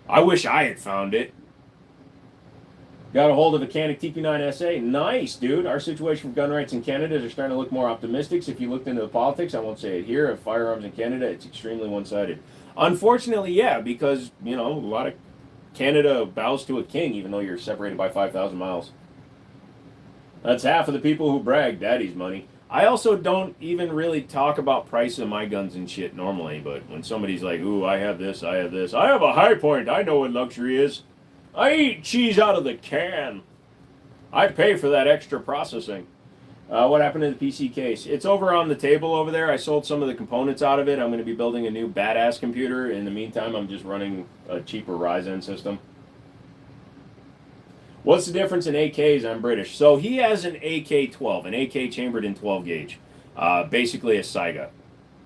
A: I wish I had found it. Got a hold of a Canik TP9SA. Nice, dude. Our situation for gun rights in Canada is starting to look more optimistic. So if you looked into the politics, I won't say it here, of firearms in Canada, it's extremely one-sided. Unfortunately, yeah, because, a lot of Canada bows to a king, even though you're separated by 5,000 miles. That's half of the people who brag daddy's money. I also don't even really talk about price of my guns and shit normally, but when somebody's like, ooh, I have this, I have this. I have a High Point. I know what luxury is. I eat cheese out of the can. I pay for that extra processing. What happened to the PC case? It's over on the table over there. I sold some of the components out of it. I'm going to be building a new badass computer. In the meantime, I'm just running a cheaper Ryzen system. What's the difference in AKs? I'm British. So he has an AK-12, an AK chambered in 12 gauge. Basically a Saiga,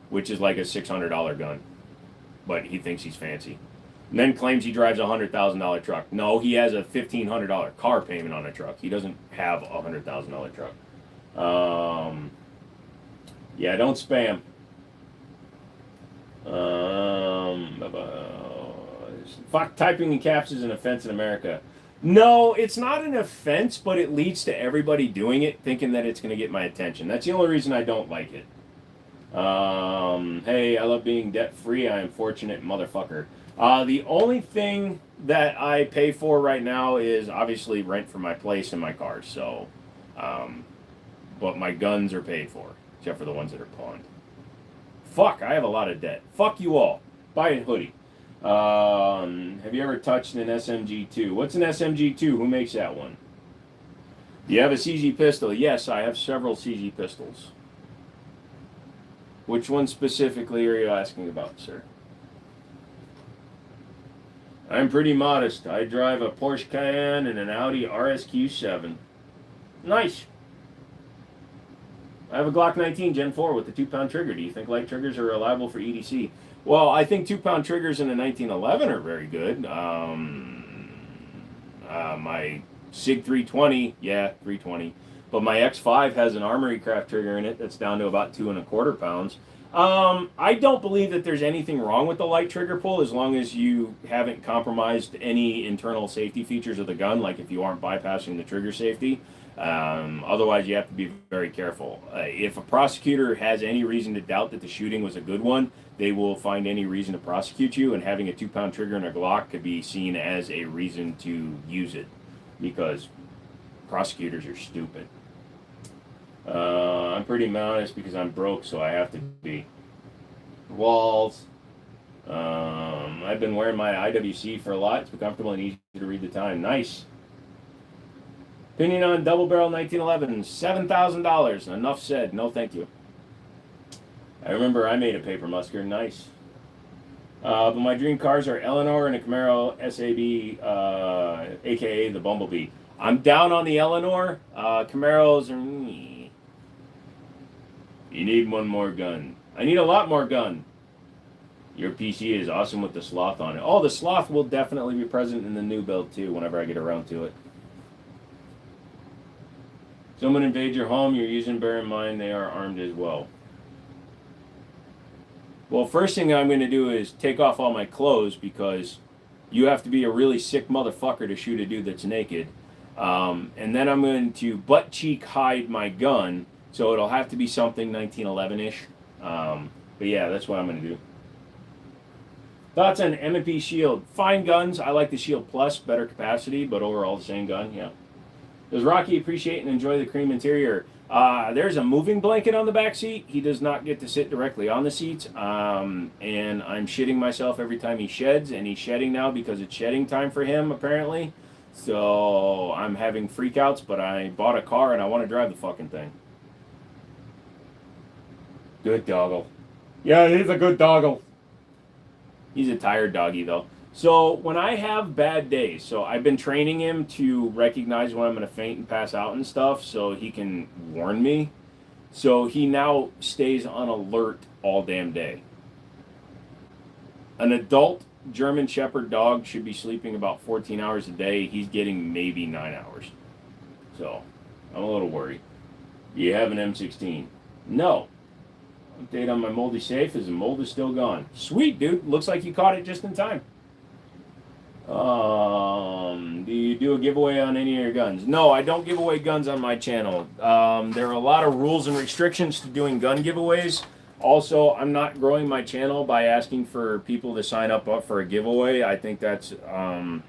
A: which is like a $600 gun. But he thinks he's fancy. And then claims he drives a $100,000 truck. No, he has a $1,500 car payment on a truck. He doesn't have a $100,000 truck. Yeah, don't spam. Fuck, typing in caps is an offense in America. No, it's not an offense, but it leads to everybody doing it, thinking that it's going to get my attention. That's the only reason I don't like it. Hey, I love being debt-free. I am fortunate, motherfucker. The only thing that I pay for right now is obviously rent for my place and my cars. So, but my guns are paid for, except for the ones that are pawned. Fuck, I have a lot of debt. Fuck you all. Buy a hoodie. Have you ever touched an SMG2? What's an SMG2? Who makes that one? Do you have a CG pistol? Yes, I have several CG pistols. Which one specifically are you asking about, sir? I'm pretty modest. I drive a Porsche Cayenne and an Audi RSQ7. Nice. I have a Glock 19 Gen 4 with a 2-pound trigger. Do you think light triggers are reliable for EDC? Well, I think 2-pound triggers in a 1911 are very good. My SIG 320, yeah, 320. But my X5 has an Armory Craft trigger in it that's down to about 2 1/4 pounds. I don't believe that there's anything wrong with the light trigger pull as long as you haven't compromised any internal safety features of the gun, like if you aren't bypassing the trigger safety. Otherwise, you have to be very careful. If a prosecutor has any reason to doubt that the shooting was a good one, they will find any reason to prosecute you, and having a 2-pound trigger in a Glock could be seen as a reason to use it because prosecutors are stupid. I'm pretty modest because I'm broke, so I have to be. Walls. I've been wearing my IWC for a lot. It's been comfortable and easy to read the time. Nice. Opinion on double barrel 1911, $7,000. Enough said. No, thank you. I remember I made a paper musket. Nice. But my dream cars are Eleanor and a Camaro SAB, aka the Bumblebee. I'm down on the Eleanor. Camaros are. You need one more gun. I need a lot more gun. Your PC is awesome with the sloth on it. Oh, the sloth will definitely be present in the new build too whenever I get around to it. Someone invades your home you're using, bear in mind they are armed as well. Well, first thing I'm going to do is take off all my clothes because you have to be a really sick motherfucker to shoot a dude that's naked. And then I'm going to butt cheek hide my gun, so it'll have to be something 1911-ish. But yeah, that's what I'm going to do. Thoughts on M&P Shield? Fine guns. I like the Shield Plus, better capacity, but overall the same gun, yeah. Does Rocky appreciate and enjoy the cream interior? There's a moving blanket on the back seat. He does not get to sit directly on the seats. And I'm shitting myself every time he sheds, and he's shedding now because it's shedding time for him, apparently. So I'm having freakouts, but I bought a car and I want to drive the fucking thing. Good doggle. Yeah, he's a good doggle. He's a tired doggy, though. So when I have bad days, so I've been training him to recognize when I'm going to faint and pass out and stuff so he can warn me. So he now stays on alert all damn day. An adult German Shepherd dog should be sleeping about 14 hours a day. He's getting maybe 9 hours. So I'm a little worried. Do you have an M16? No. Update on my moldy safe is the mold is still gone. Sweet, dude. Looks like you caught it just in time. Do you do a giveaway on any of your guns? No, I don't give away guns on my channel. There are a lot of rules and restrictions to doing gun giveaways. Also, I'm not growing my channel by asking for people to sign up for a giveaway. I think that's an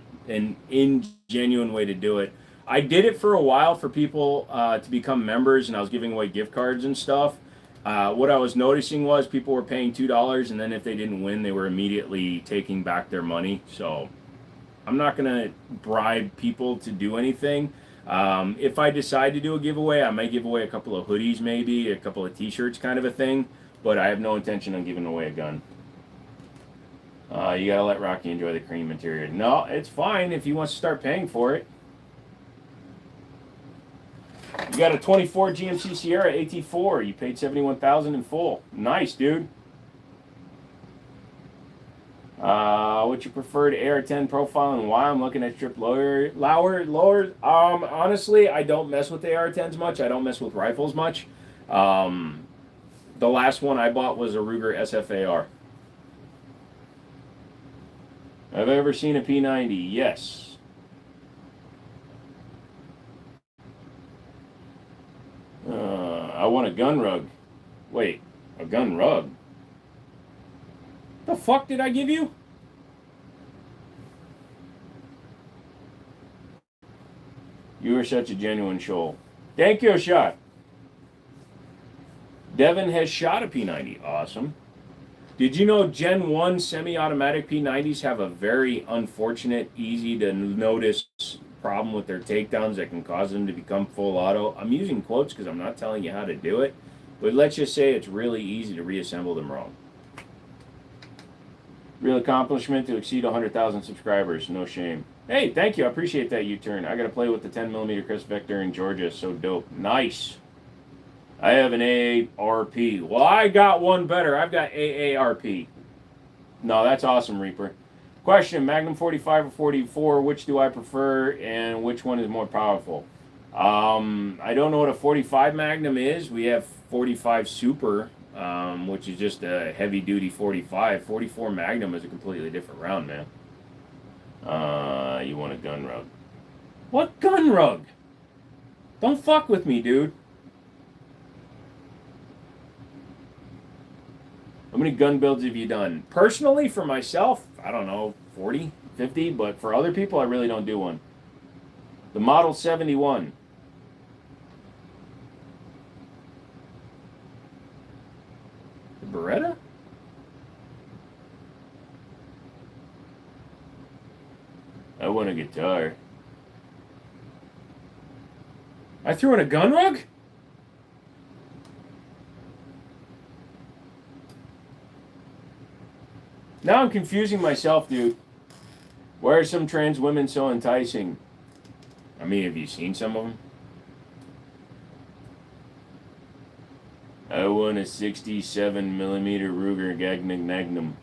A: ingenuine way to do it. I did it for a while for people to become members, and I was giving away gift cards and stuff. What I was noticing was people were paying $2, and then if they didn't win, they were immediately taking back their money. So I'm not going to bribe people to do anything. If I decide to do a giveaway, I might give away a couple of hoodies, maybe a couple of t-shirts, kind of a thing. But I have no intention on giving away a gun. You gotta let Rocky enjoy the cream interior. No, it's fine if he wants to start paying for it. You got a 24 GMC Sierra AT4. You paid $71,000 in full. Nice, dude. What's your preferred AR-10 profile and why? I'm looking at strip lower. Honestly, I don't mess with AR-10s much. I don't mess with rifles much. The last one I bought was a Ruger SFAR. Have I ever seen a P90? Yes. I want a gun rug. Wait, a gun rug? The fuck did I give you? You are such a genuine shoal. Thank you, shot. Devin has shot a P90. Awesome. Did you know Gen 1 semi-automatic P90s have a very unfortunate, easy to notice problem with their takedowns that can cause them to become full auto? I'm using quotes because I'm not telling you how to do it, but let's just say it's really easy to reassemble them wrong. Real accomplishment to exceed 100,000 subscribers. No shame. Hey, thank you. I appreciate that U-turn. I got to play with the 10mm Chris Vector in Georgia. So dope. Nice. I have an AARP. Well, I got one better. I've got AARP. No, that's awesome, Reaper. Question, Magnum 45 or 44, which do I prefer and which one is more powerful? I don't know what a 45 Magnum is. We have 45 Super. which is just a heavy-duty 45. 44 Magnum is a completely different round, man. You want a gun rug. What gun rug? Don't fuck with me, dude. How many gun builds have you done? Personally, for myself, I don't know, 40, 50, but for other people, I really don't do one. The Model 71. The Beretta? I want a guitar. I threw in a gun rug? Now I'm confusing myself, dude. Why are some trans women so enticing? I mean, have you seen some of them? I want a 67 millimeter Ruger Magnum.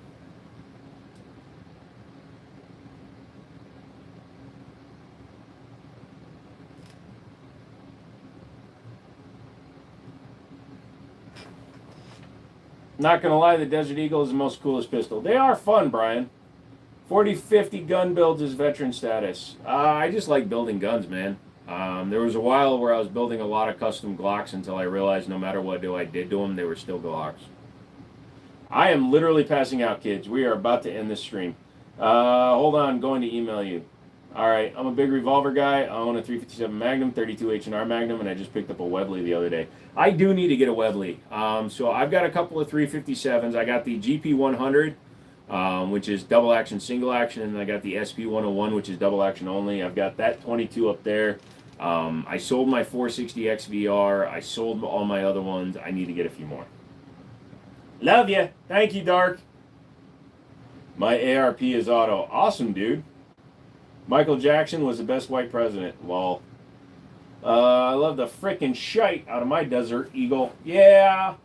A: Not gonna lie, the Desert Eagle is the most coolest pistol. They are fun, Brian. 40, 50 gun builds is veteran status. I just like building guns, man. There was a while where I was building a lot of custom Glocks until I realized no matter what I did to them, they were still Glocks. I am literally passing out, kids. We are about to end this stream. Hold on, going to email you. All right, I'm a big revolver guy. I own a 357 Magnum, 32 H&R Magnum, and I just picked up a Webley the other day. I do need to get a Webley. So I've got a couple of 357s. I got the GP100, which is double action, single action, and I got the SP101, which is double action only. I've got that 22 up there. I sold my 460 XVR. I sold all my other ones. I need to get a few more. Love you. Thank you, Dark. My ARP is auto. Awesome, dude. Michael Jackson was the best white president. Lol. I love the frickin' shite out of my Desert Eagle. Yeah.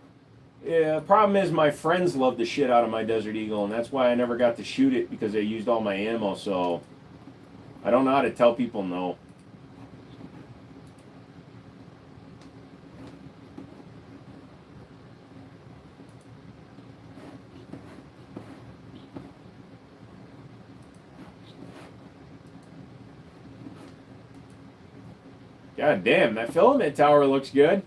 A: The problem is my friends love the shit out of my Desert Eagle, and that's why I never got to shoot it, because they used all my ammo, so I don't know how to tell people no. God damn, that filament tower looks good.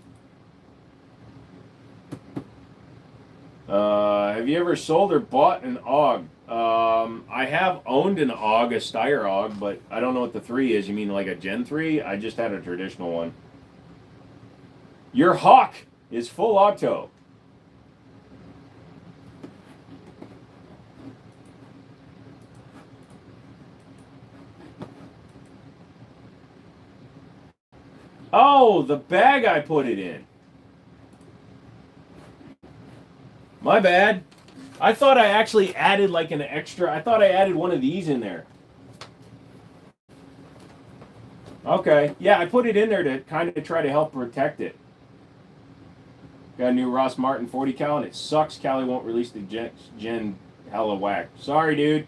A: Have you ever sold or bought an AUG? I have owned an AUG, a Steyr AUG, but I don't know what the 3 is. You mean like a Gen 3? I just had a traditional one. Your Hawk is full auto. Oh, the bag I put it in. My bad. I thought I actually added like an extra. I thought I added one of these in there. Okay. Yeah, I put it in there to kind of try to help protect it. Got a new Ross Martin 40 cal, and it sucks Cali won't release the Gen hella whack. Sorry, dude.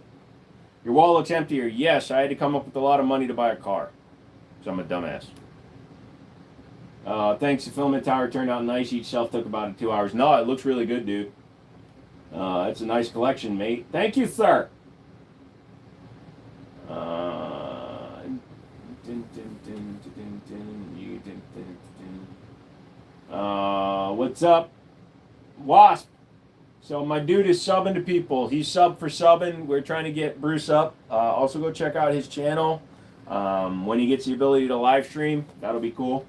A: Your wall looks emptier. Yes, I had to come up with a lot of money to buy a car. So I'm a dumbass. Thanks, the filament tower turned out nice. Each shelf took about 2 hours. No, it looks really good, dude. It's a nice collection, mate. Thank you, sir. What's up, Wasp? So my dude is subbing to people. He's sub for subbing. We're trying to get Bruce up. Also go check out his channel. When he gets the ability to live stream, that'll be cool.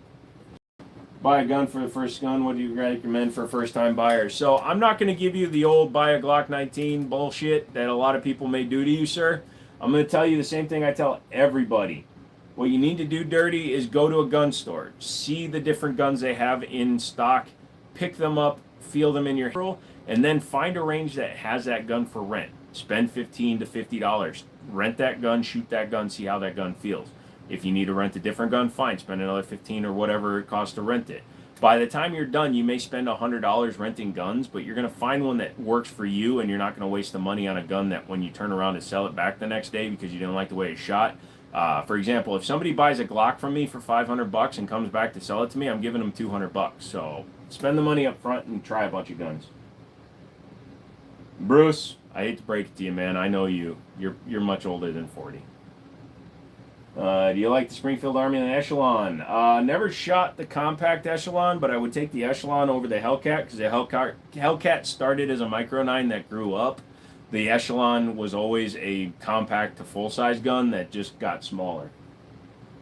A: Buy a gun for the first gun. What do you recommend for first-time buyers? So I'm not going to give you the old buy a Glock 19 bullshit that a lot of people may do to you, sir. I'm going to tell you the same thing I tell everybody. What you need to do, Dirty, is go to a gun store. See the different guns they have in stock. Pick them up. Feel them in your hand. And then find a range that has that gun for rent. Spend $15 to $50. Rent that gun. Shoot that gun. See how that gun feels. If you need to rent a different gun, fine. Spend another $15 or whatever it costs to rent it. By the time you're done, you may spend $100 renting guns, but you're going to find one that works for you, and you're not going to waste the money on a gun that when you turn around and sell it back the next day because you didn't like the way it shot. For example, if somebody buys a Glock from me for $500 and comes back to sell it to me, I'm giving them $200. So spend the money up front and try a bunch of guns. Bruce, I hate to break it to you, man. I know you. You're much older than 40. Do you like the Springfield Army and the Echelon? Never shot the compact Echelon, but I would take the Echelon over the Hellcat because the Hellcat started as a Micro 9 that grew up. The Echelon was always a compact to full-size gun that just got smaller.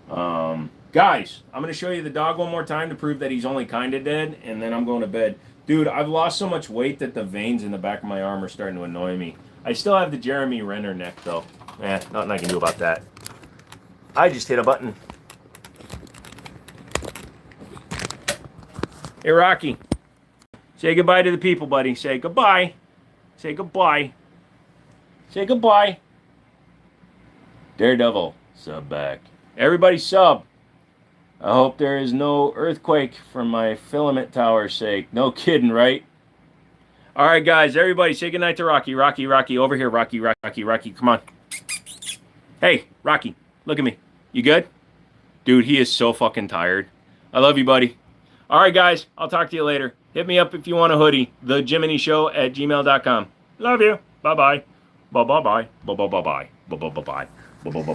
A: Guys, I'm going to show you the dog one more time to prove that he's only kind of dead, and then I'm going to bed. Dude, I've lost so much weight that the veins in the back of my arm are starting to annoy me. I still have the Jeremy Renner neck, though. Nothing I can do about that. I just hit a button. Hey, Rocky. Say goodbye to the people, buddy. Say goodbye. Say goodbye. Say goodbye. Daredevil, sub back. Everybody sub. I hope there is no earthquake for my filament tower's sake. No kidding, right? All right, guys. Everybody say goodnight to Rocky. Rocky, Rocky. Over here, Rocky, Rocky, Rocky. Come on. Hey, Rocky. Look at me. You good? Dude, he is so fucking tired. I love you, buddy. All right, guys. I'll talk to you later. Hit me up if you want a hoodie. The Jimmini Show at gmail.com. Love you. Bye-bye. Bye-bye-bye. Bye-bye-bye-bye. Bye-bye-bye-bye. Bye-bye-bye-bye.